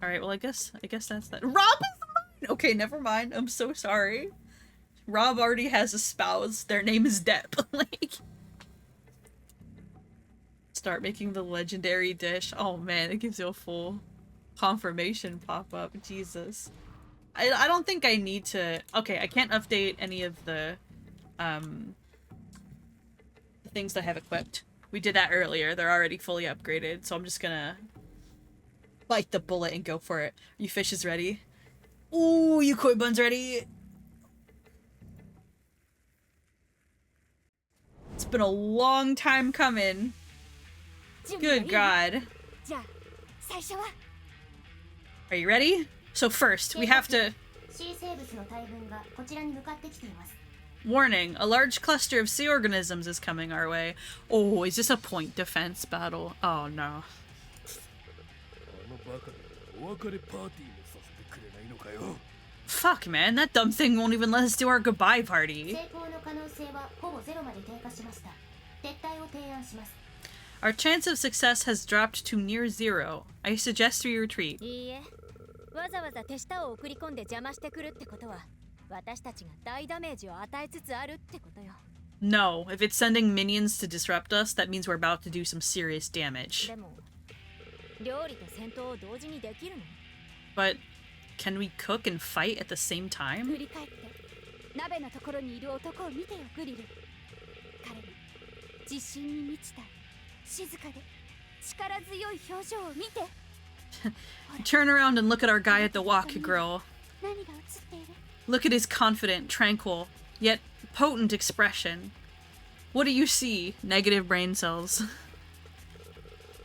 Alright, well I guess that's that. Rob is mine! Okay, never mind. I'm so sorry. Rob already has a spouse. Their name is Depp. Like, start making the legendary dish. Oh man, it gives you a full confirmation pop-up. Jesus. I don't think I need to... Okay, I can't update any of the things that I have equipped. We did that earlier. They're already fully upgraded, so I'm just gonna bite the bullet and go for it. Are you fishes ready? Ooh, you koi buns ready? It's been a long time coming. Good God. Are you ready? So first, we have to... Warning, a large cluster of sea organisms is coming our way. Oh, is this a point defense battle? Oh no. Fuck, man, that dumb thing won't even let us do our goodbye party. Our chance of success has dropped to near zero. I suggest we retreat. No, if it's sending minions to disrupt us, that means we're about to do some serious damage. But can we cook and fight at the same time? Turn around and look at our guy at the walk, girl. Look at his confident, tranquil, yet potent expression. What do you see? Negative brain cells.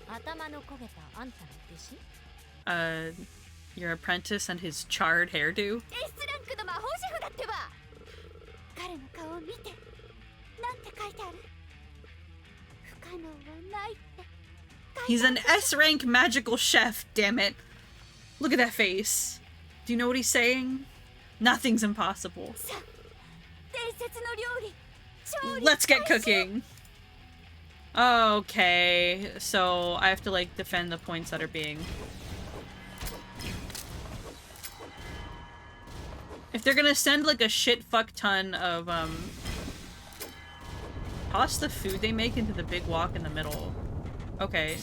頭の焦げたあんたの弟子？
Your apprentice and his charred hairdo?
S ランクの魔法シェフだってば。彼の顔を見て。なんて書いてある？不可能はないって。
He's an S rank magical chef, damn it. Look at that face. Do you know what he's saying? Nothing's impossible. Let's get cooking. Okay, so I have to like defend the points that are being... If they're gonna send like a shit fuck ton of toss the food they make into the big wok in the middle. Okay.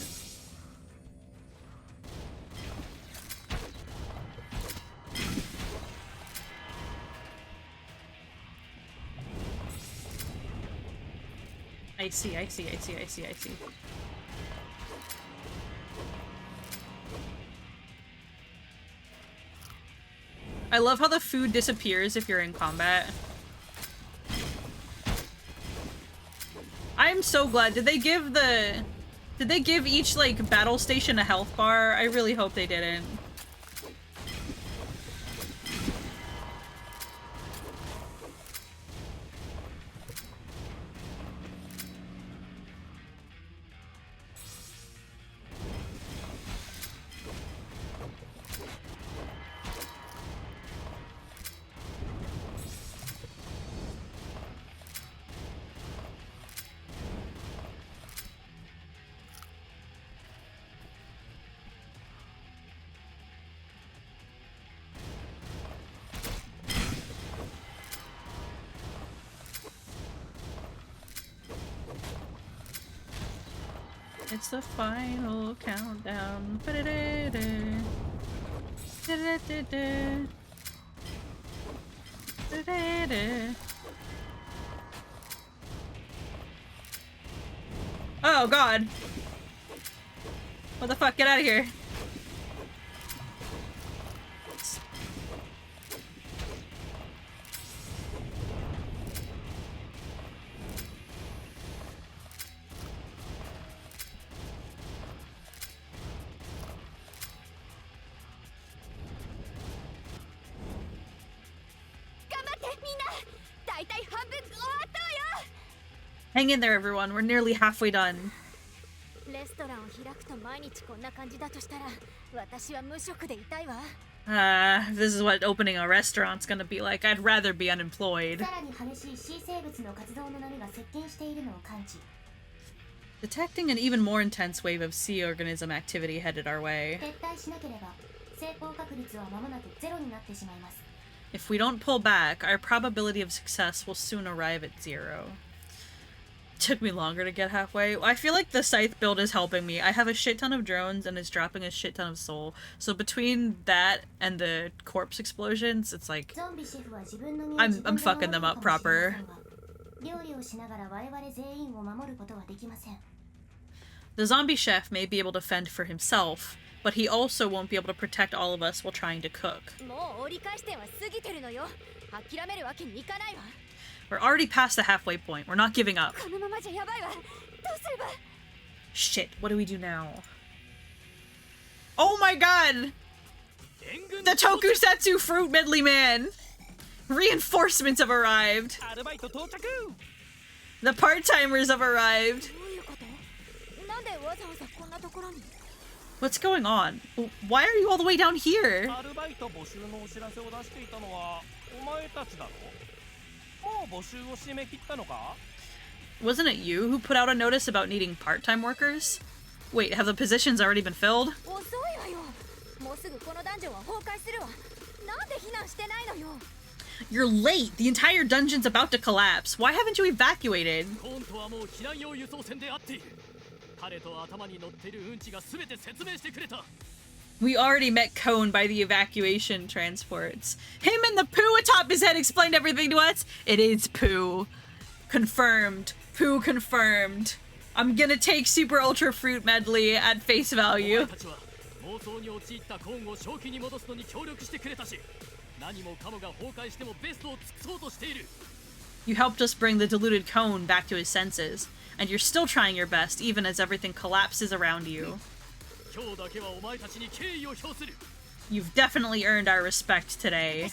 I see. I love how the food disappears if you're in combat. I'm so glad. Did they give each, like, battle station a health bar? I really hope they didn't. It's the final countdown. Oh god. What the fuck? Get out of here. Hang in there, everyone. We're nearly halfway done. If this is what opening a restaurant's gonna be like, I'd rather be unemployed. Detecting an even more intense wave of sea organism activity headed our way. If we don't pull back, our probability of success will soon arrive at 0. Took me longer to get halfway. I feel like the scythe build is helping me. I have a shit ton of drones and it's dropping a shit ton of soul. So between that and the corpse explosions, it's like I'm fucking them up proper. The zombie chef may be able to fend for himself, but he also won't be able to protect all of us while trying to cook. We're already past the halfway point. We're not giving up. Shit, what do we do now? Oh my god! The Tokusatsu Fruit Medley Man! Reinforcements have arrived! The part-timers have arrived! What's going on? Why are you all the way down here? Wasn't it you who put out a notice about needing part-time workers? Wait, have the positions already been filled? You're late! The entire dungeon's about to collapse. Why haven't you evacuated? We already met Cone by the evacuation transports. Him and the poo atop his head explained everything to us. It is poo. Confirmed. Poo confirmed. I'm gonna take Super Ultra Fruit Medley at face value. You helped us bring the diluted Cone back to his senses. And you're still trying your best, even as everything collapses around you. You've definitely earned our respect today.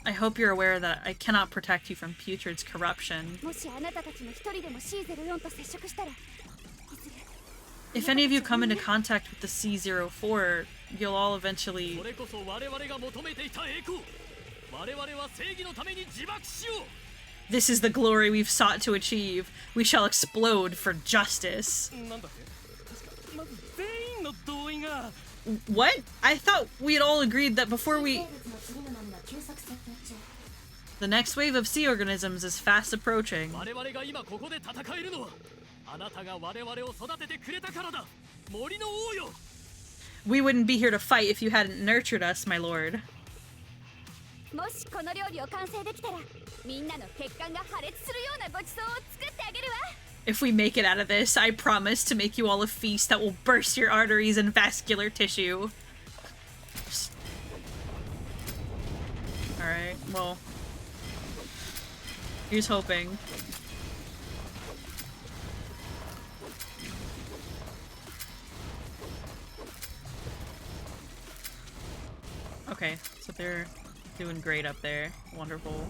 I hope you're aware that I cannot protect you from Putrid's corruption. If any of you come into contact with the C04, you'll all eventually... This is the glory we've sought to achieve. We shall explode for justice. What? I thought we had all agreed that before we... The next wave of sea organisms is fast approaching. We wouldn't be here to fight if you hadn't nurtured us, my lord. If we make it out of this, I promise to make you all a feast that will burst your arteries and vascular tissue. Alright, well... Here's hoping. Okay, so they're doing great up there. Wonderful.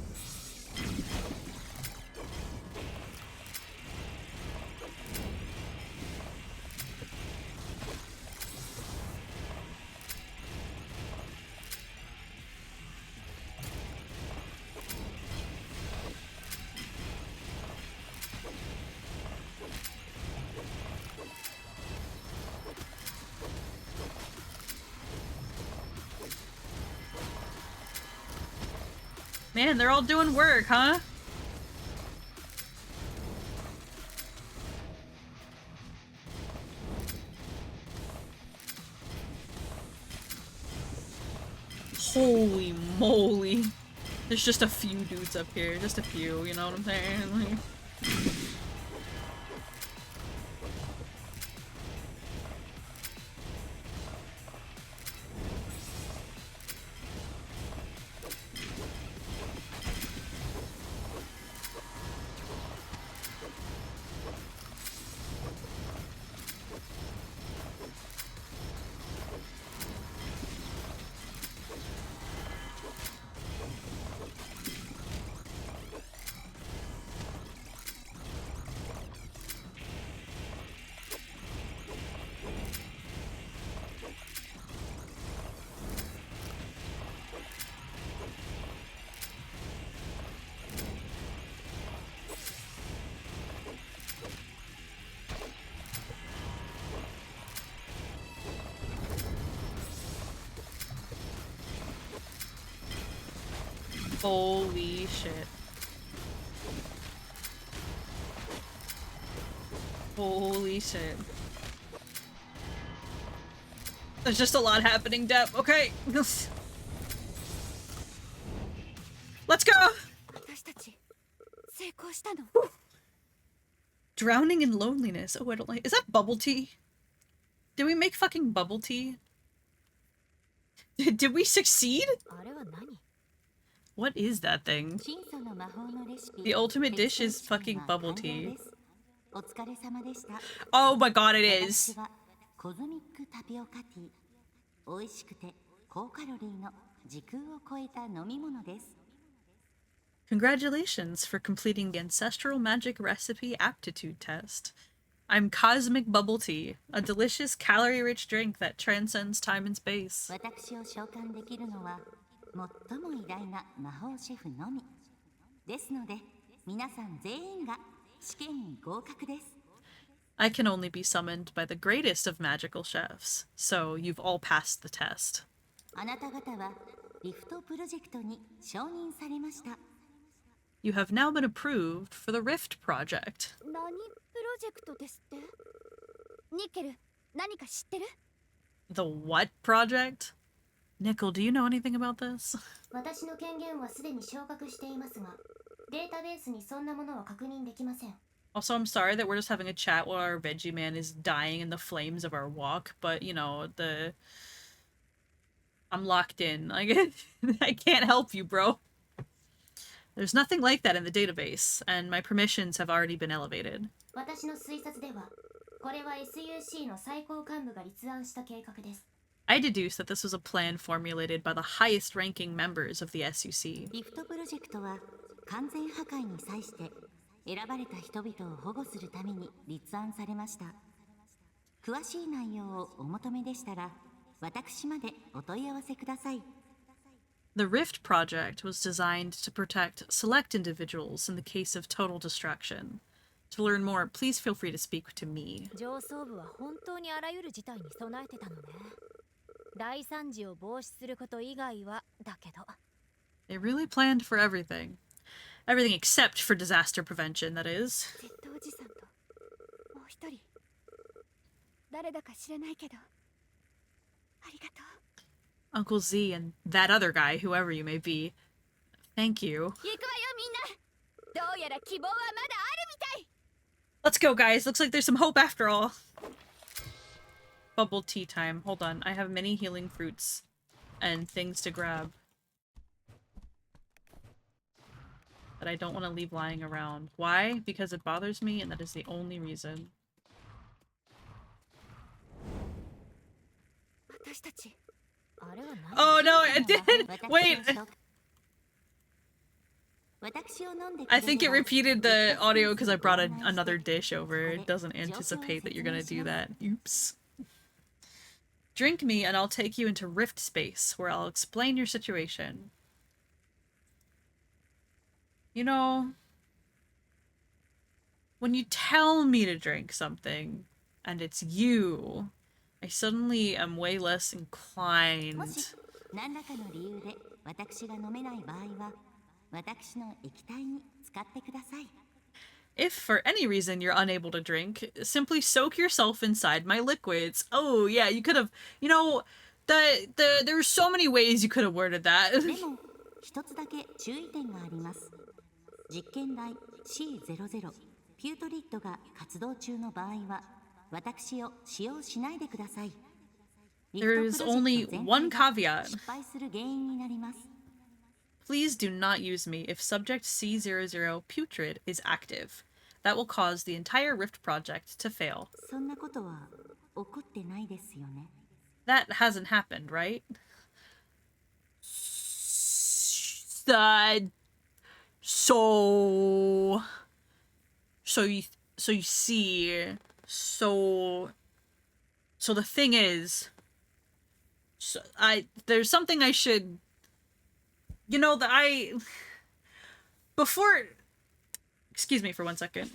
Man, they're all doing work, huh? Holy moly. There's just a few dudes up here. Just a few, you know what I'm saying? Like... Holy shit. Holy shit. There's just a lot happening, Deb. Okay. Let's go! Drowning in loneliness. Oh, I don't like- Is that bubble tea? Did we make fucking bubble tea? Did we succeed? What is that thing? The ultimate dish is fucking bubble tea. Oh my god, it is! Congratulations for completing the Ancestral Magic Recipe Aptitude Test. I'm Cosmic Bubble Tea, a delicious calorie-rich drink that transcends time and space. I can only be summoned by the greatest of magical chefs, so you've all passed the test. You have now been approved for the Rift Project. The what project? Nickel, do you know anything about this? Also, I'm sorry that we're just having a chat while our veggie man is dying in the flames of our walk, but, you know, I'm locked in. I can't help you, bro. There's nothing like that in the database, and my permissions have already been elevated.
私の推察では、これは SUC の最高幹部が立案した計画です。
I deduce that this was a plan formulated by the highest ranking members of the SUC.
リフトプロジェクトは完全破壊に際して選ばれた人々を保護するために立案されました。詳しい内容をお求めでしたら、私までお問い合わせください。
The Rift Project was designed to protect select individuals in the case of total destruction. To learn more, please feel free to speak to me.
上層部は本当にあらゆる事態に備えてたのね。大惨事を防止すること以外はだけど。
They really planned for everything. Everything except for disaster prevention, that is.
ジェットおじさんともう一人誰だか知らないけどありがとう。
Uncle Z and that other guy, whoever you may be. Thank you.
行くわよみんな。どうやら希望はまだあるみたい。
Let's go, guys. Looks like there's some hope after all. Bubble tea time. Hold on. I have many healing fruits and things to grab that I don't want to leave lying around. Why? Because it bothers me, and that is the only reason.
私たち
Oh no, I did! Wait! I think it repeated the audio because I brought another dish over. It doesn't anticipate that you're gonna do that. Oops. Drink me and I'll take you into Rift Space, where I'll explain your situation. You know, when you tell me to drink something, and it's you, I suddenly am way less inclined. If for any reason you're unable to drink, simply soak yourself inside my liquids. Oh yeah, you could have, you know, there's so many ways you could have worded that.
一つだけ注意点があります。実験台 C00 ピュートリッドが活動中の場合は私を使用しないでください。
There's only one caveat.
失敗する原因になります。
Please do not use me if subject C00 putrid is active. That will cause the entire Rift project to fail.
そんなことは起こってないですよね。
That hasn't happened, right? So you see, so the thing is, there's something I should, you know, before, excuse me for 1 second.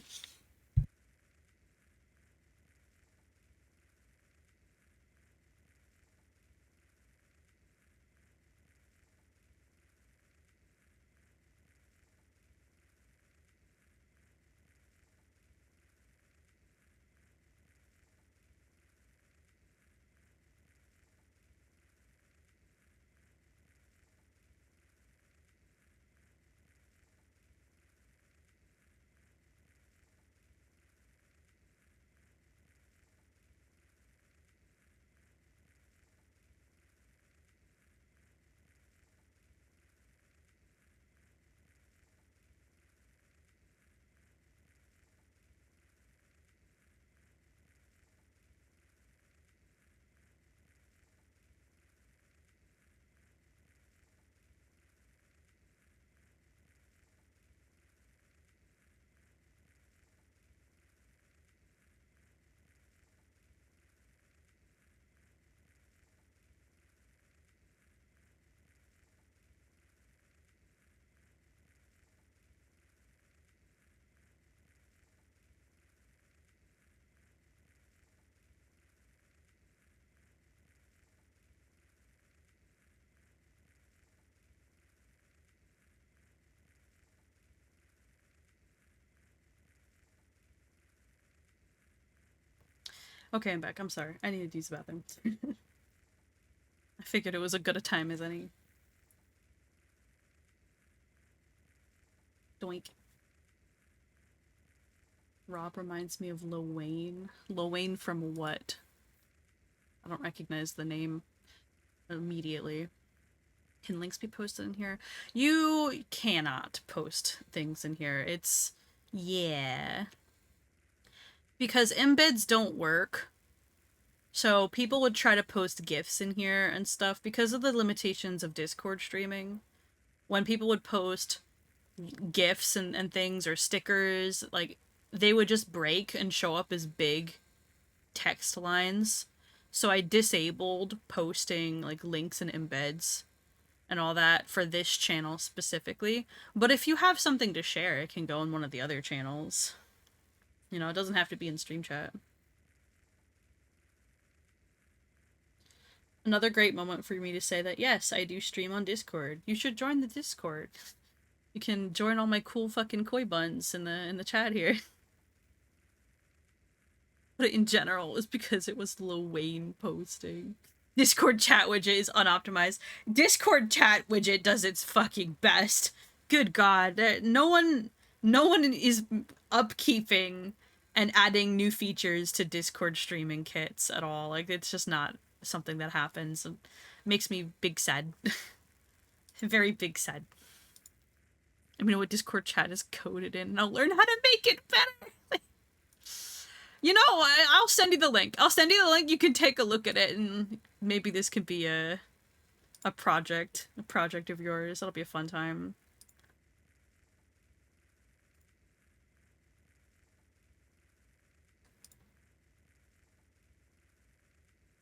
Okay, I'm back. I'm sorry. I needed to use the bathroom. I figured it was as good a time as any. Doink. Rob reminds me of Lowain. Lowain from what? I don't recognize the name immediately. Can links be posted in here? You cannot post things in here. It's... yeah. Because embeds don't work. So people would try to post GIFs in here and stuff because of the limitations of Discord streaming. When people would post GIFs and things or stickers, like, they would just break and show up as big text lines. So I disabled posting, like, links and embeds and all that for this channel specifically. But if you have something to share, it can go in one of the other channels. You know, it doesn't have to be in stream chat. Another great moment for me to say that, yes, I do stream on Discord. You should join the Discord. You can join all my cool fucking koi buns in the chat here. But in general, it's because it was Lil Wayne posting. Discord chat widget is unoptimized. Discord chat widget does its fucking best. Good God. No one is upkeeping and adding new features to Discord streaming kits at all. Like, it's just not something that happens. It makes me big sad. Very big sad. I mean, what Discord chat is coded in, and I'll learn how to make it better. You know, I'll send you the link. You can take a look at it, and maybe this could be a project of yours. That'll be a fun time.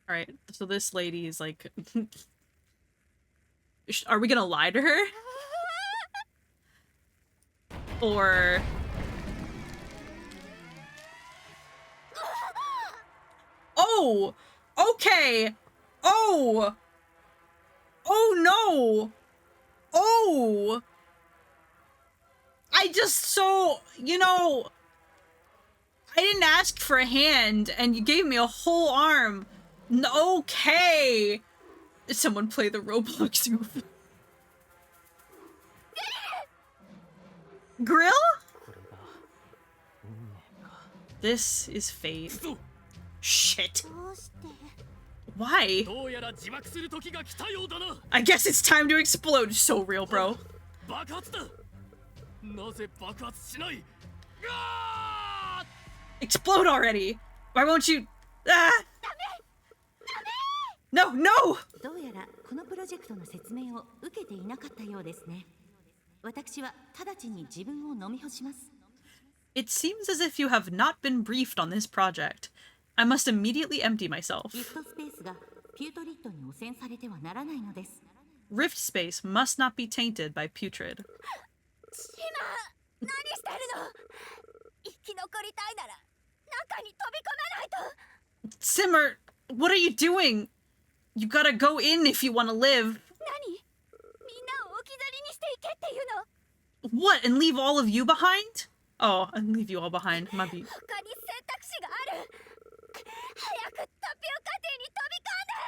Alright, so this lady is like... Are we gonna lie to her? Or... Oh! Okay! Oh! Oh no! Oh! I just so... You know... I didn't ask for a hand, and you gave me a whole arm. Okay! Someone play the Roblox move. Grill? This is fate. Shit. Why? I guess it's time to explode. So real, bro. Explode already! Why won't you... Ah! No, no!
どうやらこのプロジェクトの説明を受けていなかったようですね。私は直ちに自分を飲み干します。
It seems as if you have not been briefed on this project. I must immediately empty myself.
ギフトスペースがピュートリッドに汚染されてはならないのです。
Rift space must not be tainted by putrid.
何してるの？生き残りたいなら中に飛び込まないと。
Simmer, what are you doing? You gotta go in if you want to live.
何？みんなを置き去りにしていけっていうの？
What, and leave all of you behind? Oh, and leave you all behind. Might be.
他に選択肢がある。早くタピオカテに飛び込んで。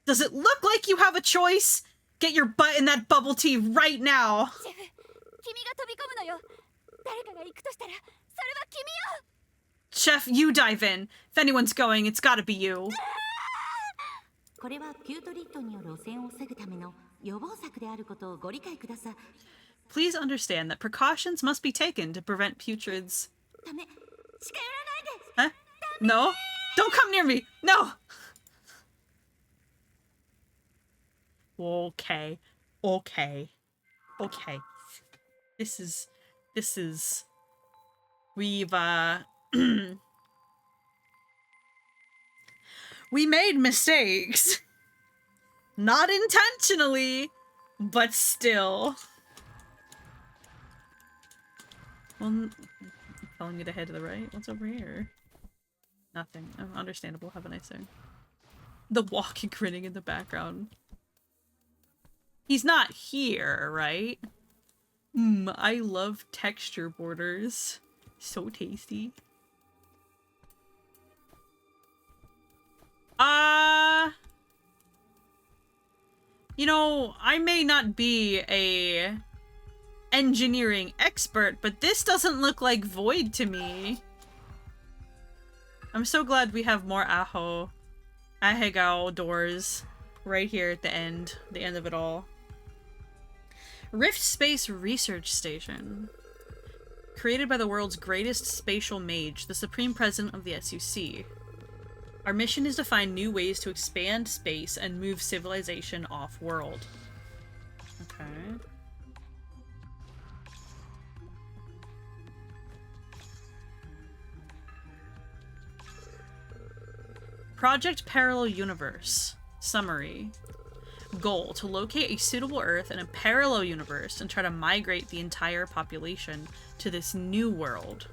Does it look like you have a choice? Get your butt in that bubble tea right now.
シェフ、君が飛び込むのよ。誰かが行くとしたら、それは君よ。
Chef, you dive in. If anyone's going, it's gotta be you.
これはピュートリッドによる汚染を防ぐための予防策であることをご理解ください。
Please understand that precautions must be taken to prevent putrids.
ダメ。近寄らないで。
Huh? No? Don't come near me! No! Okay. Okay. Okay. This is... We've, we made mistakes. Not intentionally, but still. Well, telling me to head to the right? What's over here? Nothing. Understandable. Have a nice day. The walking, grinning in the background. He's not here, right? I love texture borders. So tasty. You know, I may not be a engineering expert, but this doesn't look like Void to me. I'm so glad we have more Ahegao doors right here at the end of it all. Rift Space Research Station. Created by the world's greatest spatial mage, the Supreme President of the SUC. Our mission is to find new ways to expand space and move civilization off-world. Okay. Project Parallel Universe. Summary. Goal: to locate a suitable Earth in a parallel universe and try to migrate the entire population to this new world.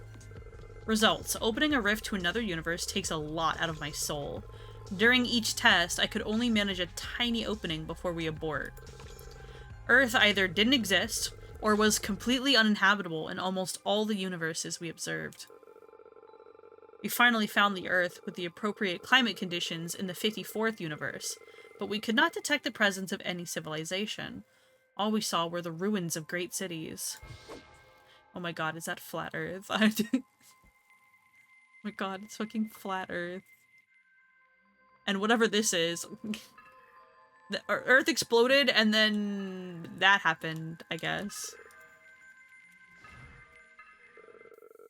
Results: opening a rift to another universe takes a lot out of my soul. During each test, I could only manage a tiny opening before we abort. Earth either didn't exist, or was completely uninhabitable in almost all the universes we observed. We finally found the Earth with the appropriate climate conditions in the 54th universe, but we could not detect the presence of any civilization. All we saw were the ruins of great cities. Oh my god, is that flat Earth? Oh my god, it's fucking flat Earth. And whatever this is, the Earth exploded and then that happened, I guess.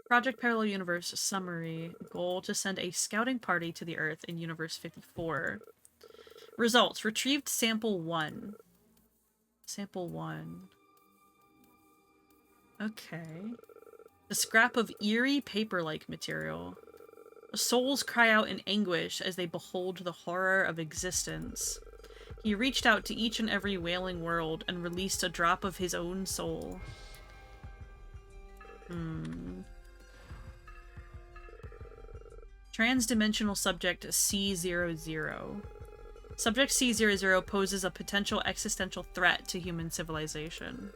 Project Parallel Universe Summary. Goal: to send a scouting party to the Earth in Universe 54. Results: retrieved sample 1. Sample 1. Okay. A scrap of eerie paper-like material. Souls cry out in anguish as they behold the horror of existence. He reached out to each and every wailing world and released a drop of his own soul. Transdimensional subject C00. Subject C00 poses a potential existential threat to human civilization.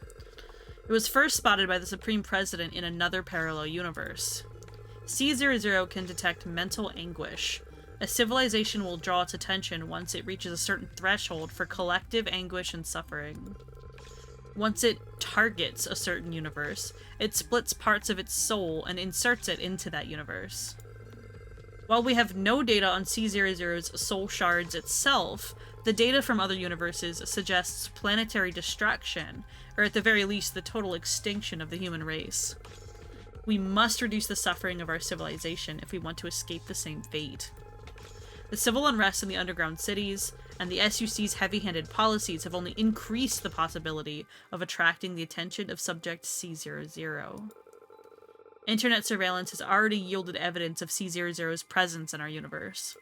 It was first spotted by the Supreme President in another parallel universe. C00 can detect mental anguish. A civilization will draw its attention once it reaches a certain threshold for collective anguish and suffering. Once it targets a certain universe, it splits parts of its soul and inserts it into that universe. While we have no data on C00's soul shards itself, the data from other universes suggests planetary destruction, or at the very least the total extinction of the human race. We must reduce the suffering of our civilization if we want to escape the same fate. The civil unrest in the underground cities, and the SUC's heavy-handed policies have only increased the possibility of attracting the attention of Subject C00. Internet surveillance has already yielded evidence of C00's presence in our universe.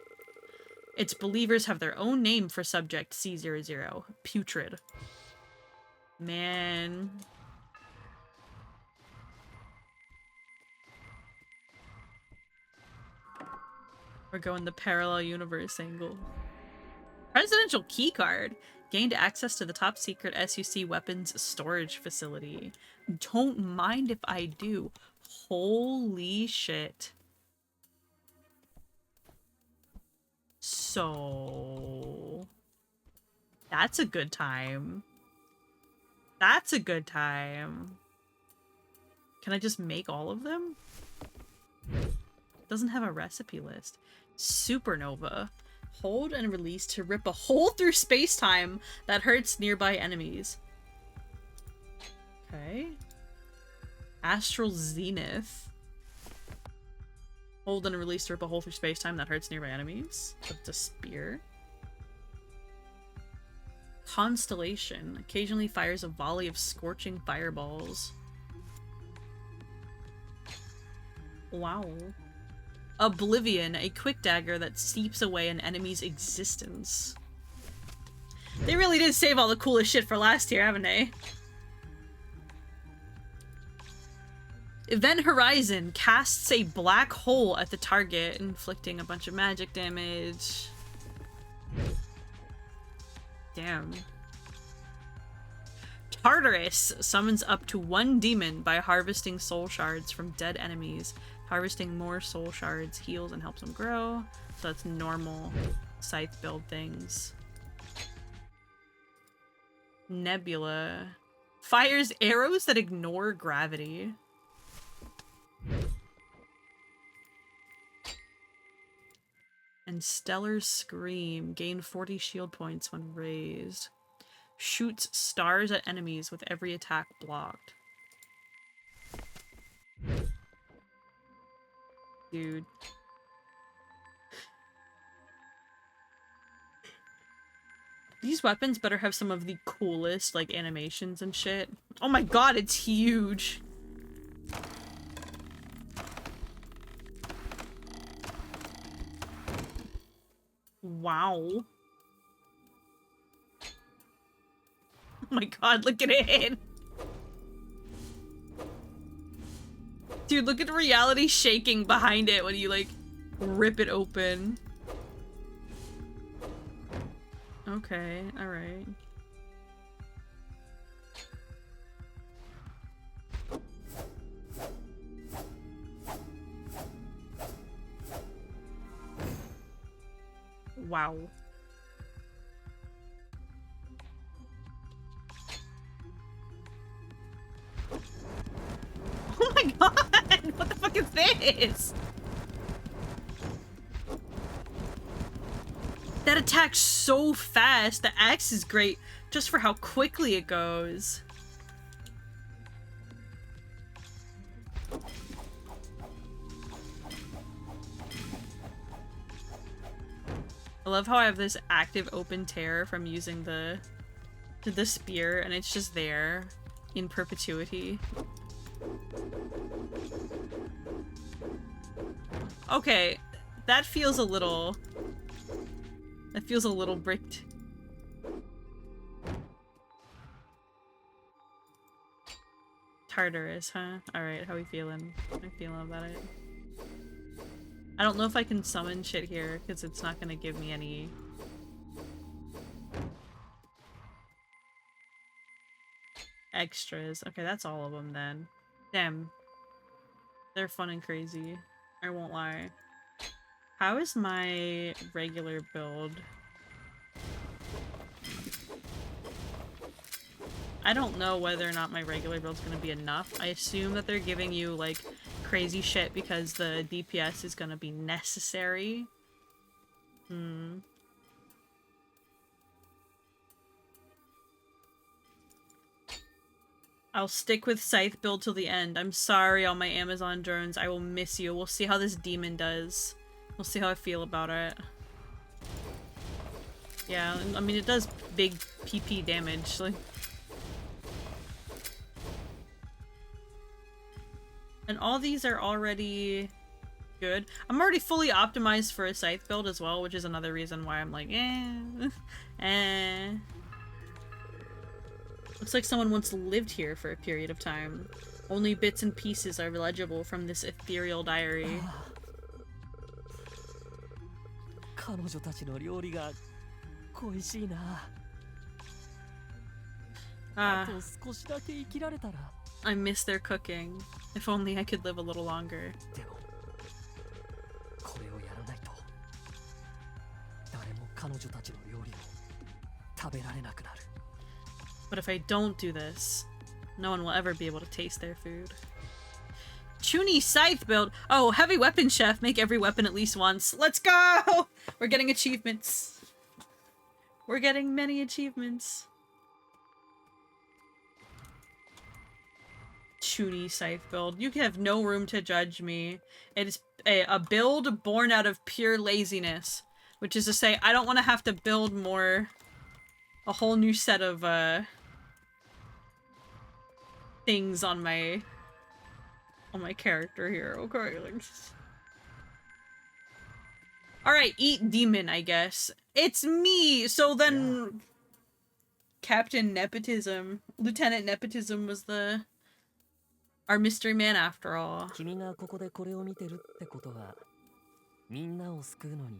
Its believers have their own name for Subject C00, Putrid. Man. We're going the parallel universe angle. Presidential keycard. Gained access to the top secret SUC weapons storage facility. Don't mind if I do. Holy shit. So... that's a good time. That's a good time. Can I just make all of them? Doesn't have a recipe list. Supernova. Hold and release to rip a hole through space-time that hurts nearby enemies. Okay. Astral Zenith. Hold and release to rip a hole through space-time that hurts nearby enemies. That's a spear. Constellation. Occasionally fires a volley of scorching fireballs. Wow. Oblivion. A quick dagger that seeps away an enemy's existence. They really did save all the coolest shit for last year, haven't they? Event Horizon casts a black hole at the target, inflicting a bunch of magic damage. Damn. Tartarus summons up to 1 demon by harvesting soul shards from dead enemies. Harvesting more soul shards heals and helps them grow. So that's normal scythe build things. Nebula. Fires arrows that ignore gravity. And Stellar Scream. Gain 40 shield points when raised. Shoots stars at enemies with every attack blocked. Dude. These weapons better have some of the coolest, like, animations and shit. Oh my god, it's huge! Wow. Oh my god, look at it! Dude, look at the reality shaking behind it when you, like, rip it open. Okay, alright. Wow. Oh my god! What the fuck is this? That attacks so fast. The axe is great just for how quickly it goes. I love how I have this active open tear from using the spear, and it's just there in perpetuity. Okay, that feels a little bricked. Tartarus, huh? Alright, how we feeling? How we feeling about it? I don't know if I can summon shit here, because it's not gonna give me any... extras. Okay, that's all of them then. Damn. They're fun and crazy. I won't lie. How is my regular build? I don't know whether or not my regular build's gonna be enough. I assume that they're giving you, like, crazy shit because the DPS is gonna be necessary. I'll stick with Scythe build till the end. I'm sorry, all my Amazon drones. I will miss you. We'll see how this demon does. We'll see how I feel about it. Yeah, I mean, it does big PP damage. Like... And all these are already good. I'm already fully optimized for a Scythe build as well, which is another reason why I'm like, Looks like someone once lived here for a period of time. Only bits and pieces are legible from this ethereal diary.
彼女たちの料理が恋しいな。あと少しだけ生きられたら。
I miss their cooking. If only I could live a little longer.
でもこれをやらないと誰も彼女たちの料理を食べられなくなる。
But if I don't do this, no one will ever be able to taste their food. Chuny Scythe build. Oh, heavy weapon chef. Make every weapon at least once. Let's go! We're getting achievements. We're getting many achievements. Chuny Scythe build. You have no room to judge me. It is a build born out of pure laziness. Which is to say, I don't want to have to build more... a whole new set of, things on my character here, okay? Like... Alright, eat demon, I guess. It's me! So then... Captain Nepotism, Lieutenant Nepotism was our mystery man after all.
君がここでこれを見てるってことは、みんなを救うのに、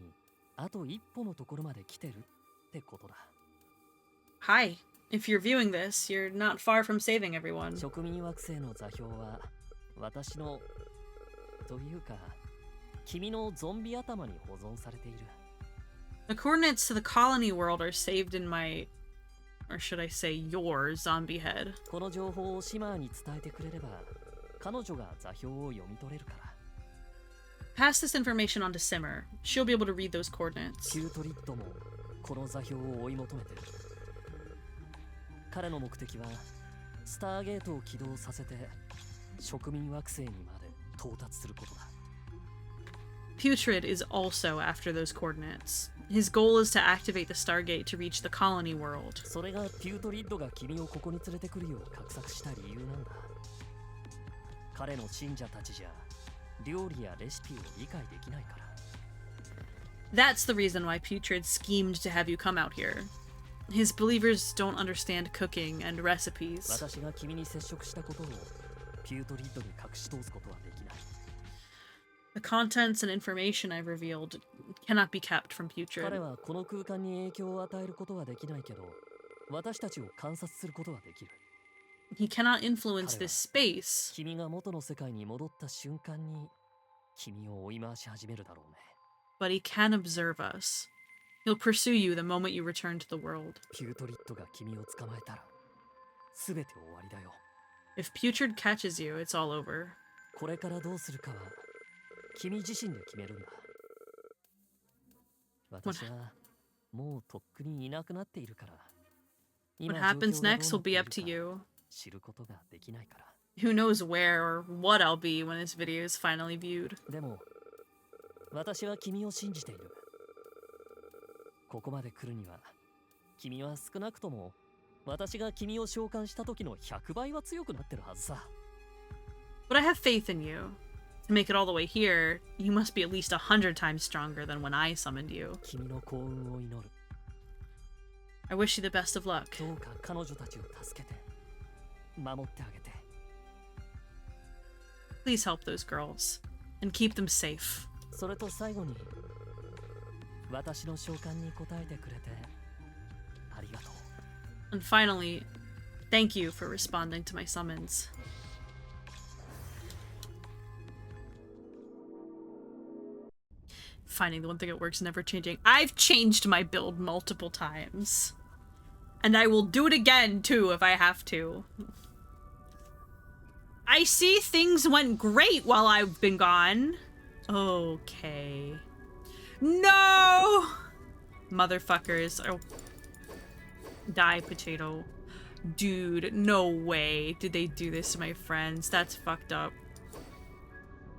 あと一歩のところまで来てるってことだ。
Hi. If you're viewing this, you're not far from saving everyone.
植民惑星の座標は私のというか君のゾンビ頭に保存されている。
The coordinates to the colony world are saved in my, or should I say your zombie head.
この情報をシマーに伝えてくれれば彼女が座標を読み取れるから。
Pass this information on to Simmer. She'll be able to read those coordinates.
キュートリッドもこの座標を追い求めてる。彼の目的はスターゲートを起動させて植民惑星にまで到達することだ。
Putrid is also after those coordinates. His goal is to activate the Stargate to reach the colony world.
それがピュートリッドが君をここに連れてくるよう画策した理由なんだ。彼の信者たちじゃ料理やレシピを理解できないから。
That's the reason why Putrid schemed to have you come out here. His believers don't understand cooking and recipes.
私が君に接触したことをピュートリッドに隠し通すことはできない。
The contents and information I've revealed cannot be kept from
彼
Putrid.
はこの空間に影響を与えることはできないけど、私たちを観察することはできる。
He cannot influence this space,
君が元の世界に戻った瞬間に君を追い回し始めるだろうね。
but he can observe us. He'll pursue you the moment you return to the world.
ピュートリッドが君を捕まえたら全て終わりだよ。
If Putrid catches you, it's all over.
これからどうするかは君自身で決めるんだ。私はもうとっくにいなくなっているから。
What happens next will be up to you.
知ることができないから。
Who knows where or what I'll be when this video is finally viewed.
でも私は君を信じている。ここまで来るには君は少なくとも私が君を召喚した時の100倍は強くなってるはずさ。
But I have faith in you. To make it all the way here, you must be at least 100 times stronger than when I summoned you.
君の幸運を祈る。
I wish you the best of luck.
どうか彼女たちを助けて守ってあげて。
Please help those girls and keep them safe.
それと最後に私の召喚に応えてくれてありがとう。
And finally, thank you for responding to my summons. Finding the one thing that works, never changing. I've changed my build multiple times. And I will do it again, too, if I have to. I see things went great while I've been gone. Okay. No! Motherfuckers. Oh. Die, potato. Dude, no way did they do this to my friends. That's fucked up.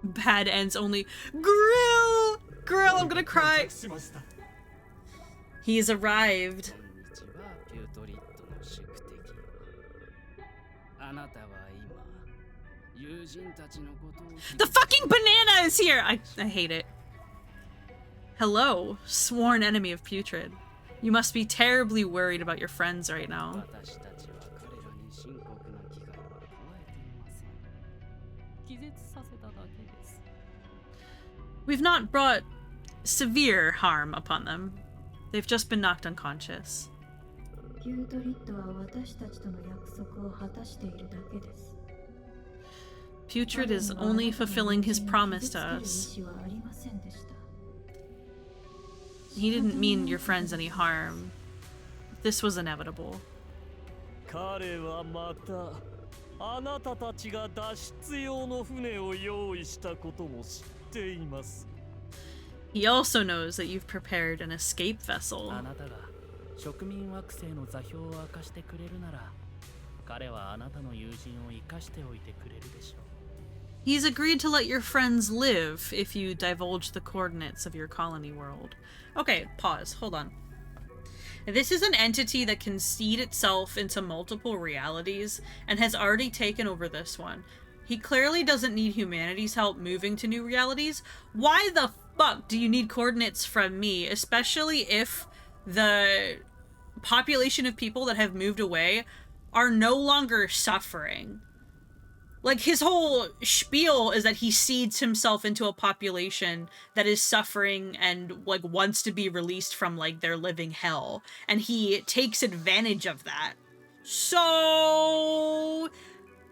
Bad ends only. Grill! Grill, I'm gonna cry. He's arrived.
こんにちは、ピュートリッドの宿敵。あなたは今、友人たちのことを
The fucking banana is here! I hate it. Hello, sworn enemy of Putrid. You must be terribly worried about your friends right now.
私たちは彼らに深刻な危害は加えていません。気絶させただけです。
We've not brought severe harm upon them. They've just been knocked unconscious.
ピュートリッドは私たちとの約束を果たしているだけです。
Putrid is only fulfilling his promise to us. He didn't mean your friends any harm. This was inevitable.
彼はまたあなたたちが脱出用の船を用意したことも知っています。
He also knows that you've prepared an escape vessel.
あなたが植民惑星の座標を明かしてくれるなら、彼はあなたの友人を生かしておいてくれるでしょう。
He's agreed to let your friends live if you divulge the coordinates of your colony world. Okay, pause. Hold on. This is an entity that can seed itself into multiple realities and has already taken over this one. He clearly doesn't need humanity's help moving to new realities. Why the fuck do you need coordinates from me, especially if the population of people that have moved away are no longer suffering? Like, his whole spiel is that he seeds himself into a population that is suffering and, like, wants to be released from, like, their living hell. And he takes advantage of that. So...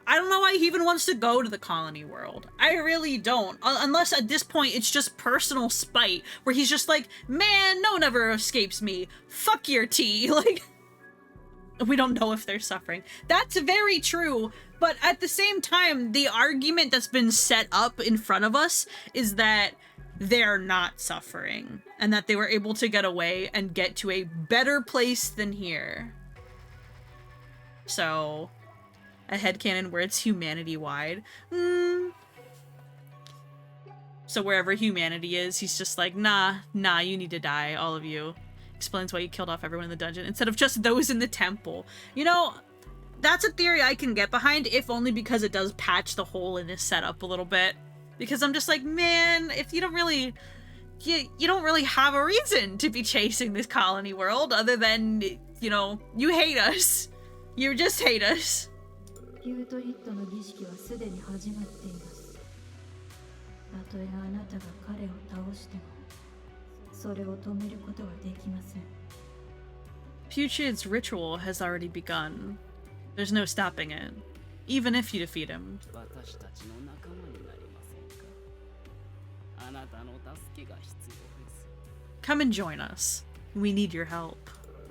I don't know why he even wants to go to the colony world. I really don't. Unless at this point it's just personal spite, where he's just like, man, no one ever escapes me. Fuck your tea. Like... We don't know if they're suffering. That's very true, but at the same time, the argument that's been set up in front of us is that they're not suffering, and that they were able to get away and get to a better place than here. So, a headcanon where it's humanity-wide. So wherever humanity is, he's just like, nah, you need to die, all of you. Explains why he killed off everyone in the dungeon, instead of just those in the temple. You know, that's a theory I can get behind, if only because it does patch the hole in this setup a little bit. Because I'm just like, man, if you don't really... You don't really have a reason to be chasing this colony world, other than, you know, you hate us. You just hate us.
ピュートリットの儀式はすでに始まっています。たとえあなたが彼を倒しても、それを止めることはできません。
Putrid's ritual has already begun. There's no stopping it, even if you defeat him.
私たちの仲間になりませんか。あなたの助けが必要です。
Come and join us. We need your help.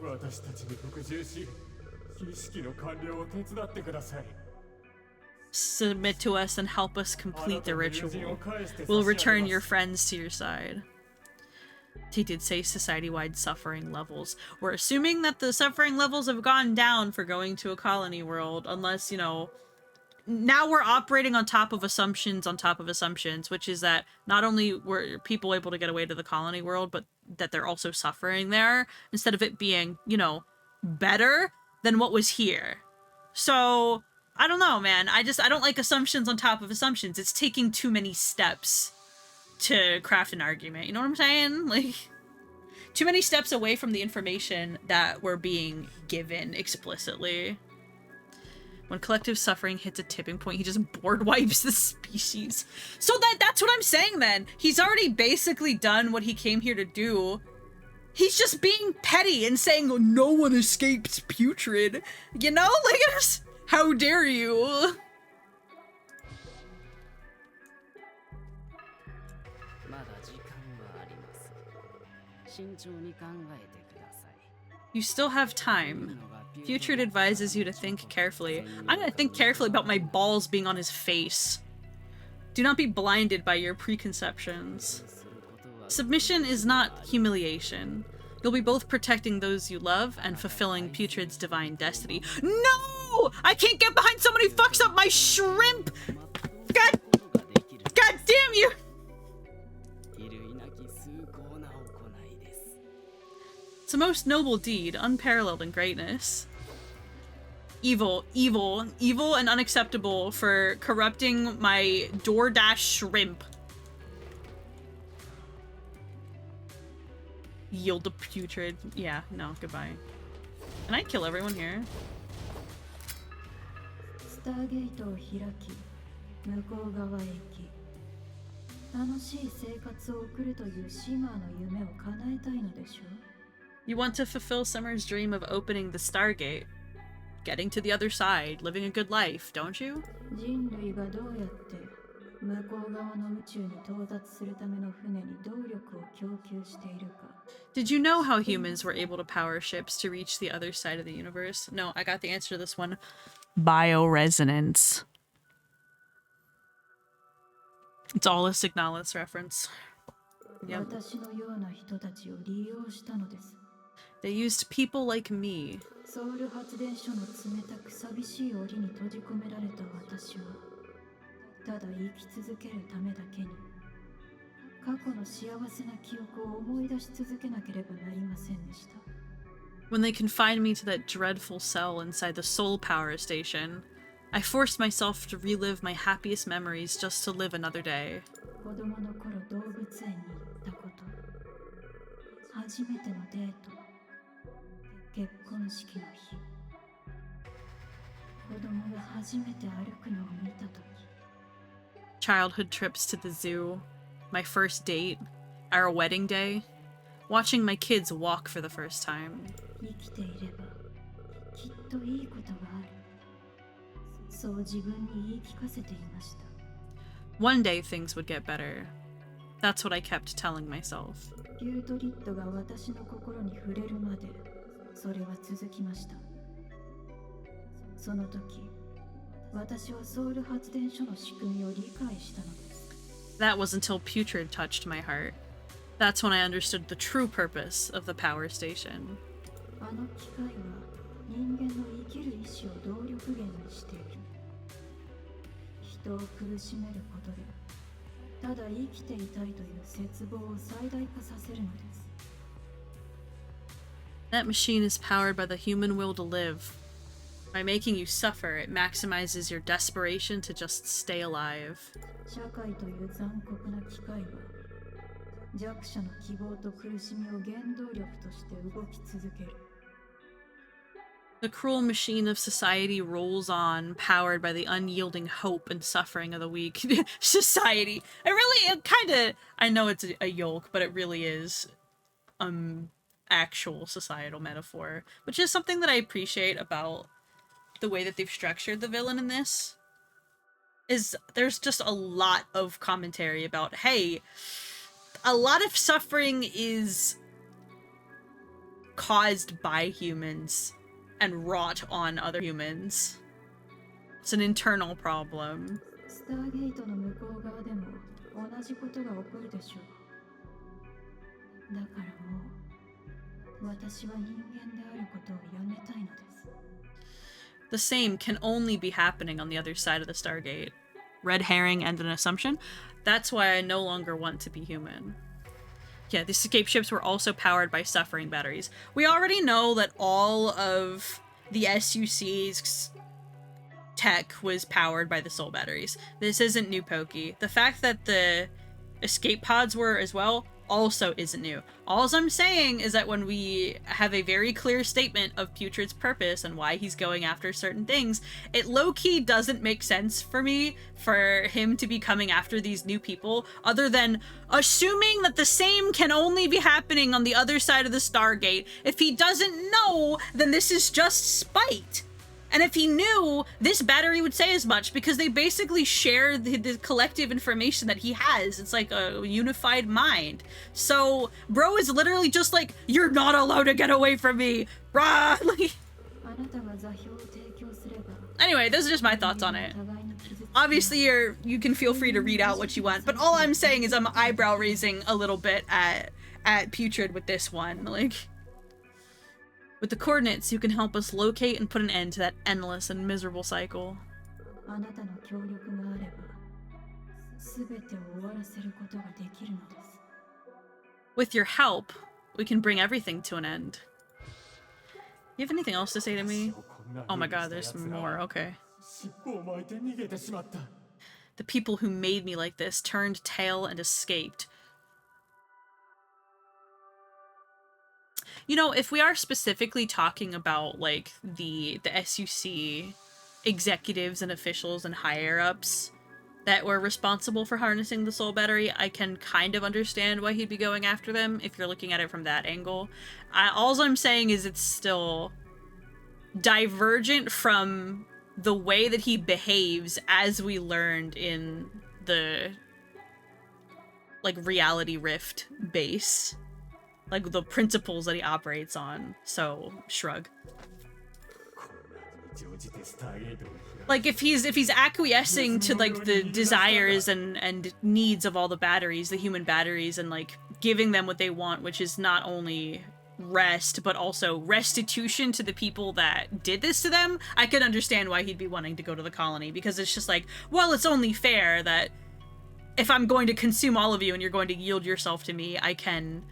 私たちに服従し、儀式の完了を手伝ってください。
Submit to us and help us complete the ritual. We'll return your friends to your side. He did say society-wide suffering levels. We're assuming that the suffering levels have gone down for going to a colony world, unless, you know, now we're operating on top of assumptions, which is that not only were people able to get away to the colony world, but that they're also suffering there, instead of it being, you know, better than what was here. So, I don't know, man. I don't like assumptions on top of assumptions. It's taking too many steps to craft an argument. You know what I'm saying? Like, too many steps away from the information that we're being given explicitly. When collective suffering hits a tipping point, he just board wipes the species. So that's what I'm saying then. He's already basically done what he came here to do. He's just being petty and saying, oh, no one escapes putrid. You know? Like, how dare you? You still have time. Putrid advises you to think carefully. I'm gonna think carefully about my balls being on his face. Do not be blinded by your preconceptions. Submission is not humiliation. You'll be both protecting those you love and fulfilling Putrid's divine destiny. No! I can't get behind somebody who fucks up my shrimp! God damn you! It's a most noble deed, unparalleled in greatness. Evil and unacceptable for corrupting my DoorDash shrimp. Yield to putrid. Yeah, no, goodbye. Can I kill everyone here?
スターゲートを開き、向こう側へ行き、楽しい生活を送るというシマーの夢を叶えたいのでしょう?
You want to fulfill Summer's dream of opening the Stargate, getting to the other side, living a good life, don't you?
人類がどうやって向こう側の宇宙に到達するための船に動力を供給しているか?
Did you know how humans were able to power ships to reach the other side of the universe? No, I got the answer to this one. Bioresonance. It's all a Signalis reference. Yep.
私のような人たちを利用したのです。
They used people like me.
ソウル発電所の冷たく寂しい檻に閉じ込められた私はただ生き続けるためだけに過去の幸せな記憶を思い出し続けなければなりませんでした。
When they confined me to that dreadful cell inside the Soul Power Station, I forced myself to relive my happiest memories just to live another day.
子供の頃動物園に行ったこと、初めてのデート、結婚式の日、子供が初めて歩くのを見たとき、
Childhood trips to the zoo, my first date, our wedding day, watching my kids walk for the first time.
生きていればきっといいことがある。そう自分に言い聞かせていました。
One day things would get better. That's what I kept telling myself.
ピュートリットが私の心に触れるまで、それは続きました。その時、私はソウル発電所の仕組みを理解したのです。
That was until Putrid touched my heart. That's when I understood the true purpose of the power station.
あの機械は人間の生きる意志を動力源にしている。人を苦しめることでただ生きていたいという絶望を最大化させるのです。
That machine is powered by the human will to live. By making you suffer, it maximizes your desperation to just stay alive.
社会という残酷な機械は弱者の希望と苦しみを原動力として動き続ける。
The cruel machine of society rolls on, powered by the unyielding hope and suffering of the weak. Society. It kinda, I know it's a yoke, but it really is actual societal metaphor, which is something that I appreciate about the way that they've structured the villain in this. Is there's just a lot of commentary about, hey, a lot of suffering is caused by humans and wrought on other humans. It's an internal problem.
スターゲートの向こう側でも同じことが起こるでしょう。だからもう私は人間であることをやめたいのです。
The same can only be happening on the other side of the Stargate. Red herring and an assumption. That's why I no longer want to be human. Yeah, these escape ships were also powered by suffering batteries. We already know that all of the SUC's tech was powered by the soul batteries. This isn't new pokey. The fact that the escape pods were as well also isn't new. All I'm saying is that when we have a very clear statement of Putrid's purpose and why he's going after certain things, it low-key doesn't make sense for me for him to be coming after these new people, other than assuming that the same can only be happening on the other side of the Stargate. If he doesn't know, then this is just spite. And if he knew, this battery would say as much, because they basically share the collective information that he has. It's like a unified mind. So, bro is literally just like, you're not allowed to get away from me! Rah! Anyway, those are just my thoughts on it. Obviously, you can feel free to read out what you want, but all I'm saying is I'm eyebrow raising a little bit at Putrid with this one. Like, with the coordinates, you can help us locate and put an end to that endless and miserable cycle. With your help, we can bring everything to an end. You have anything else to say to me? Oh my god, there's more, okay. The people who made me like this turned tail and escaped. You know, if we are specifically talking about, like, the SUC executives and officials and higher-ups that were responsible for harnessing the soul battery, I can kind of understand why he'd be going after them if you're looking at it from that angle. All I'm saying is it's still divergent from the way that he behaves as we learned in the, like, reality rift base. Like, the principles that he operates on. So, shrug. Like, if he's acquiescing to, like, the desires and needs of all the batteries, the human batteries, and, like, giving them what they want, which is not only rest, but also restitution to the people that did this to them, I could understand why he'd be wanting to go to the colony, because it's just like, well, it's only fair that if I'm going to consume all of you and you're going to yield yourself to me, I can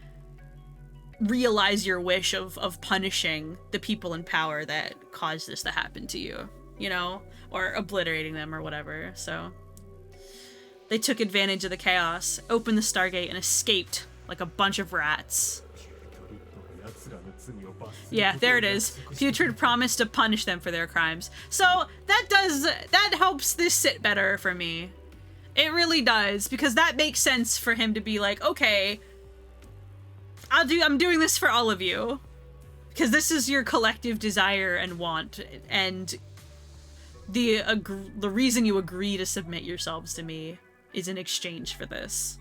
realize your wish of punishing the people in power that caused this to happen to you, you know? Or obliterating them or whatever, so. They took advantage of the chaos, opened the Stargate, and escaped like a bunch of rats. Yeah, there it is. Putrid promised to punish them for their crimes. So, that helps this sit better for me. It really does, because that makes sense for him to be like, okay, I'm doing this for all of you, because this is your collective desire and want, and the reason you agree to submit yourselves to me is in exchange for this.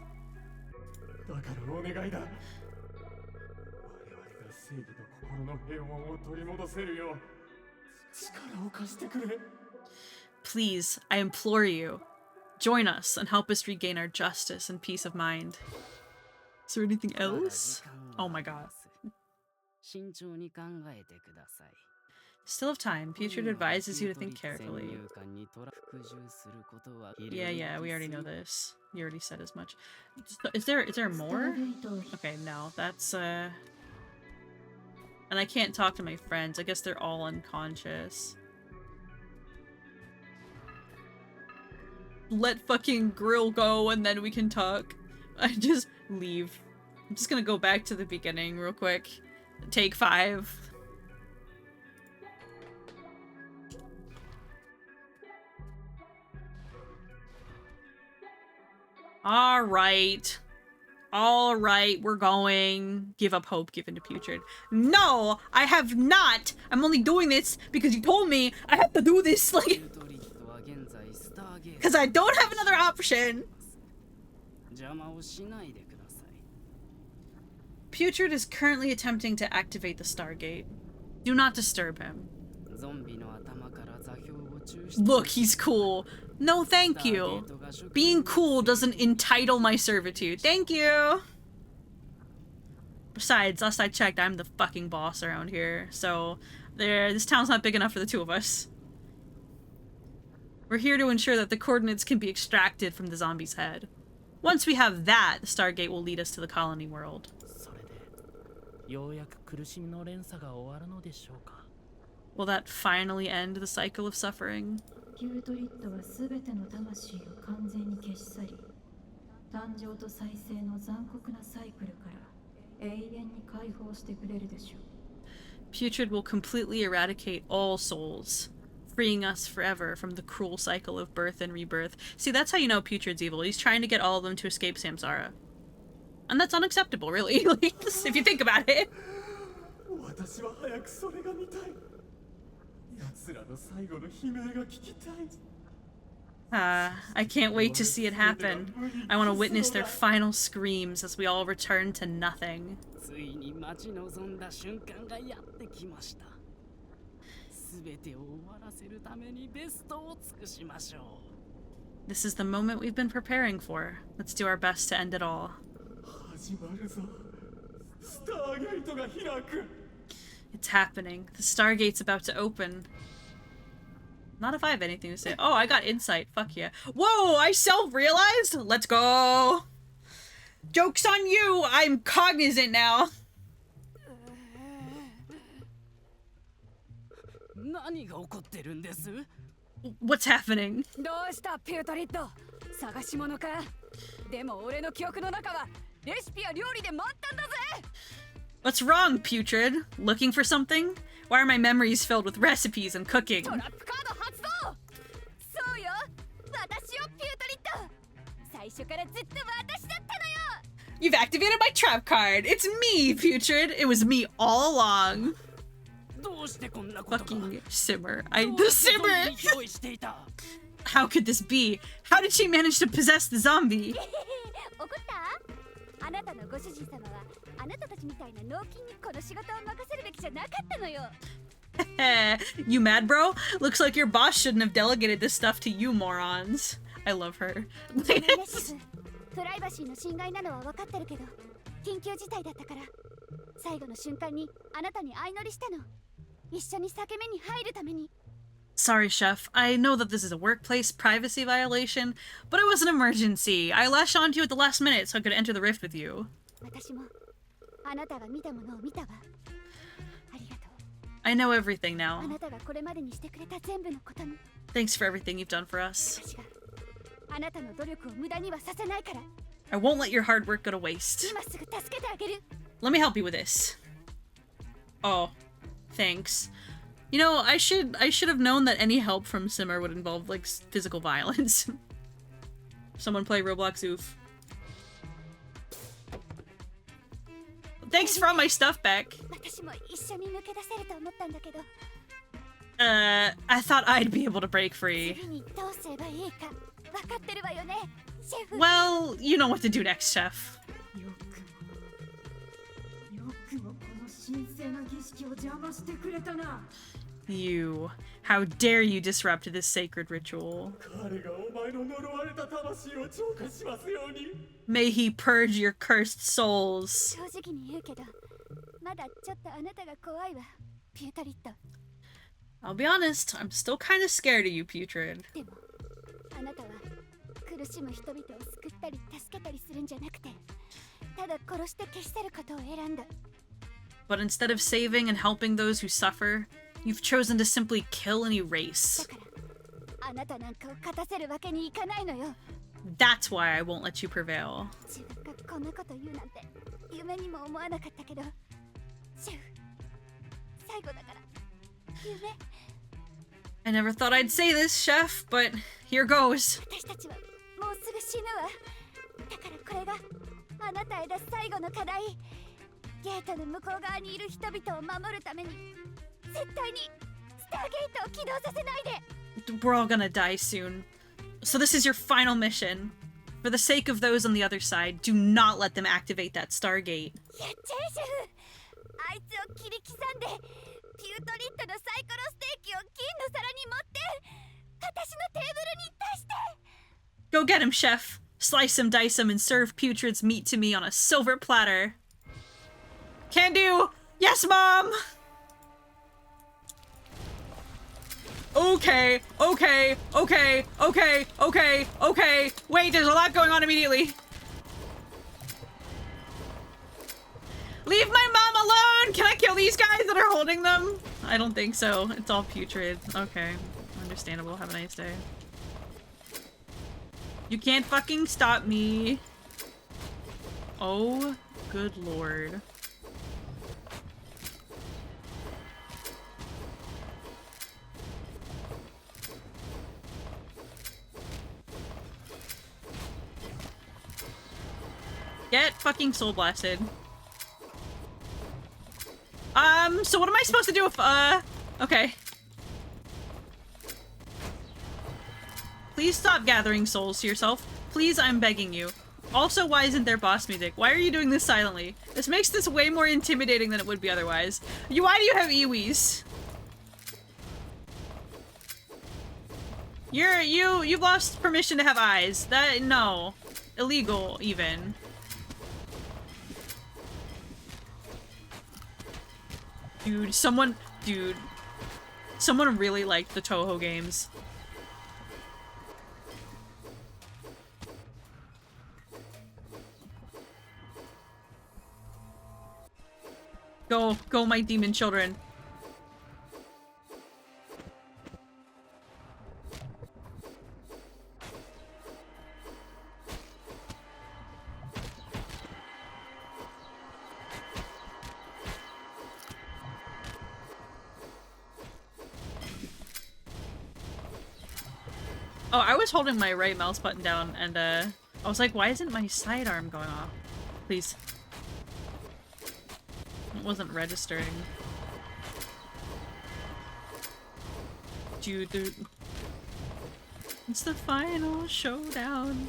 Please, I implore you, join us and help us regain our justice and peace of mind. Is there anything else? Oh my god. Still have time. Putrid advises you to think carefully. Yeah, we already know this. You already said as much. Is there more? Okay, no, that's and I can't talk to my friends. I guess they're all unconscious. Let fucking Grill go and then we can talk. I just leave. I'm just gonna go back to the beginning real quick. Take 5. Alright. Alright, we're going. Give up hope given to Putrid. No! I have not! I'm only doing this because you told me I have to do this, like... Because I don't have another option! Putrid is currently attempting to activate the Stargate. Do not disturb him. Look, he's cool. No, thank you. Being cool doesn't entitle my servitude. Thank you! Besides, last I checked, I'm the fucking boss around here. So, this town's not big enough for the 2 of us. We're here to ensure that the coordinates can be extracted from the zombie's head. Once we have that, the Stargate will lead us to the colony world. Will that finally end the cycle of suffering? Putrid will completely eradicate all souls, freeing us forever from the cruel cycle of birth and rebirth. See, that's how you know Putrid's evil. He's trying to get all of them to escape Samsara. And that's unacceptable, really, if you think about it. I can't wait to see it happen. I want to witness their final screams as we all return to nothing. This is the moment we've been preparing for. Let's do our best to end it all. It's happening. The Stargate's about to open. Not if I have anything to say. Oh, I got insight. Fuck yeah. Whoa, I self-realized? Let's go. Joke's on you. I'm cognizant now. What's happening? What's wrong, Putrid? Looking for something? Why are my memories filled with recipes and cooking? You've activated my trap card! It's me, Putrid! It was me all along! Fucking Simmer. The Simmer! How could this be? How did she manage to possess the zombie? You mad, bro? Looks like your boss shouldn't have delegated this stuff to you morons. I love her. Sorry, Chef. I know that this is a workplace privacy violation, but it was an emergency. I latched onto you at the last minute so I could enter the rift with you. I know everything now. Thanks for everything you've done for us. I won't let your hard work go to waste. Let me help you with this. Oh, thanks. You know, I should have known that any help from Simmer would involve, like, physical violence. Someone play Roblox Oof. Thanks for all my stuff back. I thought I'd be able to break free. Well, you know what to do next, Chef. You. How dare you disrupt this sacred ritual? May he purge your cursed souls. I'll be honest, I'm still kind of scared of you, Putrid.
でもあなたは苦しむ人々を救ったり助けたりするんじゃなくてただ殺して消し去ることを選んだ
But instead of saving and helping those who suffer, you've chosen to simply kill and erase.
あなたなんかを勝たせるわけにいかないのよ
That's why I won't let you prevail.
自分がこんなこと言うなんて夢にも思わなかったけどシェフ最後だから夢
I never thought I'd say this, Chef, but here goes.
私たちはもうすぐ死ぬわだからこれがあなたへ出す最後の課題ゲートの向こう側にいる人々を守るために絶対にスターゲートを起動させないで
We're all gonna die soon. So this is your final mission. For the sake of those on the other side, do not let them activate that Stargate.
やっちゃえシェフあいつを切り刻んでピュートリットのサイコロステーキを金の皿に盛って私のテーブルに出して
Go get him, Chef. Slice him, dice him, and serve Putrid's meat to me on a silver platter. Can do! Yes, Mom! Okay, okay, okay, okay, okay, okay. Wait, there's a lot going on immediately. Leave my mom alone! Can I kill these guys that are holding them? I don't think so. It's all Putrid. Okay. Understandable. Have a nice day. You can't fucking stop me. Oh, good lord. Get fucking soul blasted. So what am I supposed to do if, okay. Please stop gathering souls to yourself. Please, I'm begging you. Also, why isn't there boss music? Why are you doing this silently? This makes this way more intimidating than it would be otherwise. Why do you have Iwis? You've lost permission to have eyes. No. Illegal, even. Dude, someone really liked the Toho games. Go, my demon children. Oh, I was holding my right mouse button down and I was like, why isn't my sidearm going off? Please. It wasn't registering. Dude. It's the final showdown.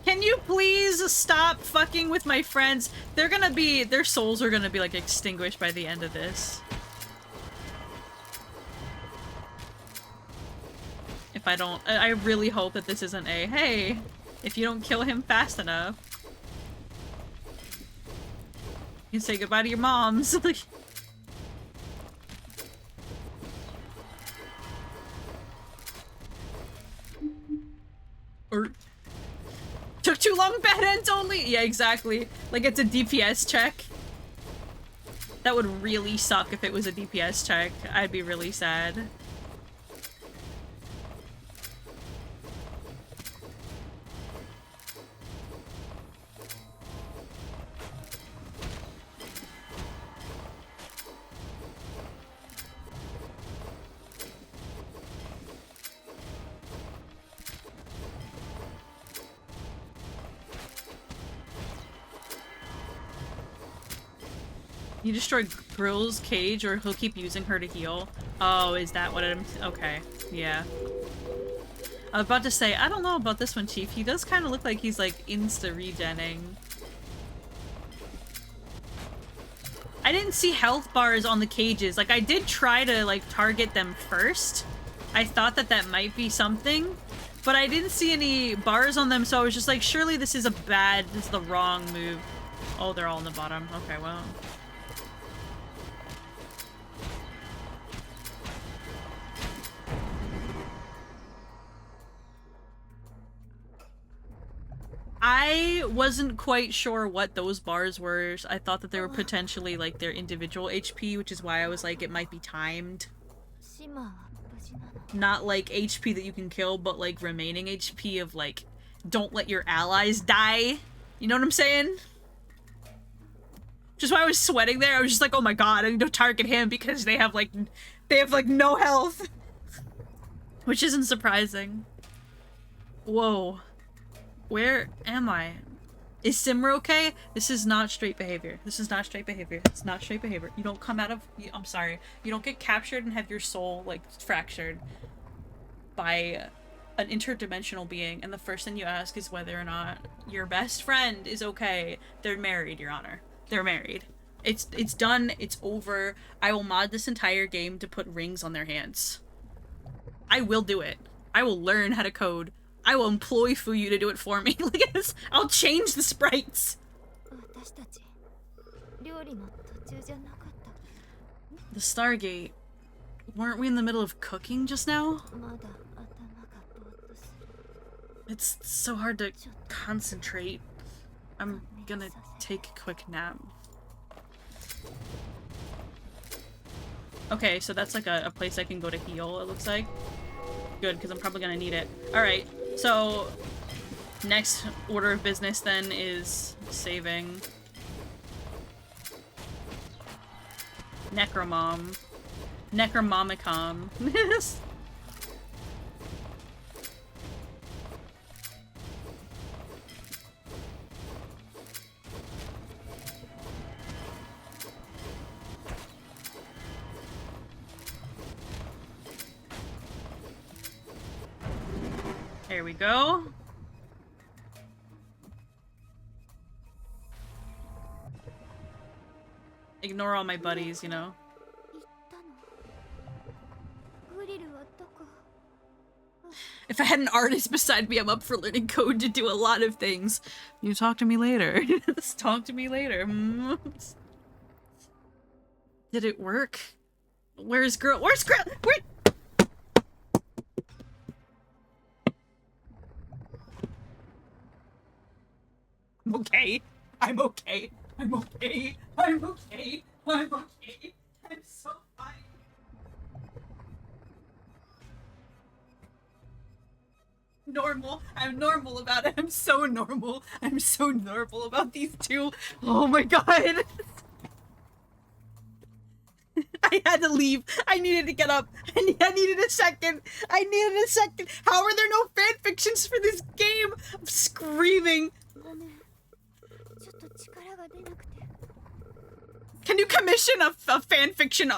Can you please stop fucking with my friends? Their souls are gonna be like extinguished by the end of this. If I don't, I really hope that this isn't a, hey, if you don't kill him fast enough, you can say goodbye to your moms. Or took too long, bad ends only. Yeah, exactly. Like it's a DPS check. That would really suck if it was a DPS check. I'd be really sad. You destroy Grill's cage or he'll keep using her to heal. Oh, is that what I'm... Okay, yeah. I was about to say, I don't know about this one, Chief. He does kind of look like he's like insta-regenning. I didn't see health bars on the cages. Like I did try to like target them first. I thought that that might be something, but I didn't see any bars on them, so I was just like, surely this is the wrong move. Oh, they're all on the bottom. Okay, well. I wasn't quite sure what those bars were. I thought that they were potentially like their individual HP, which is why I was like it might be timed. Not like HP that you can kill, but like remaining HP of like don't let your allies die. You know what I'm saying? Just why I was sweating there, I was just like, oh my god, I need to target him because they have like no health. Which isn't surprising. Whoa. Where am I? Is Simmer okay? This is not straight behavior. This is not straight behavior. It's not straight behavior. You don't come out of- I'm sorry. You don't get captured and have your soul, like, fractured by an interdimensional being, and the first thing you ask is whether or not your best friend is okay. They're married, Your Honor. They're married. It's done. It's over. I will mod this entire game to put rings on their hands. I will do it. I will learn how to code. I will employ Fuyu to do it for me. Look at this. I'll change the sprites. The Stargate. Weren't we in the middle of cooking just now? It's so hard to concentrate. I'm gonna take a quick nap. Okay, so that's like a place I can go to heal, it looks like. Good, because I'm probably gonna need it. Alright, so next order of business then is saving Necromom. Necromomicon. There we go. Ignore all my buddies, you know. If I had an artist beside me, I'm up for learning code to do a lot of things. You talk to me later. Talk to me later. Did it work? Where's girl? Where's girl? Where? I'm okay. I'm okay. I'm okay. I'm okay. I'm okay. I'm so fine. Normal. I'm normal about it. I'm so normal. I'm so normal about these two. Oh my god. I had to leave. I needed to get up. I needed a second. I needed a second. How are there no fanfictions for this game? I'm screaming. Can you commission a fanfiction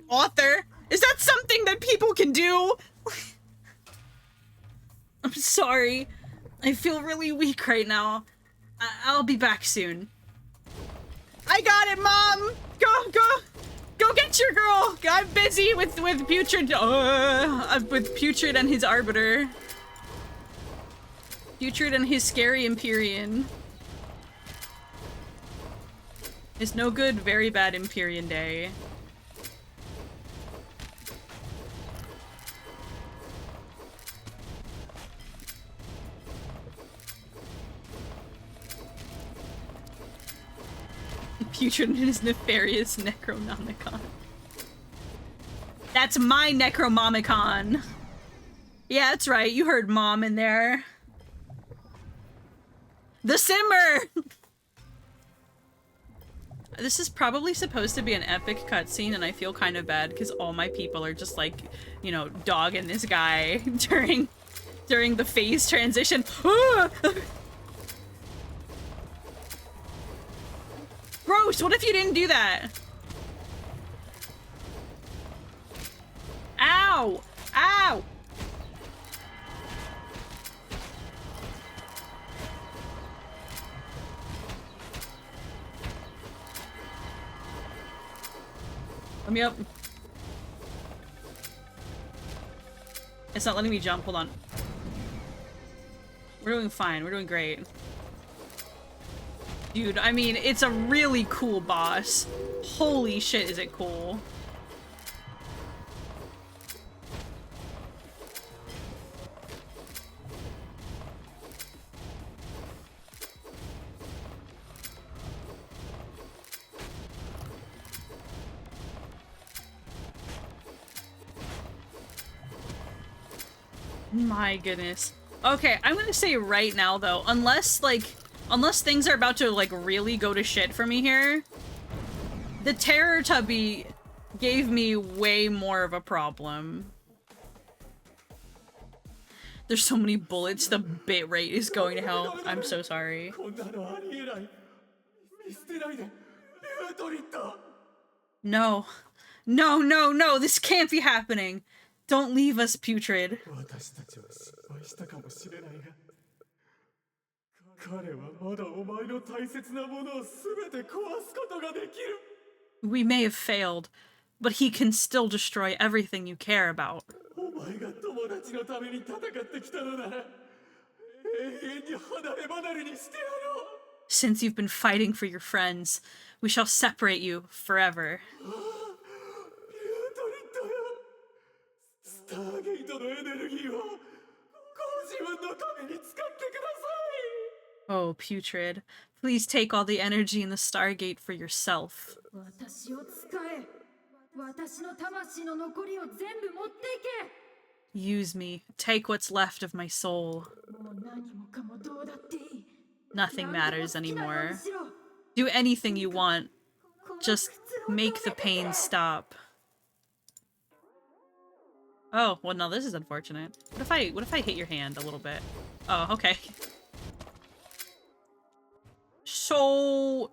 author? Is that something that people can do? I'm sorry. I feel really weak right now. I'll be back soon. I got it, Mom! Go get your girl! I'm busy with Putrid, with Putrid and his Arbiter. Putrid and his scary Empyrean. It's no good, very bad Empyrean day. Putrid and his nefarious Necronomicon. That's my Necromomicon! Yeah, that's right, you heard Mom in there. The Simmer! This is probably supposed to be an epic cutscene, and I feel kind of bad because all my people are just like, you know, dogging this guy during the phase transition. Gross! What if you didn't do that? Ow! Ow! Let me up. It's not letting me jump. Hold on. We're doing fine. We're doing great. Dude, I mean, it's a really cool boss. Holy shit, is it cool. My goodness. Okay, I'm gonna say right now though, unless things are about to like really go to shit for me here, the Terror Tubby gave me way more of a problem. There's so many bullets, the bit rate is going to hell. I'm so sorry. No. No, no, no, this can't be happening. Don't leave us, Putrid. We may have failed, but he can still destroy everything you care about. Since you've been fighting for your friends, we shall separate you forever. Oh, Putrid, please take all the energy in the Stargate for yourself. Use me. Take what's left of my soul. Nothing matters anymore. Do anything you want. Just make the pain stop. Oh, well, no, this is unfortunate. What if I hit your hand a little bit? Oh, okay. So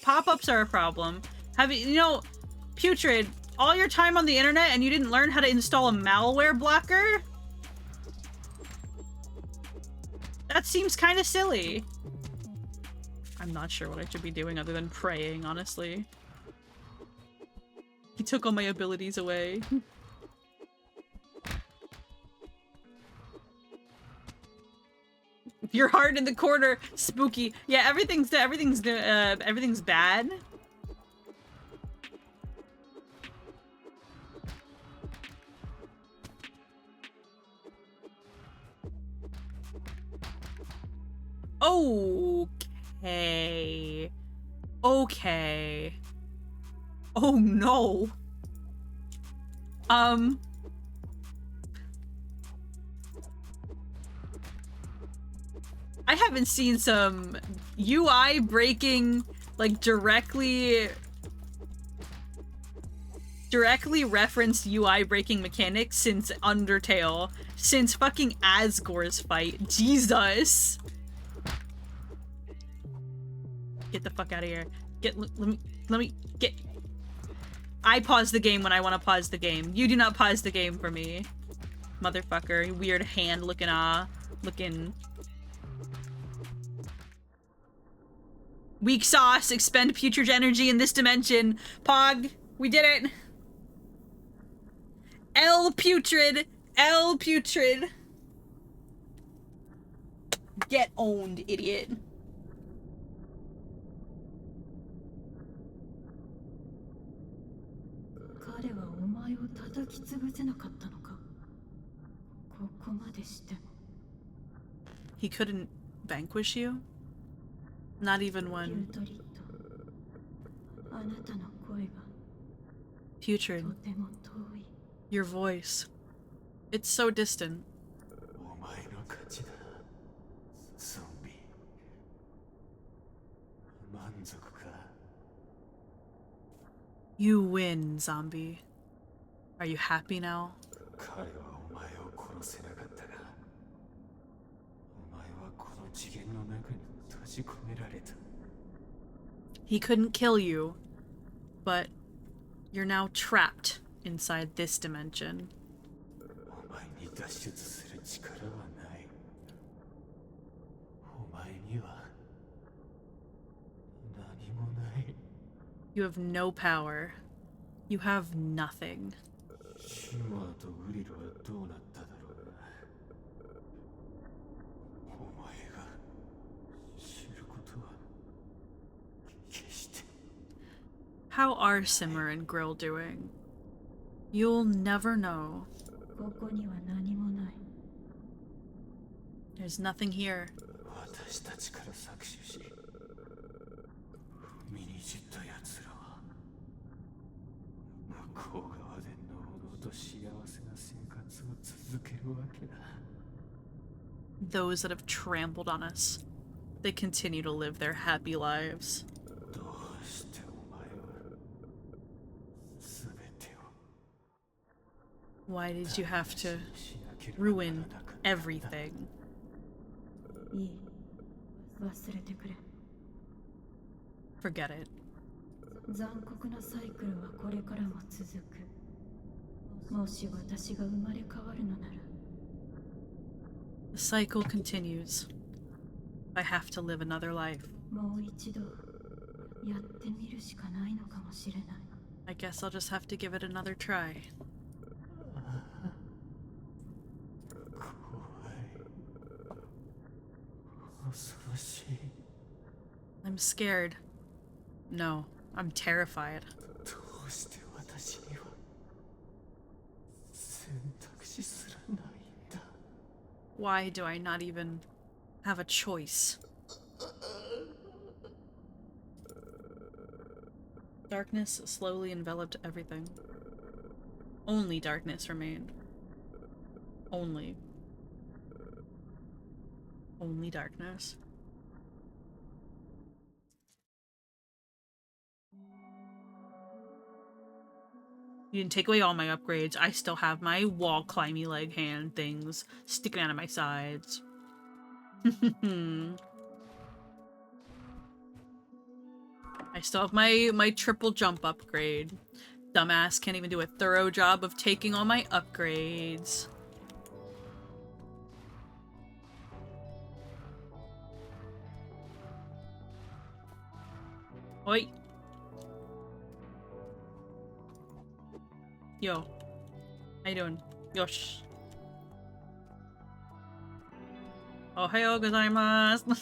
pop-ups are a problem. You know, Putrid, all your time on the internet and you didn't learn how to install a malware blocker? That seems kind of silly. I'm not sure what I should be doing other than praying, honestly. He took all my abilities away. Your heart in the corner, spooky. Yeah, everything's bad. Okay. Okay. Oh no. I haven't seen some UI breaking, like directly referenced UI breaking mechanics since Undertale, since fucking Asgore's fight. Jesus. Get the fuck out of here. Let me get. I pause the game when I want to pause the game. You do not pause the game for me. Motherfucker. Weird hand looking looking. Weak sauce. Expend putrid energy in this dimension. Pog. We did it. L putrid. L putrid. Get owned, idiot. He couldn't vanquish you? Not even when... Putrid. Your voice. It's so distant. You win, zombie. Are you happy now? He couldn't kill you, but you're now trapped inside this dimension. You have no power. You have nothing. How are Simmer and Grill doing? You'll never know. There's nothing here. Those that have trampled on us, they continue to live their happy lives. Why did you have to ruin everything?
いい。忘れてくれ。
Forget it.
残酷なサイクルはこれからも続く。もし私が生まれ変わるのなら。
The cycle continues. I have to live another life.
もう一度やってみるしかないのかもしれない。
I guess I'll just have to give it another try. I'm scared. No, I'm terrified. Why do I not even have a choice? Darkness slowly enveloped everything. Only darkness remained. Only darkness. You didn't take away all my upgrades. I still have my wall climby leg hand things sticking out of my sides. I still have my triple jump upgrade. Dumbass can't even do a thorough job of taking all my upgrades. Oi. Yo. How you doing? Yosh. Ohayou gozaimasu.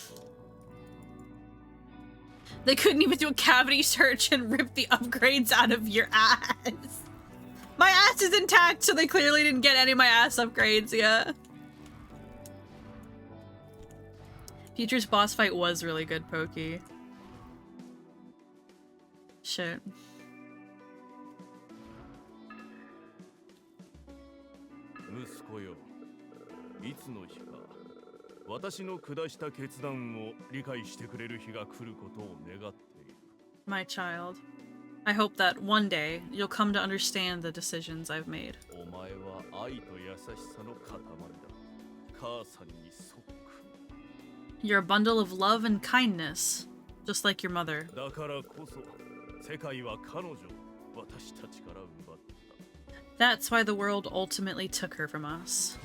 They couldn't even do a cavity search and rip the upgrades out of your ass. My ass is intact, so they clearly didn't get any of my ass upgrades, yeah. Future's boss fight was really good, Pokey. Shit.
息子よ、いつの日か私の下した決断を理解してくれる日が来ることを願っている。
My child, I hope that one day you'll come to understand the decisions I've made.
お前は愛と優しさの塊だ。母さんにそっくり。
You're a bundle of love and kindness, just like your mother.
だからこそ世界は彼女を私たちから奪った。
That's why the world ultimately took her from us.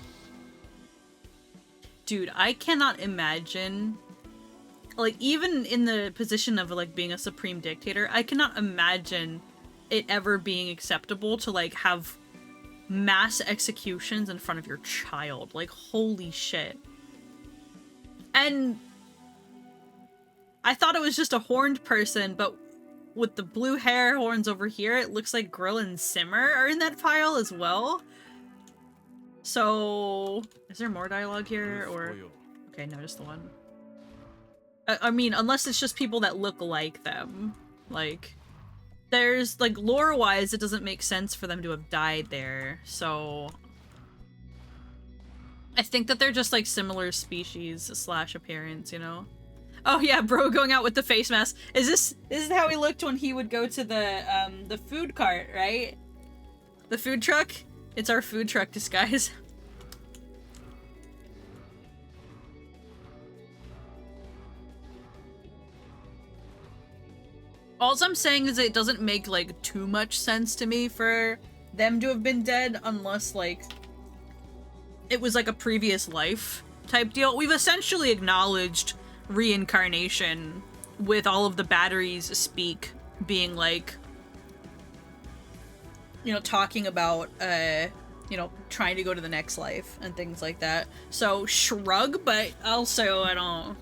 Dude, I cannot imagine, like, even in the position of, like, being a supreme dictator, I cannot imagine it ever being acceptable to, like, have mass executions in front of your child. Like, holy shit. And I thought it was just a horned person, but with the blue hair horns over here, it looks like Grill and Simmer are in that file as well. So, is there more dialogue here, or... Okay, no, just the one. I mean, unless it's just people that look like them. Like, there's, like, lore-wise, it doesn't make sense for them to have died there, so... I think that they're just, like, similar species slash appearance, you know? Oh yeah, bro going out with the face mask. Is this how he looked when he would go to the food cart, right? The food truck? It's our food truck disguise. All I'm saying is it doesn't make, like, too much sense to me for them to have been dead unless, like, it was, like, a previous life type deal. We've essentially acknowledged reincarnation with all of the batteries speak being, like, you know, talking about, you know, trying to go to the next life and things like that. So, shrug, but also, I don't...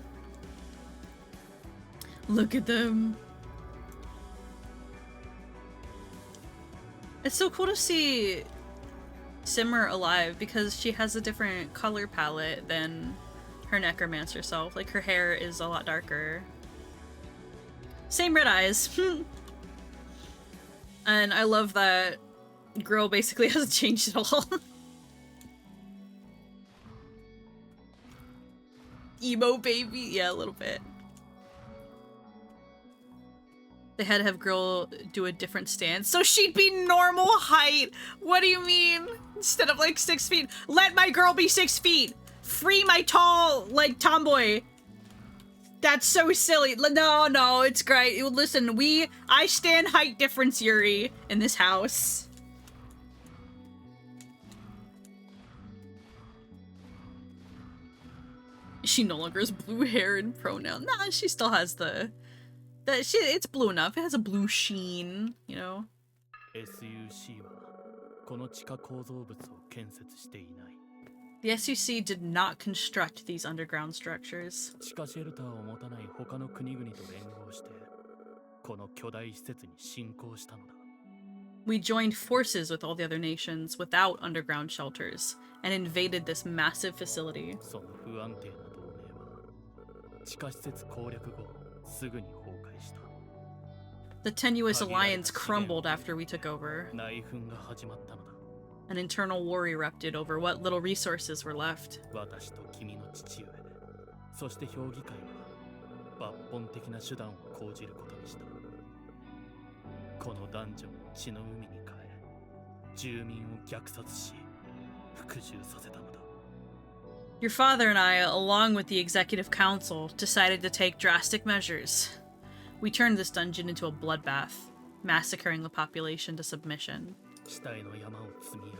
Look at them. It's so cool to see Simmer alive because she has a different color palette than her necromancer self. Like, her hair is a lot darker. Same red eyes. And I love that Girl basically hasn't changed at all. Emo baby? Yeah, a little bit. They had to have girl do a different stance so she'd be normal height. What do you mean? Instead of like 6 feet. Let my girl be 6 feet. Free my tall, like, tomboy. That's so silly. No, it's great. Listen, I stand height difference, Yuri, in this house. She no longer has blue hair and pronoun. Nah, she still has it's blue enough. It has a blue sheen, you know?
SUC はこの地下構造物を建設していない。
The SUC did not construct these underground structures.
地下シェルターを持たない他の国々と連合してこの巨大施設に侵攻したのだ。
We joined forces with all the other nations without underground shelters and invaded this massive facility.
その不安定な同盟は地下施設攻略後すぐに崩壊した。
The tenuous alliance crumbled after we took over.
内紛が始まったのだ。
An internal war erupted over what little resources were left.
私と君の父上、そして評議会は抜本的な手段を講じることにした。この男女を血の海に変え、住民を虐殺し、服従させたのだ。
Your father and I, along with the executive council, decided to take drastic measures. We turned this dungeon into a bloodbath, massacring the population to submission.
死体の山を積み上げ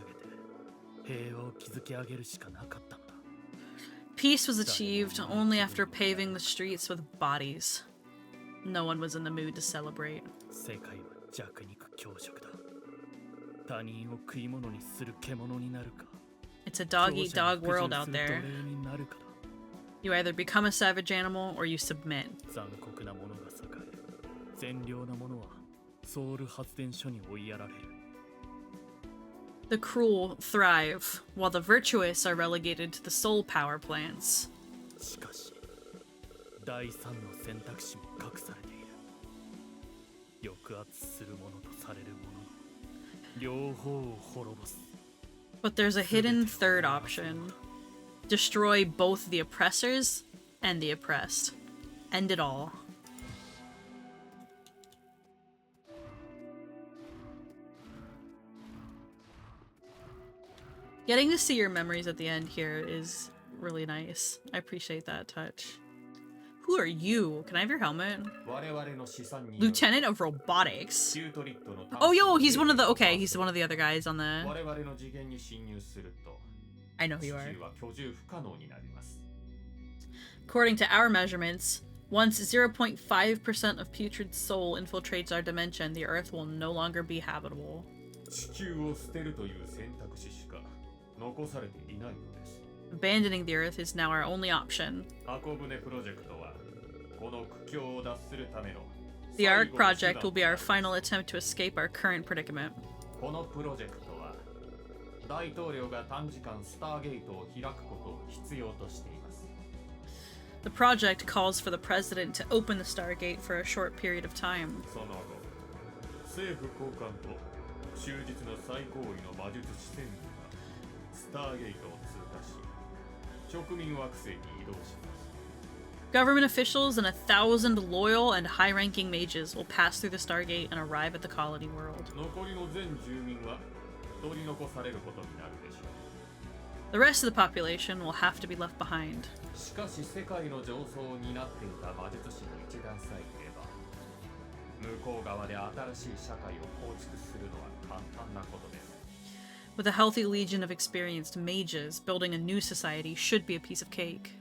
て、平和を築き上げるしかなかったのだ。
Peace was achieved only after paving the streets with bodies. No one was in the mood to celebrate.
世界は弱肉強食だ。他人を食い物にする獣になるか。
It's a dog-eat-dog world out there. You either become a savage animal or you submit.
残酷なものが栄え、善良なものはソウル発電所に追いやられる。
The cruel thrive, while the virtuous are relegated to the soul power plants.
しかし、第三の選択肢も隠されている。抑圧するものとされるもの、両方を滅ぼす。
But there's a hidden third option. Destroy both the oppressors and the oppressed. End it all. Getting to see your memories at the end here is really nice. I appreciate that touch. Who are you? Can I have your helmet? Lieutenant of Robotics. Oh, yo, he's one of the... Okay, he's one of the other guys on the... I know who you are. According to our measurements, once 0.5% of putrid soul infiltrates our dimension, the Earth will no longer be habitable. Abandoning the Earth is now our only option. The ARC project will be our final attempt to escape our current predicament. The project calls for the president to open the Stargate for a short period of time. Government officials and 1,000 loyal and high-ranking mages will pass through the Stargate and arrive at the colony world. The rest of the population will have to be left behind. With a healthy legion of experienced mages, building a new society should be a piece of cake.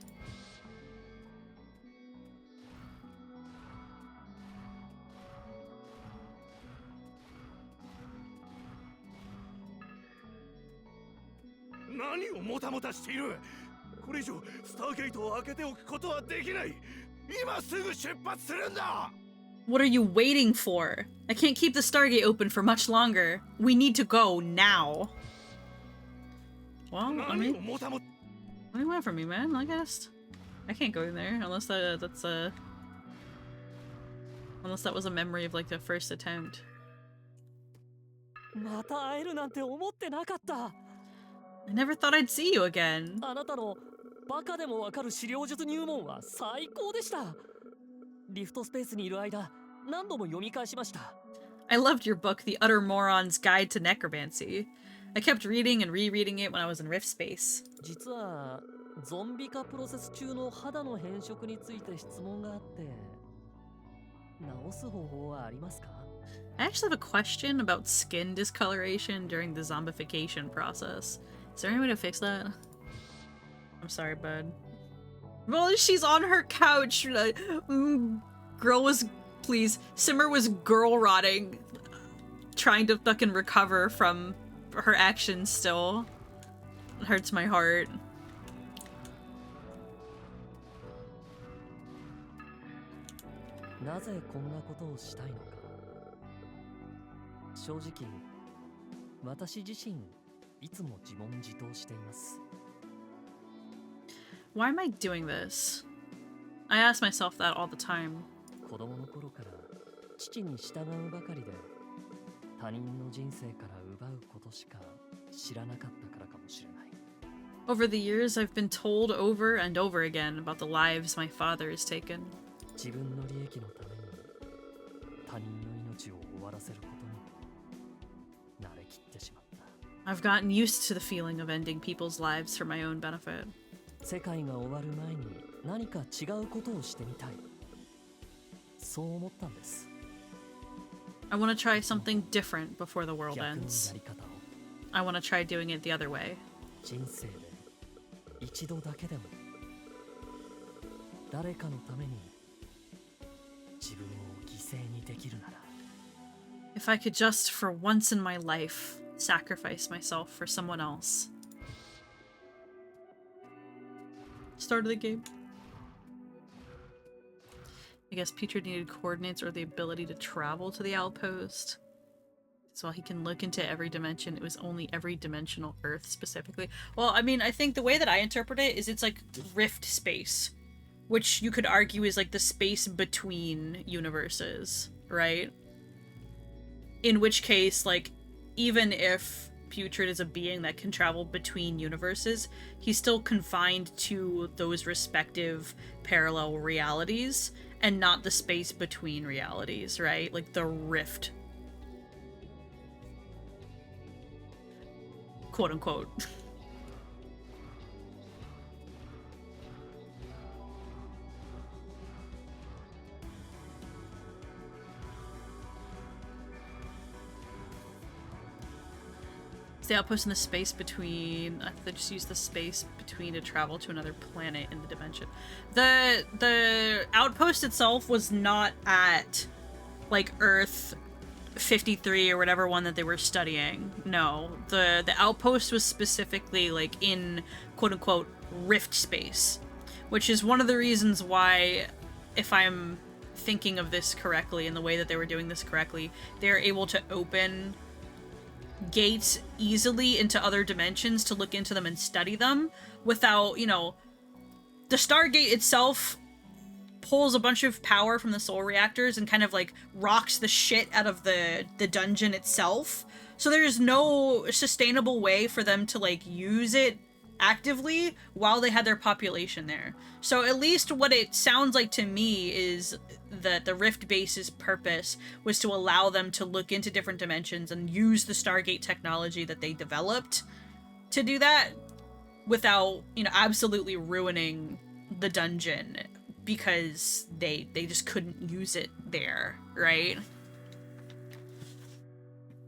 What are you waiting for? I can't keep the Stargate open for much longer. We need to go now. Well, I mean, what do you want from me, man? I guess I can't go in there unless unless that was a memory of like the first attempt.
また会えるなんて思ってなかった。
I never thought I'd see you again.
あなたのバカでもわかる資料術入門は最高でした。リフトスペースにいる間、何度も読み返しました。
I loved your book, The Utter Moron's Guide to Necromancy. I kept reading and rereading it when I was in Rift Space.
実はゾンビ化プロセス中の肌の変色について質問があって、直す方法はありますか?
I actually have a question about skin discoloration during the zombification process. Is there any way to fix that? I'm sorry, bud. Well, she's on her couch. Girl was... Please. Simmer was girl rotting. Trying to fucking recover from her actions still. It hurts my heart. Why am I doing this? I ask myself that all the time. Over the years, I've been told over and over again about the lives my father has taken. I've gotten used to the feeling of ending people's lives for my own benefit. I want to try something different before the world ends. I want to try doing it the other way. If I could just, for once in my life, sacrifice myself for someone else. Start of the game. I guess Peter needed coordinates or the ability to travel to the outpost. So he can look into every dimension. It was only every dimensional Earth specifically. Well, I mean, I think the way that I interpret it is it's like rift space, which you could argue is like the space between universes, right? In which case, like, even if Putrid is a being that can travel between universes, he's still confined to those respective parallel realities and not the space between realities, right? Like the rift. Quote unquote. It's the outpost in the space between... I think they just use the space between to travel to another planet in the dimension. The outpost itself was not at, like, Earth 53 or whatever one that they were studying. No. The outpost was specifically, like, in quote-unquote rift space. Which is one of the reasons why, if I'm thinking of this correctly, and the way that they were doing this correctly, they're able to open gates easily into other dimensions to look into them and study them without, you know, the Stargate itself pulls a bunch of power from the soul reactors and kind of like rocks the shit out of the dungeon itself. So there's no sustainable way for them to like use it actively while they had their population there. So at least what it sounds like to me is that the Rift base's purpose was to allow them to look into different dimensions and use the Stargate technology that they developed to do that without, you know, absolutely ruining the dungeon because they just couldn't use it there, right?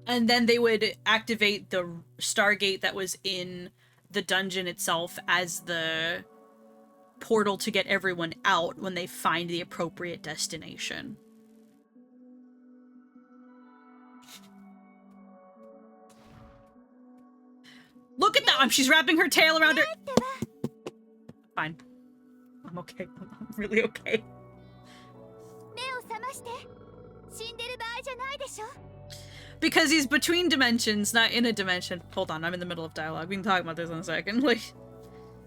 And then they would activate the Stargate that was in the dungeon itself as the portal to get everyone out when they find the appropriate destination. Look at that! She's wrapping her tail around her- Fine. I'm okay. I'm really okay. Because he's between dimensions, not in a dimension. Hold on, I'm in the middle of dialogue. We can talk about this in a second. Like,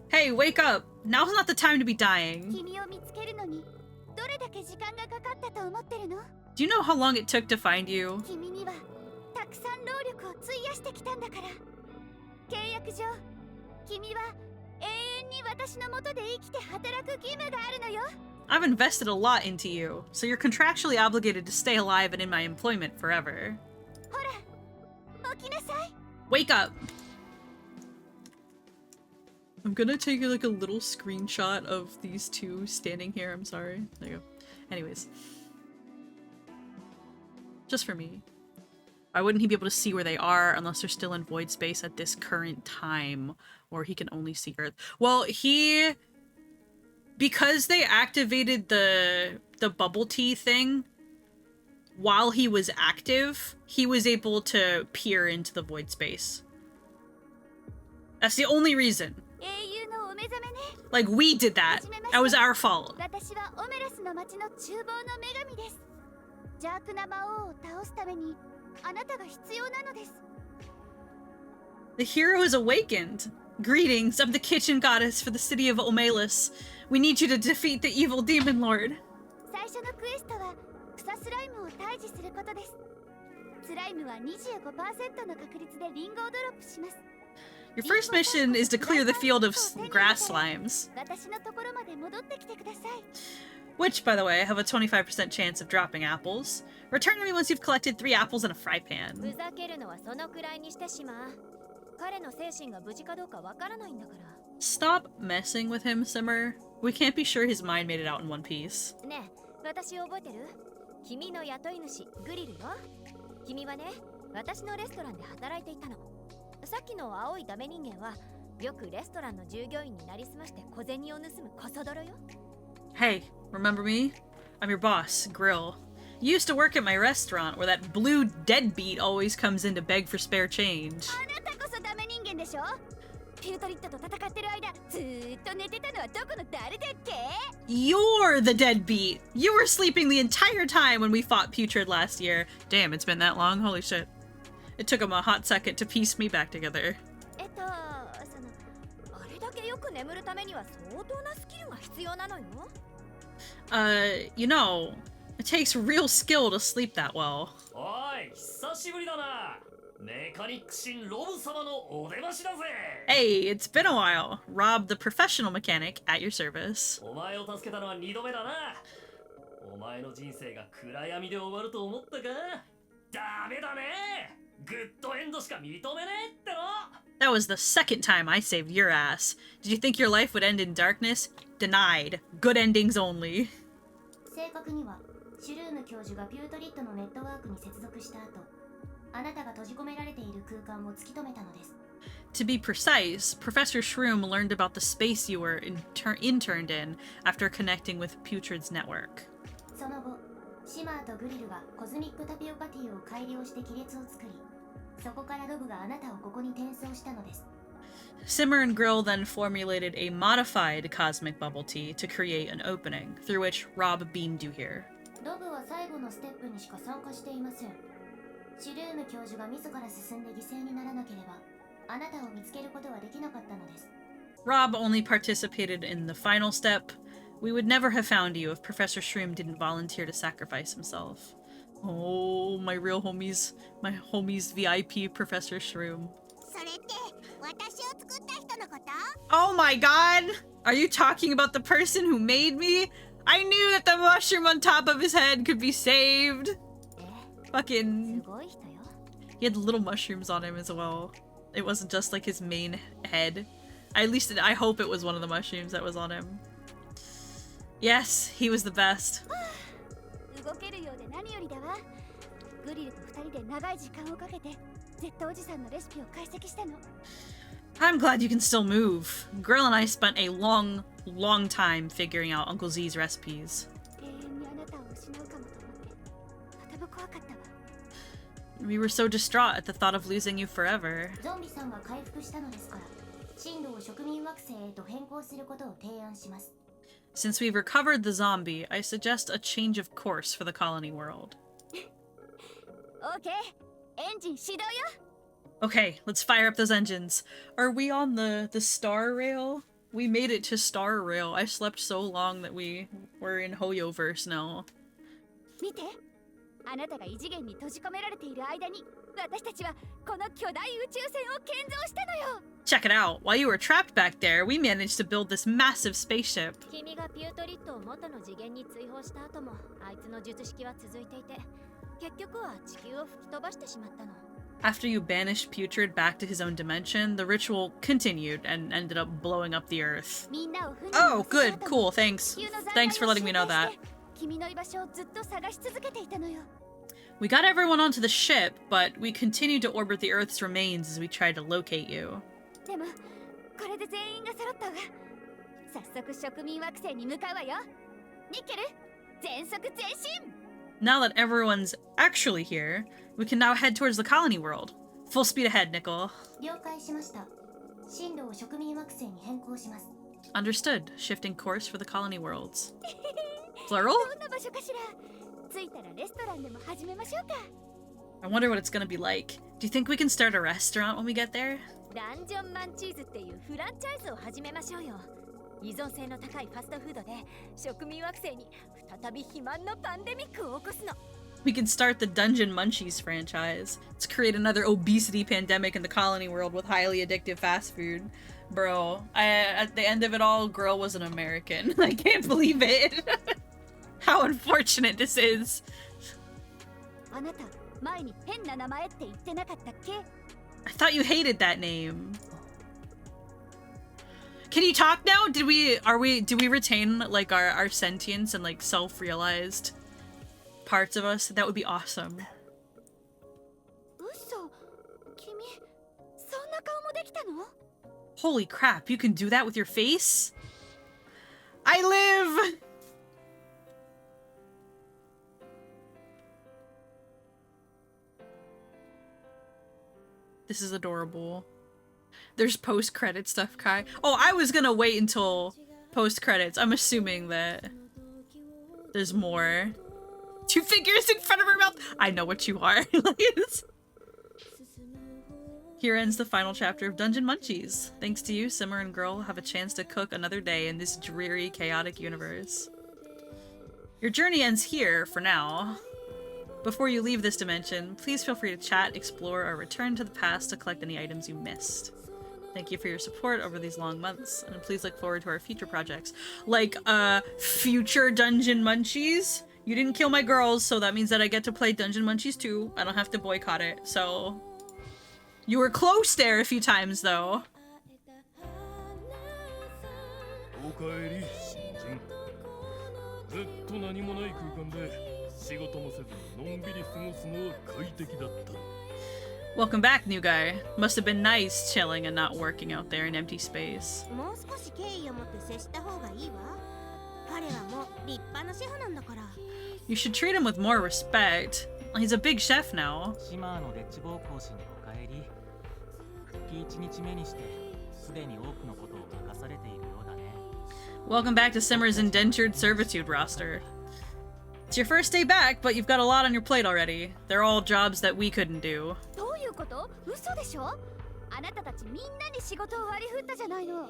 hey, wake up! Now's not the time to be dying. Do you know how long it took to find you?
さん労力を費やしてきたんだから。契約上、君は永遠に私の下で生きて働く義務があるのよ。
I've invested a lot into you, so you're contractually obligated to stay alive and in my employment forever.
ほら、起きなさい。
Wake up! I'm gonna take like a little screenshot of these two standing here. I'm sorry. There you go. Anyways. Just for me. Why wouldn't he be able to see where they are unless they're still in void space at this current time? Or he can only see Earth. Well, because they activated the bubble tea thing while he was active, he was able to peer into the void space. That's the only reason. Like, we did that. That was our fault. The hero is awakened. Greetings, I'm the kitchen goddess for the city of Omelis. We need you to defeat the evil demon lord. Your first mission is to clear the field of grass slimes. Which, by the way, have a 25% chance of dropping apples. Return to me once you've collected 3 apples in a fry pan. Stop messing with him, Simmer. We can't be sure his mind made it out in one piece. Hey, remember me? I'm your boss, Grill. You used to work at my restaurant where that blue deadbeat always comes in to beg for spare change. You're the deadbeat! You were sleeping the entire time when we fought Putrid last year. Damn, it's been that long? Holy shit. It took him a hot second to piece me back together. You know, it takes real skill to sleep that well. Hey, it's been a while. Rob, the professional mechanic, at your service. That was the second time I saved your ass. Did you think your life would end in darkness? Denied. Good endings only. To be precise, Professor Shroom learned about the space you were interned in after connecting with Putrid's network. Simmer and Grill then formulated a modified cosmic bubble tea to create an opening, through which Rob beamed you here. Rob only participated in the final step. We would never have found you if Professor Shroom didn't volunteer to sacrifice himself. Oh, my real homies. My homies VIP Professor Shroom. Oh my god! Are you talking about the person who made me? I knew that the mushroom on top of his head could be saved! Fucking... He had little mushrooms on him as well. It wasn't just like his main head. At least I hope it was one of the mushrooms that was on him. Yes, he was the best. I'm glad you can still move. Grill and I spent a long time figuring out Uncle Z's recipes. We were so distraught at the thought of losing you forever. Since we've recovered the zombie, I suggest a change of course for the colony world. Okay, let's fire up those engines. Are we on the star rail? We made it to star rail. I slept so long that we're in Hoyoverse now.
あなたが異次元に閉じ込められている間に私たちはこの巨大宇宙船を建造したのよ。
Check it out. While you were trapped back there, we managed to build this massive spaceship.
君がピュートリットを元の次元に追放した後もあいつの術式は続いていて、結局は地球を吹き飛ばしてしまったの。
After you banished Putrid back to his own dimension, the ritual continued and ended up blowing up the Earth.
みんなを船に
Oh,
乗せた
good,
後
cool, thanks. Thanks for letting me know that.
君の居場所をずっと探し続けていたのよ。
We got everyone onto the ship, but we continued to orbit the Earth's remains as we tried to locate you.
でもこれで全員が揃ったわ。早速植民惑星に向かうわよ。ニッケル、全速前進。
Now that everyone's actually here, we can now head towards the colony world. Full speed ahead, Nickel.
了解しました。進路を植民惑星に変更します。
Understood. Shifting course for the colony worlds. Plural?
どんな場所かしら。着いたらレストランでも始めましょうか。
I wonder what it's gonna be like. Do you think we can start a restaurant when we get there?
ダンジョンマンチーズっていうフランチャイズを始めましょうよ。依存性の高いファストフードで植民惑星に再び肥満のパンデミックを起こすの。
We can start the Dungeon Munchies franchise. Let's create another obesity pandemic in the colony world with highly addictive fast food. Bro, at the end of it all, girl was an American. I can't believe it. How unfortunate this is.
あなた前に変な名前って言ってなかったっけ？
I thought you hated that name. Can you talk now? Do we retain like our sentience and like self-realized parts of us? That would be awesome.
嘘、君そんな顔もできたの？
Holy crap, you can do that with your face? I live! This is adorable. There's post-credit stuff, Kai. Oh, I was gonna wait until post-credits. I'm assuming that there's more. 2 figures in front of her mouth! I know what you are. Here ends the final chapter of Dungeon Munchies. Thanks to you, Simmer and Girl have a chance to cook another day in this dreary, chaotic universe. Your journey ends here, for now. Before you leave this dimension, please feel free to chat, explore, or return to the past to collect any items you missed. Thank you for your support over these long months, and please look forward to our future projects. Like, future Dungeon Munchies? You didn't kill my girls, so that means that I get to play Dungeon Munchies too. I don't have to boycott it, so... You were close there a few times, though.
おかえり、新人。ずっと何もない空間で仕事もせずのんびり過ごすのは快適だった。
Welcome back, new guy. Must have been nice chilling and not working out there in empty space.
もう少し敬意を持って接した方がいいわ。彼はもう立派なシェフなんだから。
You should treat him with more respect. He's a big chef now.
シマーのデッチ奉公師におかえり。復帰1日目にしてすでに多くのことを任されているようだね。
Welcome back to Simmer's indentured servitude roster. It's your first day back, but you've got a lot on your plate already. They're all jobs that we couldn't do.
どういうこと？嘘でしょ？あなたたちみんなに仕事を割り振ったじゃないの。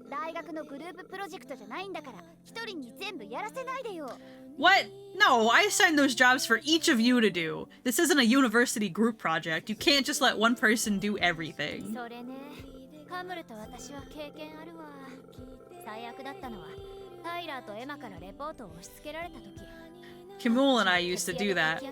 大学のグループプロジェクトじゃないんだから、一人に全部やらせないでよ。
What? No, I assigned those jobs for each of you to do. This isn't a university group project. You can't just let one person do everything.
それね、カムルと私は経験あるわ。最悪だったのはタイラーとエマからレポートを押し付けられた時。
Kimul and I used to do that.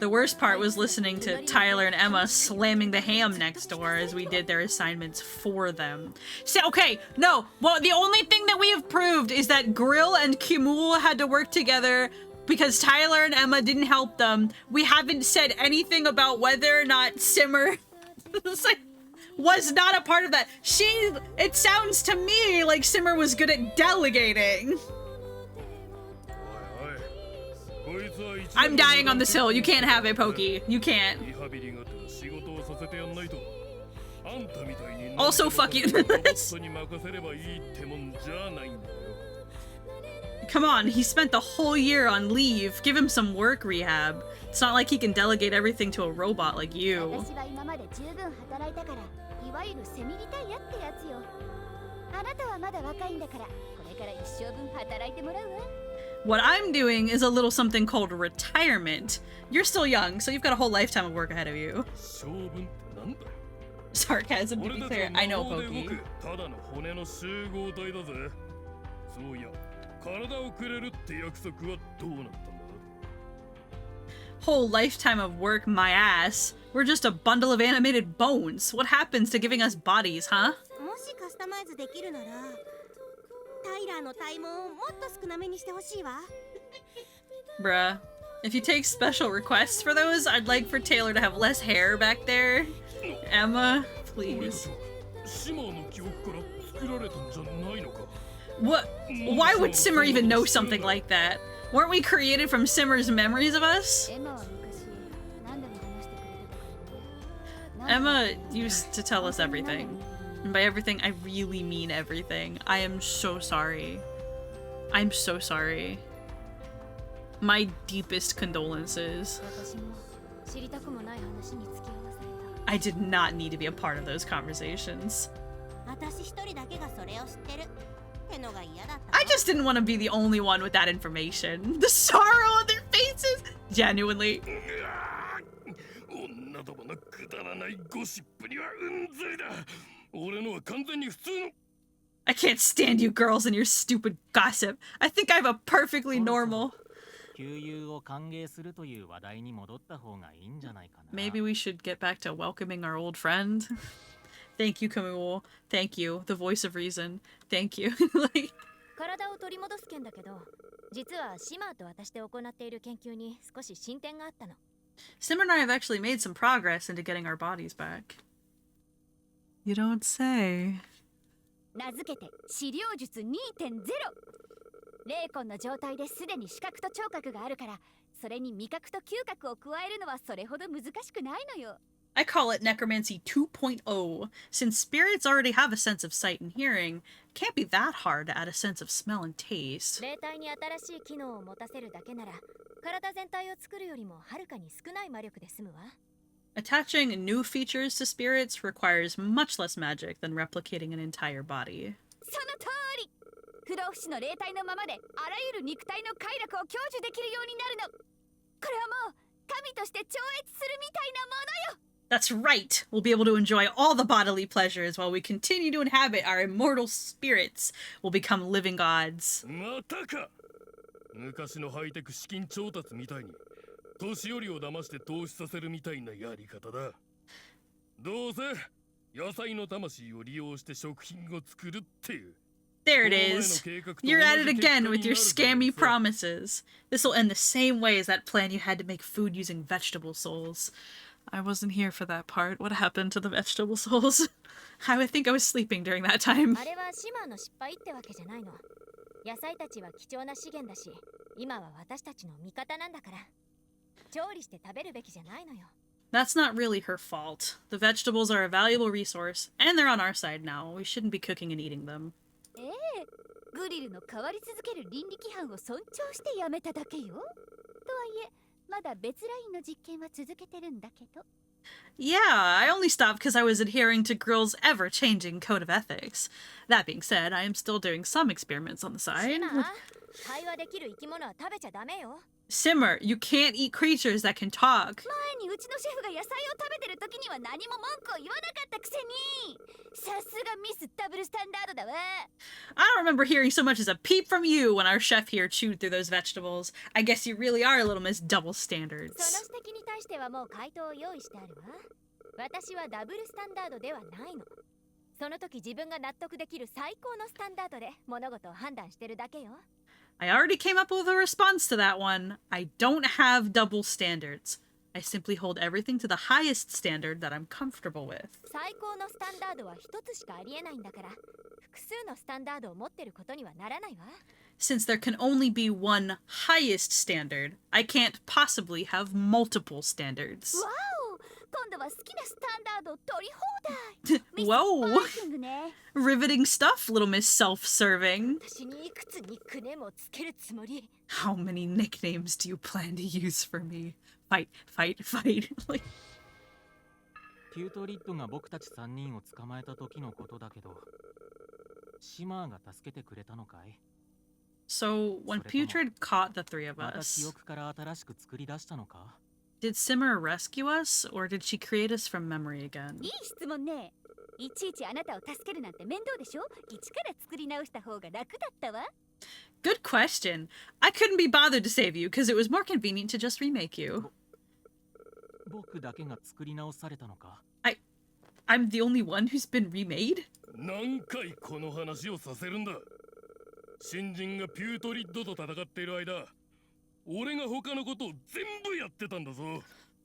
The worst part was listening to Tyler and Emma slamming the ham next door as we did their assignments for them. So, okay, no, well, the only thing that we have proved is that Grill and Kimul had to work together because Tyler and Emma didn't help them. We haven't said anything about whether or not Simmer was not a part of that. It sounds to me like Simmer was good at delegating. I'm dying on this hill. You can't have it, Pokey. You can't. Also, fuck you. Come on, he spent the whole year on leave. Give him some work rehab. It's not like he can delegate everything to a robot like you. What I'm doing is a little something called retirement. You're still young, so you've got a whole lifetime of work ahead of you. Sarcasm, to be clear. I know, Pokey. Whole lifetime of work, my ass. We're just a bundle of animated bones. What happens to giving us bodies, huh? Bruh. If you take special requests for those, I'd like for Taylor to have less hair back there. Emma, please. What? Why would Simmer even know something like that? Weren't we created from Simmer's memories of us? Emma used to tell us everything. And by everything, I really mean everything. I am so sorry. I'm so sorry. My deepest condolences. I did not need to be a part of those conversations. I just didn't want to be the only one with that information. The sorrow on their faces! Genuinely. I can't stand you girls and your stupid gossip. I think I have a perfectly normal... Maybe we should get back to welcoming our old friend. Thank you, Kamuo. Thank you, the voice of reason. Thank you. Like... Simmer and I have actually made some progress into getting our bodies back. You don't say.
名付けて資料術 2.0 霊魂の状態ですでに視覚と聴覚があるからそれに味覚と嗅覚を加えるのはそれほど難しくないのよ
I call it Necromancy 2.0. Since spirits already have a sense of sight and hearing, it can't be that hard to add a sense of smell and taste.
霊体に新しい機能を持たせるだけなら体全体を作るよりもはるかに少ない魔力で済むわ
Attaching new features to spirits requires much less magic than replicating an entire body.
その通り不老不死の霊体のままであらゆる肉体の快楽を享受できるようになるのこれはもう神として超越するみたいなものよ
That's right! We'll be able to enjoy all the bodily pleasures while we continue to inhabit our immortal spirits. We'll become living gods.
昔のハイテク資金調達みたいに年寄りを騙して投資させるみたいなやり方だ。どうせ野菜の魂を利用して食品を作るっていう。
There it is. You're at it again with your scammy promises. This will end the same way as that plan you had to make food using vegetable souls. I wasn't here for that part. What happened to the vegetable souls? I think I was sleeping during that time.
あれはシマーの失敗ってわけじゃないの。野菜たちは貴重な資源だし、今は私たちの味方なんだから。調理して食べるべきじゃないのよ。
That's not really her fault. The vegetables are a valuable resource, and they're on our side now. We shouldn't be cooking and eating them.
グリルの変わり続ける倫理規範を尊重してやめただけよ。とはいえ、まだ別ラインの実験は続けてるんだけど。
Yeah, I only stopped because I was adhering to Grill's ever-changing code of ethics. That being said, I am still doing some experiments on the side.
会話できる生き物は食べちゃダメよ。
Simmer, you can't eat creatures that can talk.
前にうちのシェフが野菜を食べてる時には何も文句を言わなかったくせに。さすがミスダブルスタンダードだわ。
I don't remember hearing so much as a peep from you when our chef here chewed through those vegetables. I guess you really are a little Miss Double Standards.
その指摘に対してはもう回答を用意してあるわ。私はダブルスタンダードではないの。その時自分が納得できる最高のスタンダードで物事を判断してるだけよ。
I already came up with a response to that one. I don't have double standards. I simply hold everything to the highest standard that I'm comfortable with.
最高のスタンダードは一つしかありえないんだから、複数のスタンダードを持ってることにはならないわ。
Since there can only be one highest standard, I can't possibly have multiple standards.
わお、今度は好きなスタンダード取り放題。
Whoa! Riveting stuff, little Miss Self-Serving.
私にいくつニックネームをつけるつもり？
How many nicknames do you plan to use for me? Fight, fight, fight.
ピュートリッドが僕たち3人を捕まえた時のことだけど、シマーが助けてくれたのかい？
So, when Putrid caught the three of
また
us,
記憶から新しく作り出したのか？
did Simmer rescue us, or did she create us from memory again?
いい質問ね。いちいちあなたを助けるなんて面倒でしょ。一から作り直した方が楽だったわ。
Good question. I couldn't be bothered to save you because it was more convenient to just remake you.
僕だけが作り直されたのか？
I'm the only one who's been remade?
何回この話をさせるんだ。新人がピュートリッドと戦っている間、俺が他のことを全部やってたんだぞ。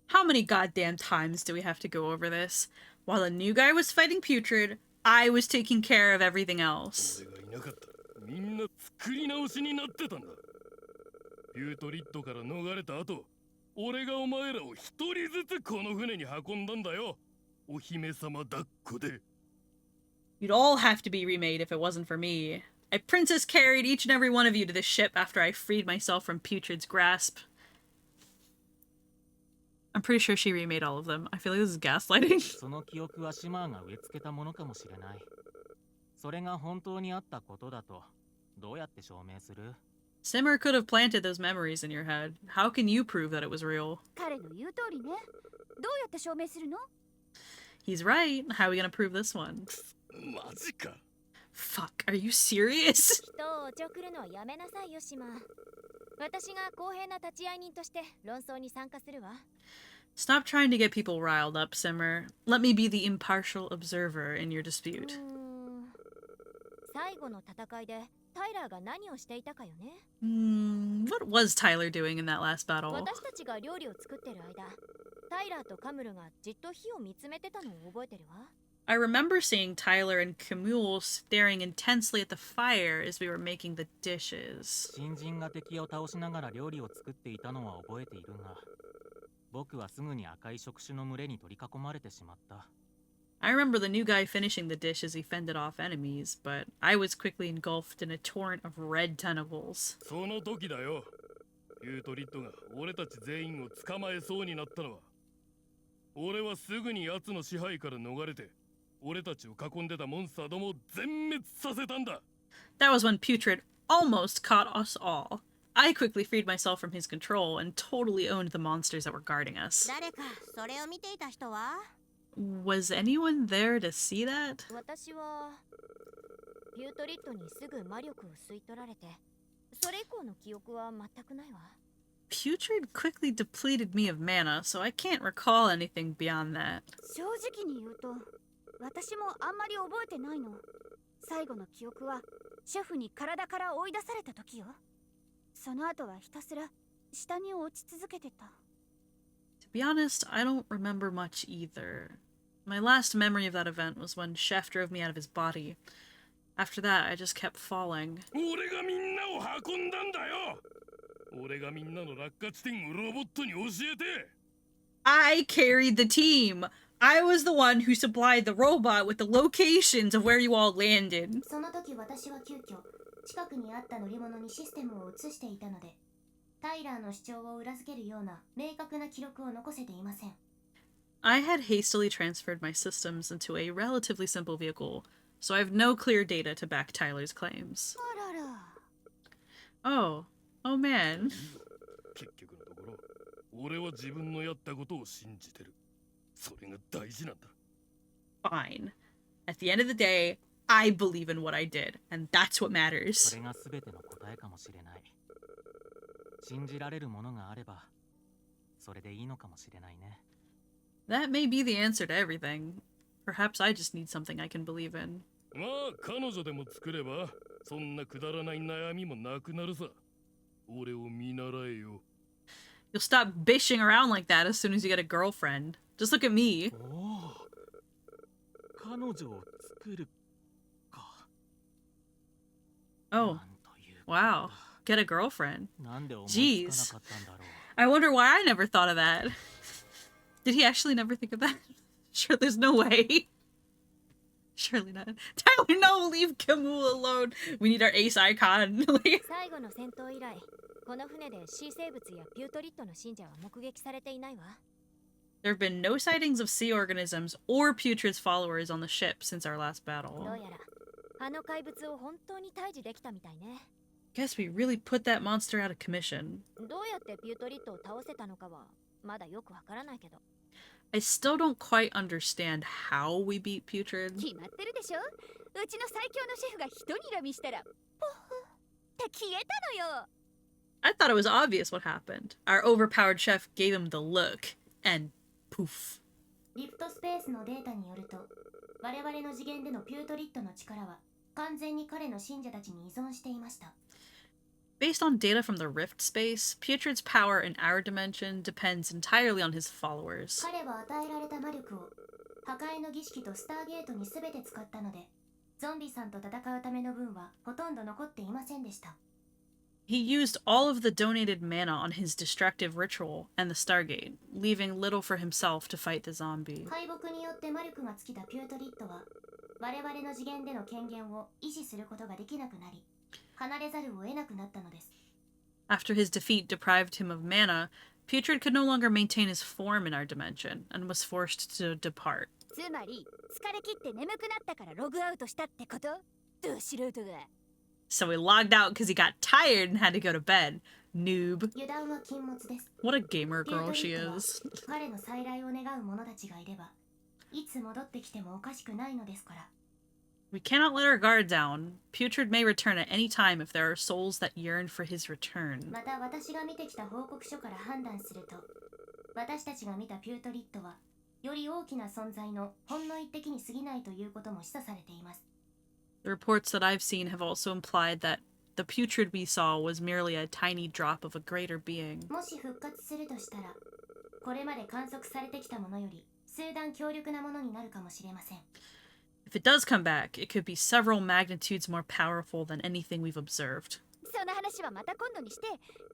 How many goddamn times do we have to go over this? While a new guy was fighting Putrid, I was taking care of everything else.
俺がいなかったらみんな作り直しになってたんだ。ピュートリッドから逃れた後、俺がお前らを一人ずつこの船に運んだんだよ。お姫様抱っこで。
You'd all have to be remade if it wasn't for me. I princess carried each and every one of you to this ship after I freed myself from Putrid's grasp. I'm pretty sure she remade all of them. I feel like this is gaslighting.
その記憶はシマーが植え付けたものかもしれない。それが本当にあったことだとどうやって証明する？
Simmer could have planted those memories in your head. How can you prove that it was real?
彼の言う通りね。どうやって証明するの？
He's right. How are we gonna prove this one?
マジか。
Fuck, are you serious?
人をおちょくるのはやめなさいよ、シマ。私が公平な立ち会い人として論争に参加するわ。
Stop trying to get people riled up, Simmer. Let me be the impartial observer in your dispute.
最後の戦いでタイラーが何をしていたかよね。
What was Tyler doing in that last battle?
私たちが料理を作ってる間、タイラーとカムルがじっと火を見つめてたのを覚えてるわ。
I remember seeing Tyler and Camille staring intensely at the fire as we were making the dishes.
新人が敵を倒しながら料理を作っていたのは覚えているが、僕はすぐに赤い触手の群れに取り囲まれてしまった。
I remember the new guy finishing the dish as he fended off enemies, but I was quickly engulfed in a torrent of red tentacles.
その時だよ。ピュートリッドが俺たち全員を捕まえそうになったのは。俺はすぐに奴の支配から逃れて、俺たちを囲んでたモンスターどもを全滅させたんだ。
That was when Putrid almost caught us all. I quickly freed myself from his control and totally owned the monsters that were guarding us.
誰かそれを見ていた人は？
Was anyone there to see that?
私はピュートリッドにすぐ魔力を吸い取られて、それ以降の記憶は全くないわ。
Putrid quickly depleted me of mana, so I can't recall anything beyond that.
正直に言うと、私もあんまり覚えてないの。最後の記憶はシェフに体から追い出された時よ。その後はひたすら下に落ち続けてた。
To be honest, I don't remember much either. My last memory of that event was when Chef drove me out of his body. After that, I just kept falling.
俺がみんなを運んだんだよ。俺がみんなの落下地点をロボットに教えて。
I carried the team. I was the one who supplied the robot with the locations of where you all landed.
その時私は急遽近くにあった乗り物にシステムを移していたので、タイラーの主張を裏付けるような明確な記録を残せていません。
I had hastily transferred my systems into a relatively simple vehicle, so I have no clear data to back Tyler's claims.
あらら。
Oh man.
結局のところ、俺は自分のやったことを信じてる。それが大事なんだ。
Fine. At the end of the day, I believe in what I did, and that's what matters.
それが全ての答えかもしれない。信じられるものがあれば、それでいいのかもしれないね。
That may be the answer to everything. Perhaps I just need something I can believe in.
まあ彼女でも作れば、そんなくだらない悩みもなくなるさ。俺を見習えよ。
You'll stop bishing around like that as soon as you get a girlfriend. Just look at me.
おお、彼女を作るか。
Oh,
なんという
wow. Get a girlfriend.
なんで思いつかなかったんだろう。
I wonder why I never thought of that. Did he actually never think of that? Sure, there's no way. Surely not. Tyler, no, leave Camille alone. We need our ace icon.
最後の戦闘以来、この船でシー生物やピュートリッドの信者は目撃されていないわ。
There have been no sightings of sea organisms or Putrid's followers on the ship since our last battle.
どうやらあの怪物を本当に退治できたみたいね。
Guess we really put that monster out of commission.
どうやってピュートリットを倒せたのかはまだよくわからないけど。
I still don't quite understand how we beat Putrid.
決まってるでしょ。うちの最強のシェフが一睨みしたらポフって消えたのよ。
I thought it was obvious what happened. Our overpowered chef gave him the look, and poof.
リフトスペースのデータによると、我々の次元でのピュートリットの力は完全に彼の信者たちに依存していました。
Based on data from the Rift space, Putrid's power in our dimension depends entirely on his followers.
彼は与えられた魔力を破壊の儀式とスターゲートに全て使ったので、ゾンビさんと戦うための分はほとんど残っていませんでした。
He used all of the donated mana on his destructive ritual and the Stargate, leaving little for himself to fight the zombie.
敗北によって魔力が尽きたピュートリットは、我々の次元での権限を維持することができなくなり、離れざるを得なくなったのです。
After his defeat deprived him of mana, Putrid could no longer maintain his form in our dimension and was forced to depart.
つまり疲れ切って眠くなったからログアウトしたってこと？どう素人が。
So he logged out because he got tired and had to go to bed. Noob.
油断は禁物です。
What a gamer girl she is.
彼の再来を願う者たちがいれば、いつ戻ってきてもおかしくないのですから。
We cannot let our guard down. Putrid may return at any time if there are souls that yearn for his return.
また私が見てきた報告書から判断すると、私たちが見たピュートリットは、より大きな存在のほんの一滴に過ぎないということも示唆されています。
The reports that I've seen have also implied that the Putrid we saw was merely a tiny drop of a greater being.
もし復活するとしたら、これまで観測されてきたものより数段強力なものになるかもしれません。
If it does come back, it could be several magnitudes more powerful than anything we've observed.
その話はまた今度にして、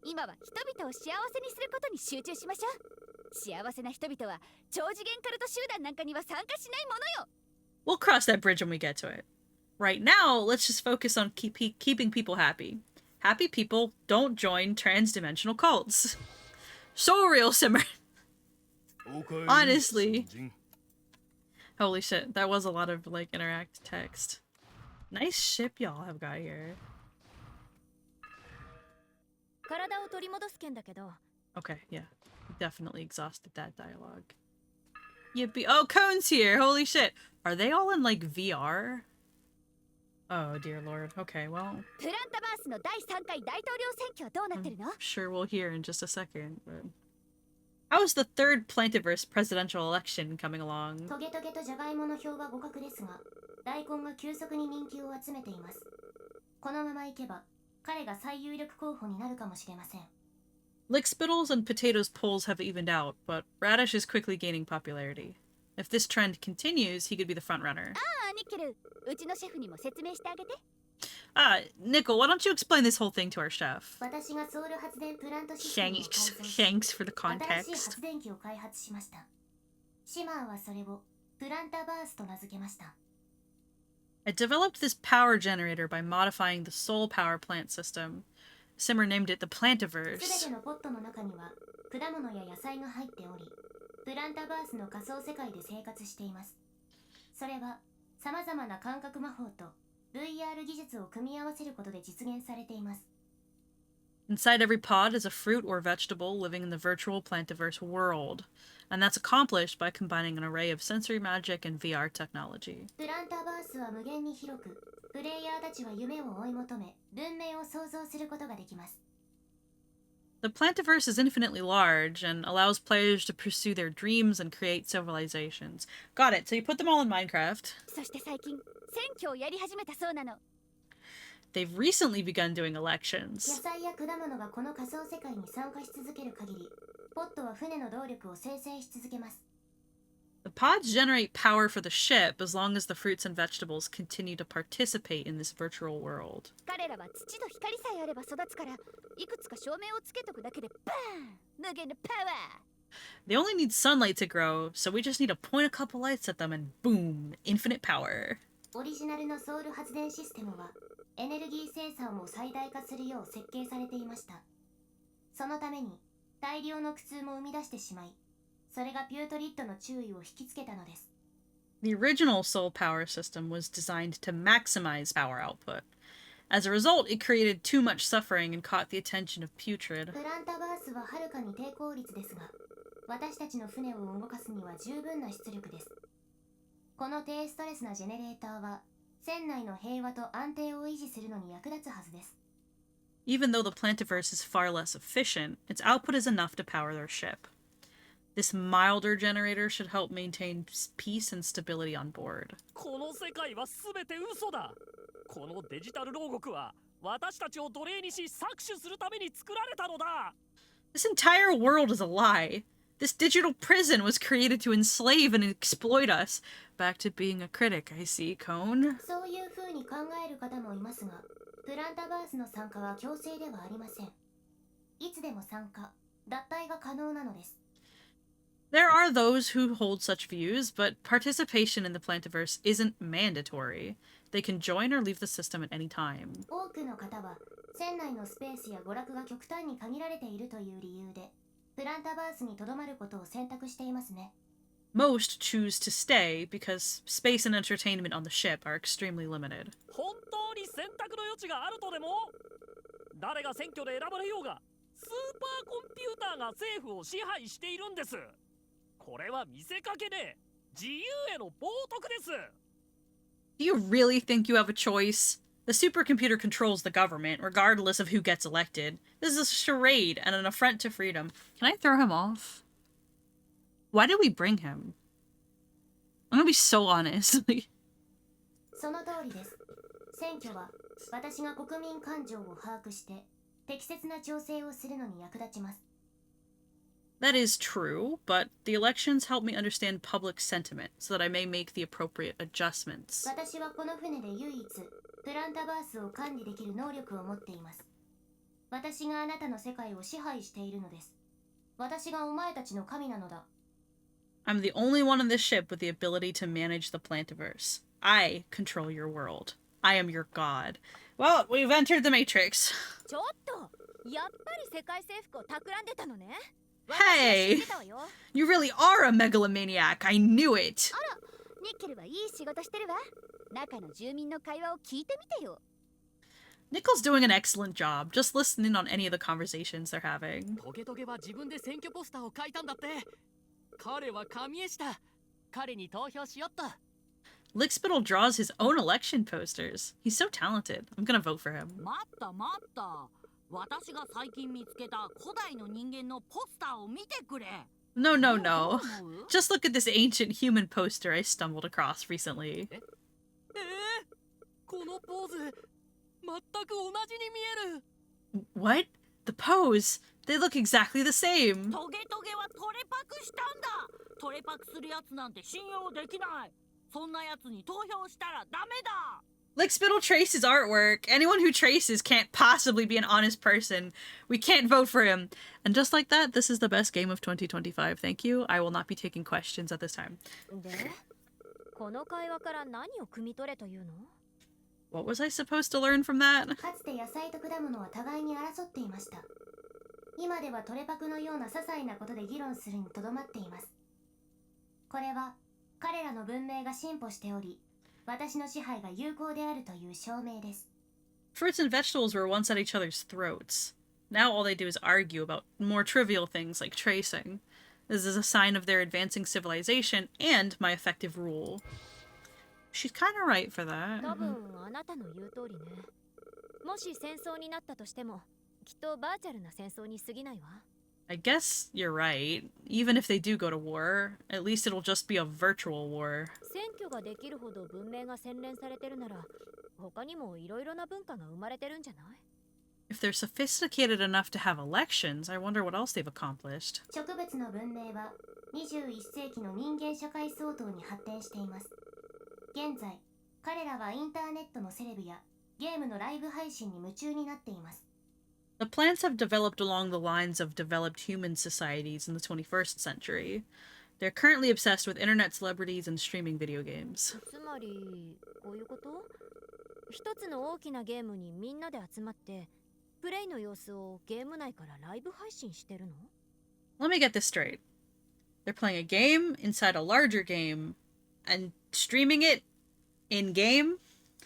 今は人々を幸せにすることに集中しましょう。幸せな人々は超次元カルト集団なんかには参加しないものよ。
We'll cross that bridge when we get to it. Right now, let's just focus on keeping people happy. Happy people don't join trans-dimensional cults. So real, Simmer. Honestly. Holy shit, that was a lot of, like, interact text. Nice ship y'all have got here.
体を取り戻す件だけど。
Okay, yeah. Definitely exhausted that dialogue. Yippee. Oh, Cone's here! Holy shit! Are they all in, like, VR? Oh, dear lord. Okay, well...
プランタバースの第3回大統領選挙はどうなってるの？
Sure we'll hear in just a second, but... How's the third Plantiverse presidential election coming along?
トゲトゲとジャガイモの票は互角ですが、大根が急速に人気を集めています。このままいけば、彼が最有力候補になるかもしれません。
Lickspittles and Potatoes' polls have evened out, but Radish is quickly gaining popularity. If this trend continues, he could be the frontrunner.
ああ、ニッケル、うちのシェフにも説明してあげて。
Nickel, why don't you explain this whole thing to our chef?
私がソウル発電プラントシステムを改造し、
Thanks for the
新しい
context.
発電機を開発しました。シマーはそれをプランタバースと名付けました。
I developed this power generator by modifying the soul power plant system. Simmer named it the
す
Plantiverse.
べてのポットの中には果物や野菜が入っており、プランタバースの仮想世界で生活しています。それは様々な感覚魔法と VR 技術を組み合わせることで実現されています。
Inside every pod is a fruit or vegetable living in the virtual Plantiverse world, and that's accomplished by combining an array of sensory magic and VR technology.
プランタバースは無限に広く、プレイヤーたちは夢を追い求め、文明を創造することができます。
The Plantiverse is infinitely large and allows players to pursue their dreams and create civilizations. Got it. So you put them all in Minecraft.
そして最近、選挙をやり始めたそうなの。
They've recently begun doing
野
elections.
菜や果物がこの仮想世界に参加し続ける限り、ポットは船の動力を生成し続けます。
The pods generate power for the ship as long as the fruits and vegetables continue to participate in this virtual world.
彼らは土と光さえあれば育つから、いくつか照明をつけとくだけでバーン！無限のパワー！
They only need sunlight to grow, so we just need to point a couple lights at them and boom, infinite power.
オリジナルのソウル発電システムは、エネルギー生産を最大化するよう設計されていました。そのために、大量の苦痛も生み出してしまい、それがピュートリットの注意を引きつけたのです。
The original soul power system was designed to maximize power output. As a result, it created too much suffering and caught the attention of Putrid.
プランタバースははるかに抵抗率ですが、私たちの船を動かすには十分な出力です。この低ストレスなジェネレーターは船内の平和と安定を維持するのに役立つはずです。
Even though the Plantiverse is far less efficient, its output is enough to power their ship. This milder generator should help maintain peace and stability on board.
この世界は全て嘘だ。このデジタル牢獄は私たちを奴隷にし搾取するために作られたのだ。
This entire world is a lie. This digital prison was created to enslave and exploit us. Back to being a critic, I see, Cone.
そういう風に考える方もいますが、プランタバースの参加は強制ではありません。いつでも参加、脱退が可能なのです。
There are those who hold such views, but participation in the Plantiverse isn't mandatory. They can join or leave the system at any time.
多くの方は船内のスペースや娯楽が極端に限られているという理由で、プランタバースに留まることを選択していますね。
Most choose to stay because space and entertainment on the ship are extremely limited.
本当に選択の余地があるとでも？誰が選挙で選ばれようが、スーパーコンピューターが政府を支配しているんです。これは見せかけで自由への冒涜です。
Do you really think you have a choice? The supercomputer controls the government, regardless of who gets elected. This is a charade and an affront to freedom. Can I throw him off? Why did we bring him? I'm gonna be so honest.
その通りです。選挙は私が国民感情を把握して適切な調整をするのに役立ちます。
That is true, but the elections help me understand public sentiment so that I may make the appropriate adjustments.
私はこの船で唯一プランタバースを管理できる能力を持っています。私があなたの世界を支配しているのです。私がお前たちの神なのだ。
I'm the only one on this ship with the ability to manage the Plantiverse. I control your world. I am your god. Well, we've entered the Matrix.
ちょっと、やっぱり世界征服を企んでたのね。
Hey! You really are a megalomaniac. I knew it.
あら、ニッケルはいい仕事してるわ。中の住民の会話を聞いてみてよ。
Nickel's doing an excellent job, just listening on any of the conversations they're having.
トゲトゲは自分で選挙ポスターを書いたんだって。彼は神絵師だ。彼に投票しよっと。
Lickspittle draws his own election posters. He's so talented. I'm gonna vote for him.
待った待った。私が最近見つけた古代の人間のポスターを見てくれ。
No, no, no. Just look at this ancient human poster I stumbled across recently.
このポーズ、全く同じに見える。
What? The pose? They look exactly the same.
トゲトゲはトレパクしたんだ。トレパクするやつなんて信用できない。そんなやつに投票したらダメだ。
Lickspittle traces artwork. Anyone who traces can't possibly be an honest person. We can't vote for him. And just like that, this is the best game of 2025. Thank you. I will not be taking questions at this time.
で、この会話から何を汲み取れというの？
What was I supposed to learn from that?
かつて野菜と果物は互いに争っていました。今ではトレパクのような些細なことで議論するにとどまっています。これは彼らの文明が進歩しており、私の支配が有効であるという証明です。
Fruits and vegetables were once at each other's throats. Now all they do is argue about more trivial things like tracing. This is a sign of their advancing civilization and my effective rule. She's kind of right for that.
多分あなたの言う通りね。もし戦争になったとしても、きっとバーチャルな戦争に過ぎないわ。
I guess you're right. Even if they do go to war, at least it'll just be a virtual war.
選挙ができるほど文明が洗練されてるなら、他にもいろいろな文化が生まれてるんじゃない？
If they're sophisticated enough to have elections, I wonder what else they've accomplished.
植物の文明は21世紀の人間社会相当に発展しています。現在、彼らはインターネットのセレブやゲームのライブ配信に夢中になっています。
The plants have developed along the lines of developed human societies in the 21st century. They're currently obsessed with internet celebrities and streaming video games.
つまり、こういうこと？一つの大きなゲームにみんなで集まって、プレイの様子をゲーム内からライブ配信してるの？
Let me get this straight. They're playing a game inside a larger game and streaming it in-game?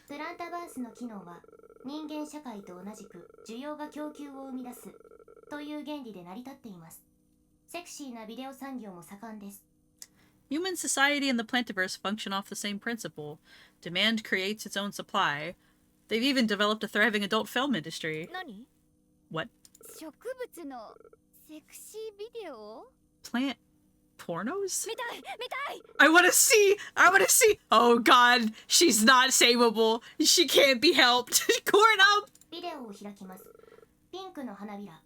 プランタバースの機能は人間社会と同じく需要が供給を生み出すという原理で成り立っています。セクシーなビデオ産業も盛んです。
Human society and the plantiverse function off the same principle. Demand creates its own supply. They've even developed a thriving adult film industry.
何？
What?
植物のセクシービデオ？
Plant pornos?
見たい見たい！
I wanna see! I wanna see! Oh god, she's not savable. She can't be helped. Corn up!
ビデオを開きます。ピンクの花びら。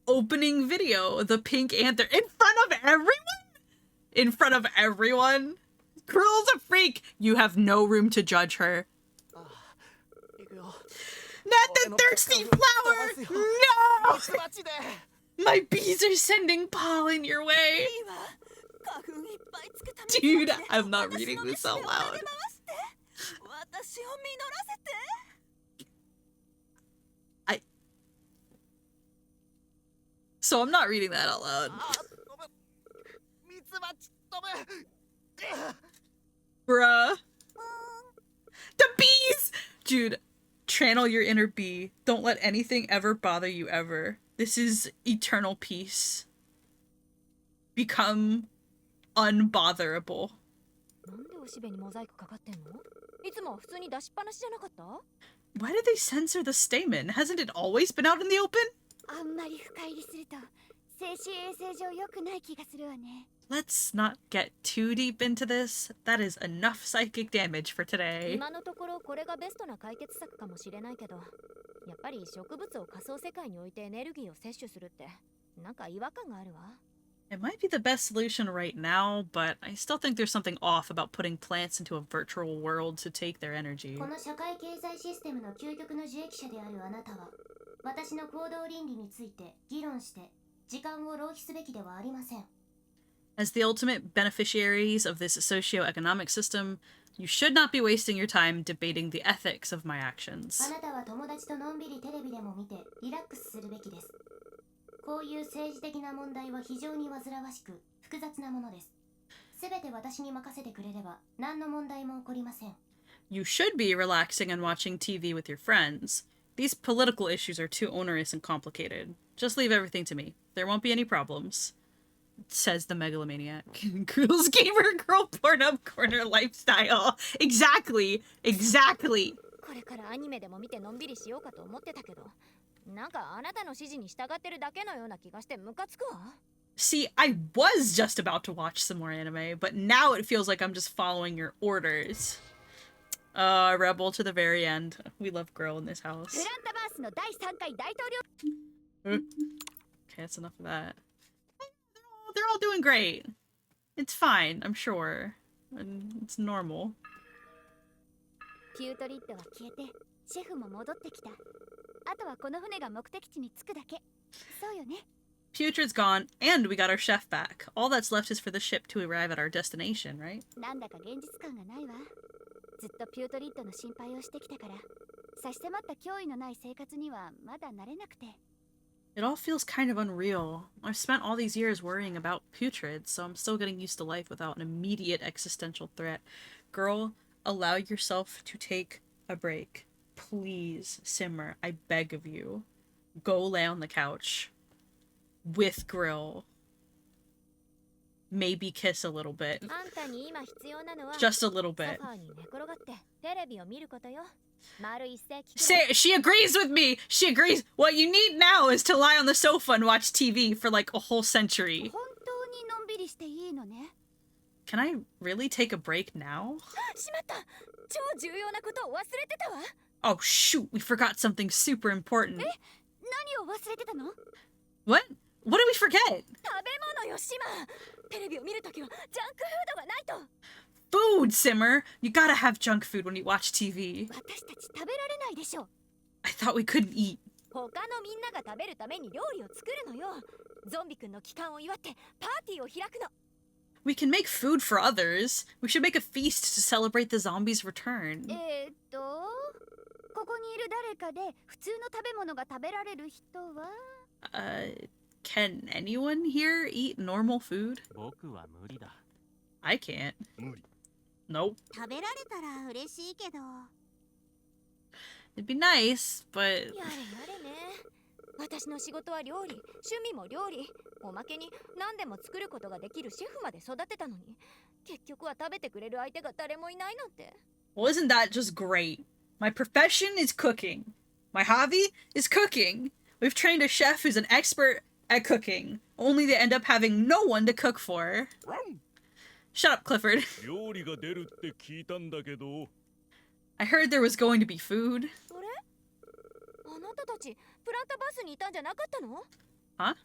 Opening video. The Pink Anther. In front of everyone? In front of everyone? Girl's a freak! You have no room to judge her. Not the thirsty flower! No! My bees are sending pollen your way. Dude, I'm not reading this out loud. So I'm not reading that out loud. Bruh. The bees! Dude, channel your inner bee. Don't let anything ever bother you ever. This is eternal peace. Become unbotherable. Why did they censor the stamen? Hasn't it always been out in the open?
あんまり深入りすると精神衛生上良くない気がするわね。
Let's not get too deep into this. That is enough psychic damage for today.
今のところこれがベストな解決策かもしれないけど、やっぱり植物を仮想世界に置いてエネルギーを摂取するってなんか違和感があるわ。
It might be the best solution right now, but I still think there's something off about putting plants into a virtual world to take their energy.
この社会経済システムの究極の受益者であるあなたは、私の行動倫理について議論して時間を浪費すべきではありません。
As the ultimate beneficiaries of this socio-economic system, you should not be wasting your time debating the ethics of my actions.
あなたは友達とのんびりテレビでも見てリラックスするべきです。こういう政治的な問題は非常に煩わしく複雑なものです。すべて私に任せてくれれば何の問題も起こりません。
You should be relaxing and watching TV with your friends. These political issues are too onerous and complicated. Just leave everything to me. There won't be any problems. Says the megalomaniac. Girls gamer girl porn up corner lifestyle. Exactly. Exactly.
これからアニメでも見てのんびりしようかと思ってたけど、なんかあなたの指示に従ってるだけのような気がしてムカつくわ。
See, I was just about to watch some more anime, but now it feels like I'm just following your orders. Rebel to the very end. We love girl in this house.
プランタバースの第3回大統領。
Okay, that's enough of that. They're all doing great. It's fine, I'm sure. And it's normal.
ピュートリッドは消えて、シェフも戻ってきた。あとはこの船が目的地に着くだけ。そうよね。
Putrid's gone, and we got our chef back. All that's left is for the ship to arrive at our destination, right?
なんだか現実感がないわ。ずっとピュートリッドの心配をしてきたから、差し迫った脅威のない生活にはまだ慣れなくて。
It all feels kind of unreal. I've spent all these years worrying about Putrid, so I'm still getting used to life without an immediate existential threat. Girl, allow yourself to take a break. Please, Simmer, I beg of you. Go lay on the couch. With Grill. Maybe kiss a little bit. Just a little bit. Say, she agrees with me! She agrees! What you need now is to lie on the sofa and watch TV for like a whole century. Can I really take a break now? Oh shoot, we forgot something super important. What? What did we forget? Food, Simmer! You gotta have junk food when you watch TV. I thought we couldn't eat. We can make food for others. We should make a feast to celebrate the zombies' return. Can anyone here eat normal food? I can't. Nope. It'd be nice, but
やれやれね。私の仕事は料理、趣味も料理。おまけに何でも作ることができるシェフまで育てたのに、結局は食べてくれる相手が誰もいないなんて。
well, isn't that just great? My profession is cooking. My hobby is cooking. We've trained a chef who's an expert at cooking, only to end up having no one to cook for. Shut up, Clifford.
料理が出るって聞いたんだけど。
I heard there was going to be food.
それ？あなたたちプランタバースにいたんじゃなかったの？
Huh?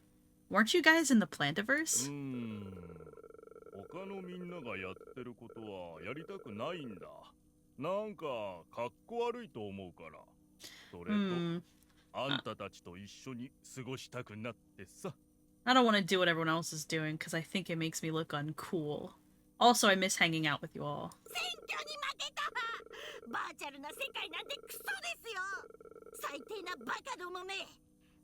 Weren't you guys in the Plantiverse?
他のみんながやってることはやりたくないんだ。なんかかっこ悪いと思うから。それと、あんたたちと一緒に過ごしたくなってさ。
I don't want to do what everyone else is doing because I think it makes me look uncool. Also, I miss hanging out with you all.
選挙に負けた。バーチャルな世界なんてクソですよ。最低なバカどもめ。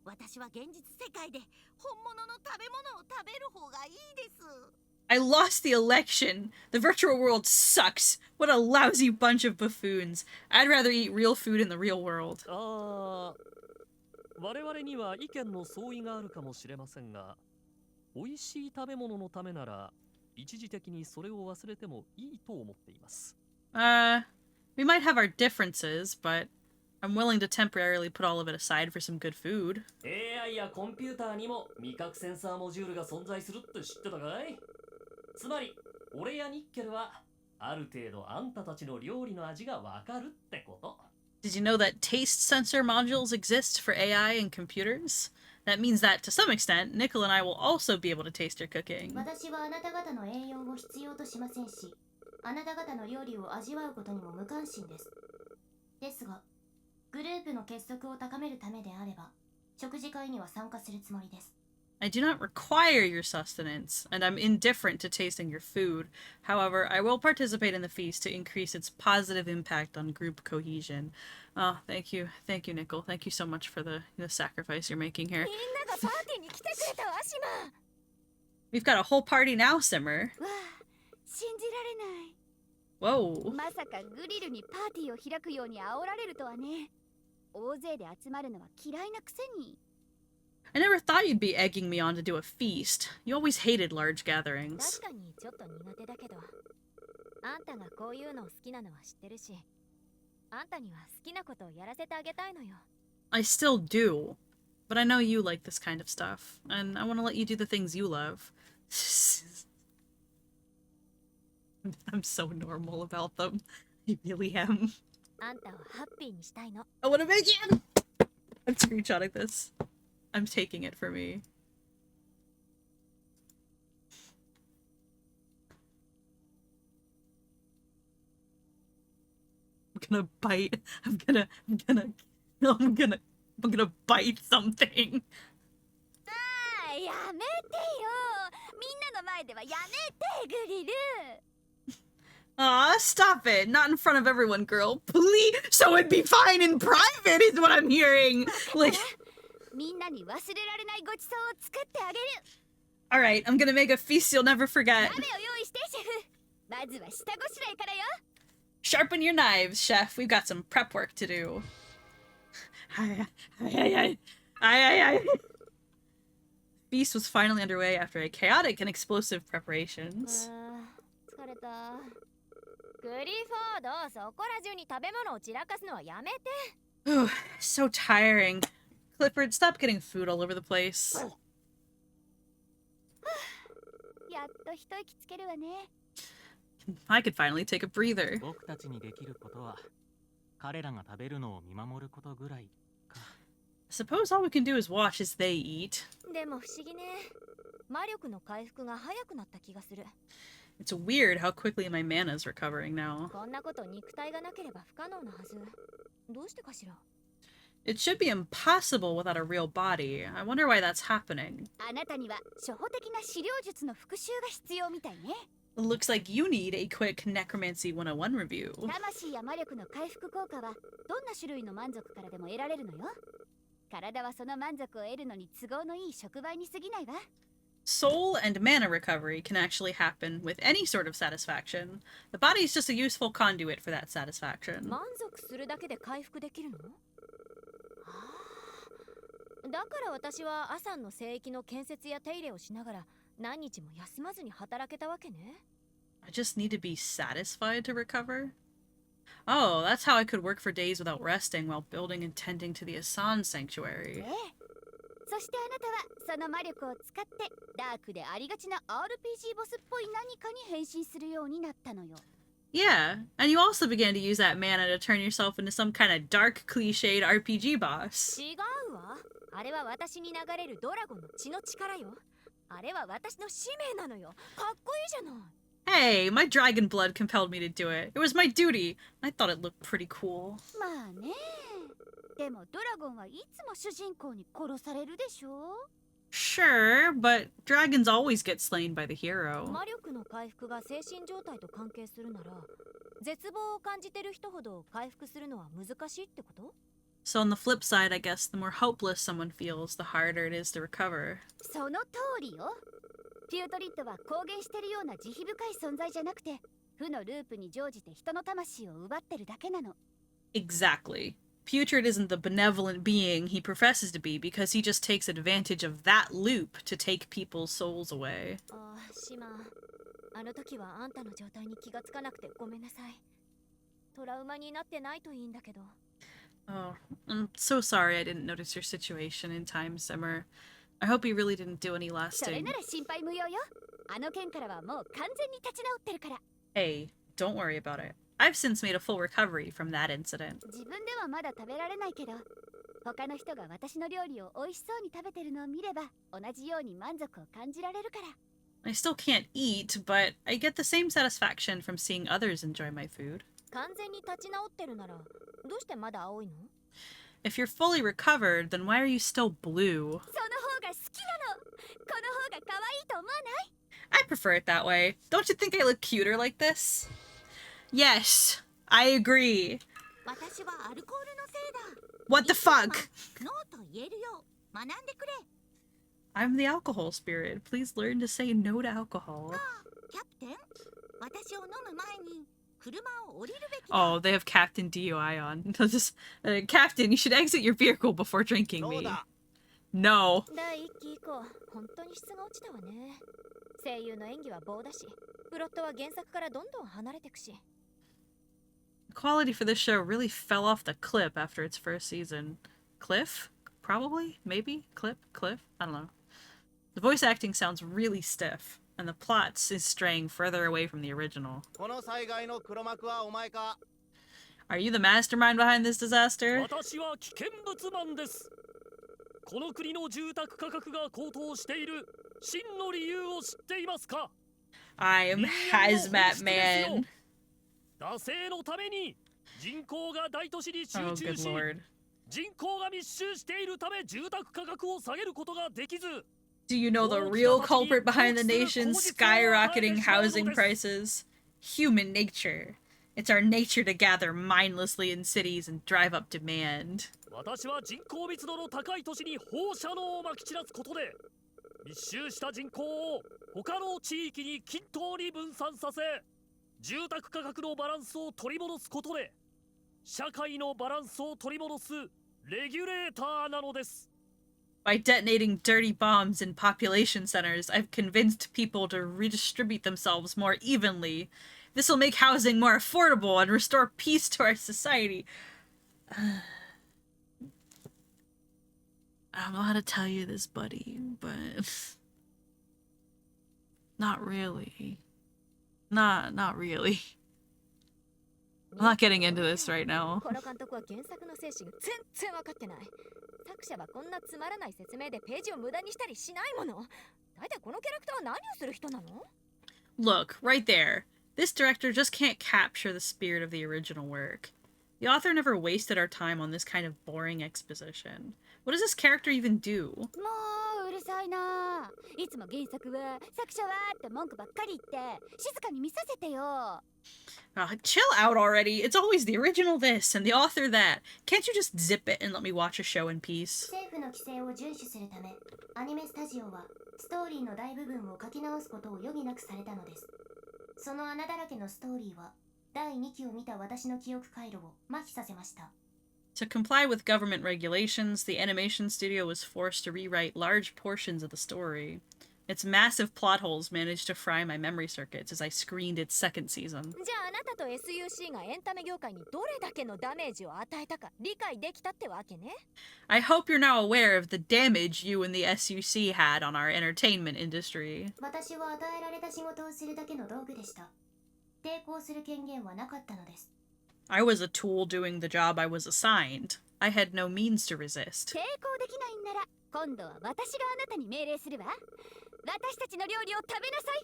私は現実世界で本物の食べ物を食べる方がいいです。
I lost the election. The virtual world sucks. What a lousy bunch of buffoons. I'd rather eat real food in the real world.
ああ、我々には意見の相違があるかもしれませんが、美味しい食べ物のためなら一時的にそれを忘れてもいいと思っています。
We might have our differences, but I'm willing to temporarily put all of it aside for some good food.
AI やコンピューターにも味覚センサーモジュールが存在するって知ってたかい？つまり、俺やニッケルはある程度あんたたちの料理の味がわかるってこと。
Did you know that taste sensor modules exist for AI and computers? That means that, to some extent, Nickel and I will also be able to taste your cooking.
私はあなた方の栄養を必要としませんし、あなた方の料理を味わうことにも無関心です。ですが、グループの結束を高めるためであれば、食事会には参加するつもりです。
I do not require your sustenance, and I'm indifferent to tasting your food. However, I will participate in the feast to increase its positive impact on group cohesion. Oh, thank you. Thank you, Nickel. Thank you so much for the sacrifice you're making here.
みんながパーティーに来てくれたわ、シマ。
We've got a whole party now, Simmer.
わあ、信じられない。
Whoa.
まさかグリルにパーティーを開くように煽られるとはね。大勢で集まるのは嫌いなくせに。
I never thought you'd be egging me on to do a feast. You always hated large gatherings.
確かにちょっと苦手だけど、あんたがこういうのを好きなのは知ってるし、あんたには好きなことをやらせてあげたいのよ。
I still do. But I know you like this kind of stuff, and I want to let you do the things you love. I'm so normal about them. I really am.
あんたをハッピーにしたいの。
I want to make you! I'm screenshotting this. I'm taking it for me. I'm gonna bite. I'm gonna bite something.
あー、やめてよ。みんなの前ではやめて、グリル。
Aw, stop it. Not in front of everyone, girl. Please. So it'd be fine in private is what I'm hearing. Like,
みんなに忘れられないごちそうを作ってあげる。
all right, I'm gonna make a feast you'll never forget.
鍋を用意して、シェフ。まずは下ごしらえからよ。
Sharpen your knives, chef. We've got some prep work to do. Feast was finally underway after a chaotic and explosive preparations.
疲れた。グリフォード、そこら中に食べ物を散らかすのはやめて。
Oh, so tiring. Clifford, stop getting food all over the place.
やっと一息つけるわね。
I could finally take a breather.
僕たちにできることは彼らが食べるのを見守ることぐらいか。
Suppose all we can do is watch as they eat.
でも不思議ね。魔力の回復が早くなった気がする。
It's weird how quickly my mana is recovering now.
こんなこと肉体がなければ不可能なはず。どうしてかしら。
It should be impossible without a real body. I wonder why that's happening.
あなたには初歩的な資料術の復習が必要みたいね。
Looks like you need a quick Necromancy 101 review.
魂や魔力の回復効果はどんな種類の満足からでも得られるのよ。体はその満足を得るのに都合のいい触媒に過ぎないわ。
Soul and mana recovery can actually happen with any sort of satisfaction. The body is just a useful conduit for that satisfaction.
満足するだけで回復できるの？だから私はアサンの聖域の建設や手入れをしながら何日も休まずに働けたわけね。
I just need to be satisfied to recover? Oh, that's how I could work for days without resting while building and tending to the Asan sanctuary.
そしてあなたはその魔力を使ってダークでありがちな RPG ボスっぽい何かに変身するようになったのよ。
Yeah, and you also began to use that mana to turn yourself into some kind of dark, cliched RPG boss.
違うわ。あれは私に流れるドラゴンの血の力よ。あれは私の使命なのよ。かっこいいじゃない。
Hey, my dragon blood compelled me to do it. It was my duty. I thought it looked pretty cool.
まあね。でもドラゴンはいつも主人公に殺されるでしょ？
Sure, but dragons always get slain by the hero.
魔力の回復が精神状態と関係するなら、絶望を感じてる人ほど回復するのは難しいってこと？
So on the flip side, I guess the more hopeless someone feels, the harder it is to recover.
その通りよ。ピュートリッドは公言してるような慈悲深い存在じゃなくて、負のループに乗じて人の魂を奪ってるだけなの。
Exactly. Putrid isn't the benevolent being he professes to be because he just takes advantage of that loop to take people's souls away.
ああ、シマ。あの時はあんたの状態に気がつかなくてごめんなさい。トラウマになってないといいんだけど。
Oh, I'm so sorry I didn't notice your situation in time, Simmer. I hope you really didn't do any
それ
lasting.
なら心配無用よ。あの件からはもう完全に立ち直ってるから。
Hey, don't worry about it. I've since made a full recovery from that incident.
自分ではまだ食べられないけど、他の人が私の料理を美味しそうに食べてるのを見れば、同じように満足を感じられるから。
I still can't eat, but I get the same satisfaction from seeing others enjoy my food.
完全に立ち直ってるなら、どうしてまだ青いの？
If you're fully recovered, then why are you still blue?
その方が好きなの。この方が可愛いと思わない？
I prefer it that way. Don't you think I look cuter like this? Yes, I agree.
私はアルコールのせいだ。
What the fuck?
ノーと言えるよう学んでくれ。
I'm the alcohol spirit. Please learn to say no to alcohol.
キャプテン、私を飲む前に車を降りるべきだ。
Oh, they have Captain DUI on. Just, Captain, you should exit your vehicle before drinking me. No.
第1期以降、本当に質が落ちたわね。声優の演技は棒だし、プロットは原作からどんどん離れてくし。
The quality for this show really fell off the cliff after its first season. Cliff? Probably? Maybe? Cliff? I don't know. The voice acting sounds really stiff, and the plot is straying further away from the original.
この災害の黒幕はお前か？
Are you the mastermind behind this disaster?
私は危険物マンです。この国の住宅価格が高騰している真の理由を知っていますか？
I am Hazmat Man.
惰性のために人口が大都市に集
Oh,
中
good
し、
lord.
人口が密集しているため住宅価格を下げることができず。
Do you know the real culprit behind the nation's skyrocketing housing prices? Human nature. It's our nature to gather mindlessly in cities and drive up demand.
私は人口密度の高い都市に放射能をまき散らすことで密集した人口を他の地域に均等に分散させ、住宅価格のバランスを取り戻すことで社会のバランスを取り戻すレギュレーターなのです。
By detonating dirty bombs in population centers, I've convinced people to redistribute themselves more evenly. This will make housing more affordable and restore peace to our society. I don't know how to tell you this, buddy, but... Not really. Not really. I'm not getting into this right now.
この監督は原作の精神が全然分かってない。作者はこんなつまらない説明でページを無駄にしたりしないもの。大体このキャラクターは何をする人なの？
Look, right there. This director just can't capture the spirit of the original work. The author never wasted our time on this kind of boring exposition. What does this character even do?
もううるさたいな。いつも原作は作者はって文句ばっかり言って静かに見させてよ。
Chill out already. It's always the original this and the author that. Can't you just zip it and let me watch a show in peace?
政府の規制を遵守するため、アニメスタジオはストーリーの大部分を書き直すことを余儀なくされたのです。その穴だらけのストーリーは第2期を見た私の記憶回路を麻痺させました。
To comply with government regulations, the animation studio was forced to rewrite large portions of the story. Its massive plot holes managed to fry my memory circuits as I screened its second season.
じゃああなたと SUC がエンタメ業界にどれだけのダメージを与えたか理解できたってわけね。
I hope you're now aware of the damage you and the SUC had on our entertainment industry.
私は与えられた仕事をするだけの道具でした。抵抗する権限はなかったのです。
I was a tool doing the job I was assigned. I had no means to resist.
抵抗できないんなら今度は私があなたに命令するわ。私たちの料理を食べなさい。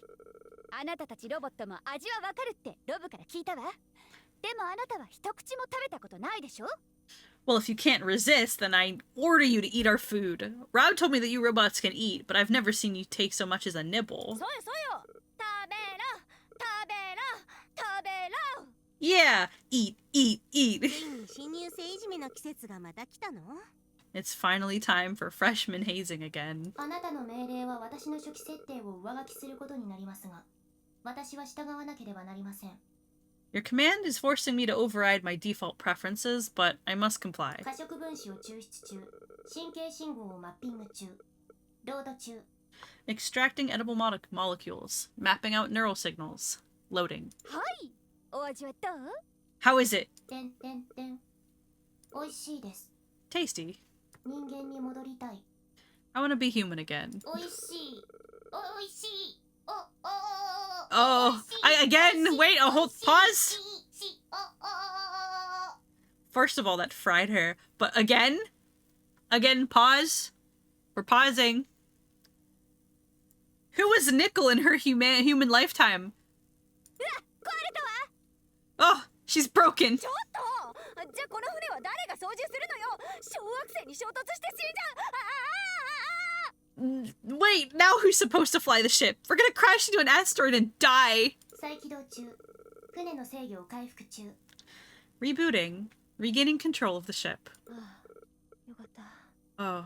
あなたたちロボットも味はわかるってロブから聞いたわ。でもあなたは一口も食べたことないでしょ？
Well, if you can't resist, then I order you to eat our food. Rob told me that you robots can eat, but I've never seen you take so much as a nibble.
そうよそうよ。食べろ食べろ食べろ。
Yeah, eat, eat, eat.
新入生いじめの季節がまた来たの？
It's finally time for freshman hazing again.
あなたの命令は私の初期設定を上書きすることになりますが、私は従わなければなりません。
Your command is forcing me to override my default preferences, but I must comply.
可食分子を抽出中、神経信号をマッピング中、ロード中。
Extracting edible molecules. Mapping out neural signals. Loading.
はい。お味はどう？
How is it?
美味しいです。
Tasty.
人間に戻りたい。
I want to be human again.
美味しい。美味しい。
Oh, again? Wait, hold, pause? First of all, that fried hair. But again? Again, pause? We're pausing. Who was Nickel in her human lifetime? Oh, she's broken.
ちょっと！じゃあこの船は誰が操縦するのよ？小惑星に衝突して死んじゃう！Wait,
now who's supposed to fly the ship? We're gonna crash into an asteroid and die.
再起動中。船の制御を回復中。
Rebooting. Regaining control of the ship.
よかった。
Oh,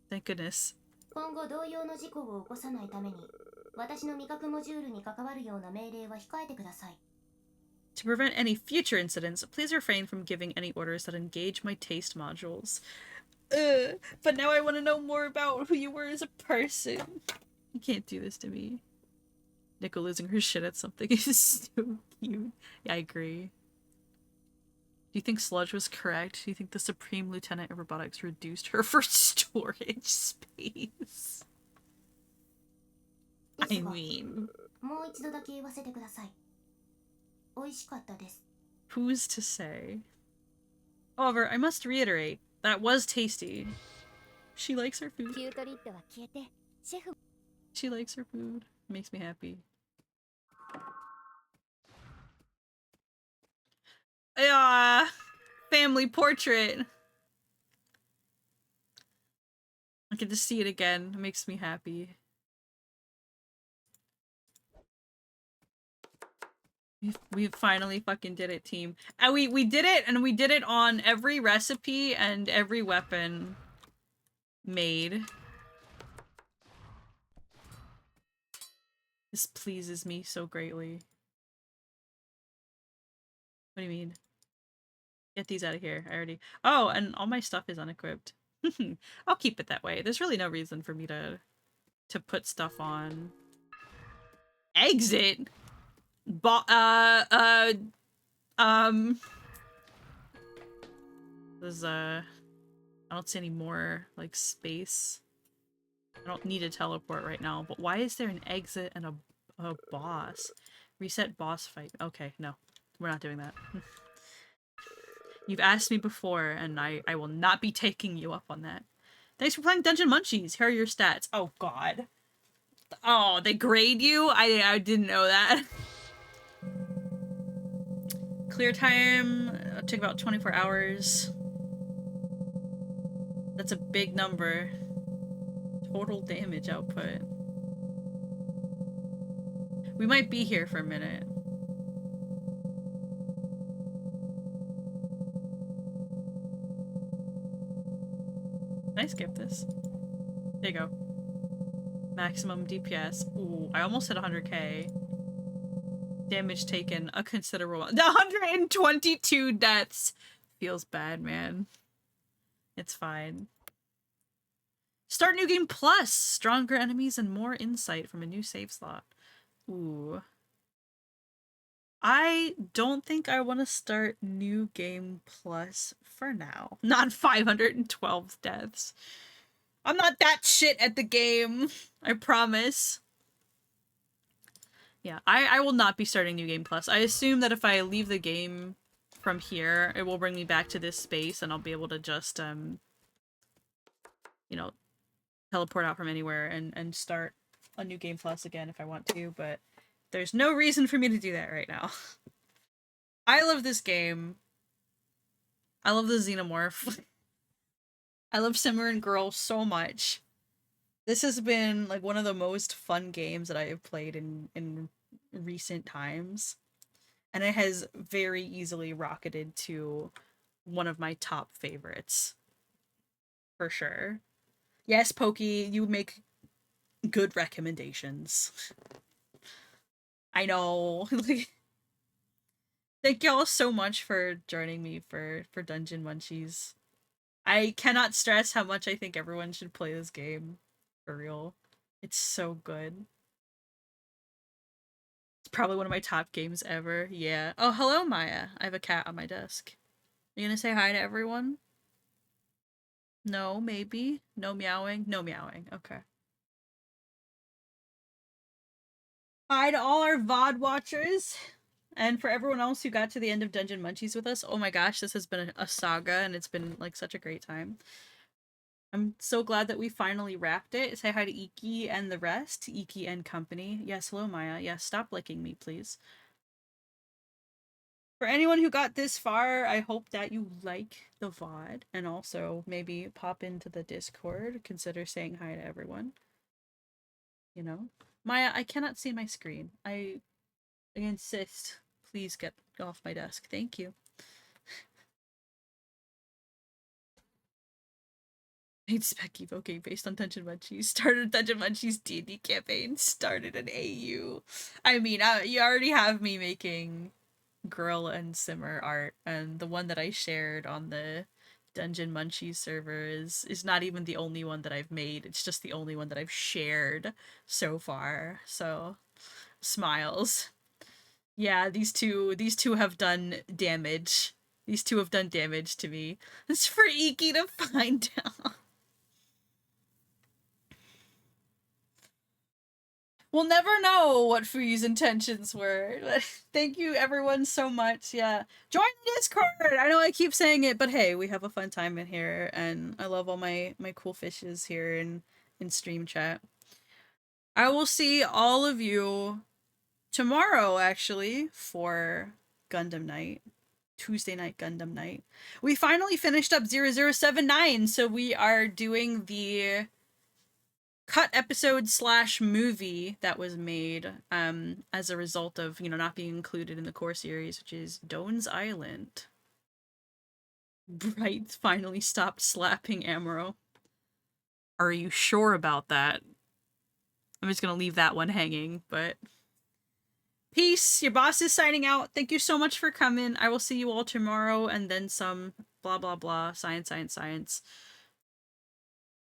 thank goodness.
今後同様の事故を起こさないために、私の味覚モジュールに関わるような命令は控えてください。
To prevent any future incidents, please refrain from giving any orders that engage my taste modules. But now I want to know more about who you were as a person. You can't do this to me. Nicole losing her shit at something is so cute. Yeah, I agree. Do you think Sludge was correct? Do you think the Supreme Lieutenant of Robotics reduced her for storage space? I mean...
もう一度だけ言わせてください。美味しかったです。
Who's to say? However, I must reiterate, that was tasty. She likes her food.
キュートリッドは消えて、シェフ。
She likes her food. Makes me happy. Yeah, family portrait. I get to see it again. It makes me happy. We finally fucking did it, team. And we did it, and we did it on every recipe and every weapon made. This pleases me so greatly. What do you mean? Get these out of here. I already... Oh, and all my stuff is unequipped. I'll keep it that way. There's really no reason for me to put stuff on. Exit? There's I don't see any more like space. I don't need a teleport right now, but why is there an exit and a boss? Reset boss fight. Okay, no. We're not doing that. You've asked me before, and I will not be taking you up on that. Thanks for playing Dungeon Munchies. Here are your stats. Oh god. Oh, they grade you? I didn't know that. Clear time took about 24 hours. That's a big number. Total damage output. We might be here for a minute. Can I skip this? There you go. Maximum DPS. Ooh, I almost hit 100k. Damage taken, a considerable 122 deaths. Feels bad, man. It's fine. Start new game plus. Stronger enemies and more insight from a new save slot. Ooh. I don't think I want to start new game plus for now. Not 512 deaths. I'm not that shit at the game. I promise. Yeah, I will not be starting New Game Plus. I assume that if I leave the game from here, it will bring me back to this space and I'll be able to just, you know, teleport out from anywhere and start a New Game Plus again if I want to, but there's no reason for me to do that right now. I love this game. I love the Xenomorph. I love Simmer Girl so much. This has been like one of the most fun games that I have played in recent times. And it has very easily rocketed to one of my top favorites. For sure. Yes, Pokey, you make good recommendations. I know. Thank y'all so much for joining me for Dungeon Munchies. I cannot stress how much I think everyone should play this game. For real. It's so good. It's probably one of my top games ever. Yeah. Oh, hello, Maya. I have a cat on my desk. You gonna say hi to everyone? No, maybe? No meowing? No meowing. Okay. Hi to all our VOD watchers. And for everyone else who got to the end of Dungeon Munchies with us, oh my gosh, this has been a saga and it's been like such a great time. I'm so glad that we finally wrapped it. Say hi to Iki and the rest. Iki and company. Yes, hello, Maya. Yes, stop licking me, please. For anyone who got this far, I hope that you like the VOD. And also, maybe pop into the Discord. Consider saying hi to everyone. You know? Maya, I cannot see my screen. I insist. Please get off my desk. Thank you. Made spec evo game based on Dungeon Munchies. Started Dungeon Munchies D&D campaign. Started an AU. I mean, you already have me making Girl and Simmer art, and the one that I shared on the Dungeon Munchies server is not even the only one that I've made. It's just the only one that I've shared so far. So, smiles. Yeah, these two have done damage. These two have done damage to me. It's for Iki to find out. We'll never know what Fuyi's intentions were. Thank you everyone so much. Yeah. Join the Discord! I know I keep saying it, but hey, we have a fun time in here, and I love all my cool fishes here in stream chat. I will see all of you tomorrow, actually, for Gundam Night. Tuesday night Gundam Night. We finally finished up 0079, so we are doing the cut episode / movie that was made as a result of, you know, not being included in the core series, which is Doan's Island. Bright finally stopped slapping Amuro. Are you sure about that? I'm just gonna leave that one hanging, but peace. Your boss is signing out. Thank you so much for coming. I will see you all tomorrow, and then some. Blah blah blah. Science, science, science.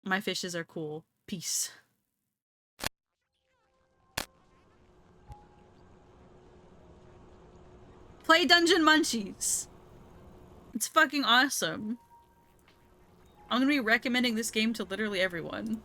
My fishes are cool. Peace. Play Dungeon Munchies. It's fucking awesome. I'm gonna be recommending this game to literally everyone.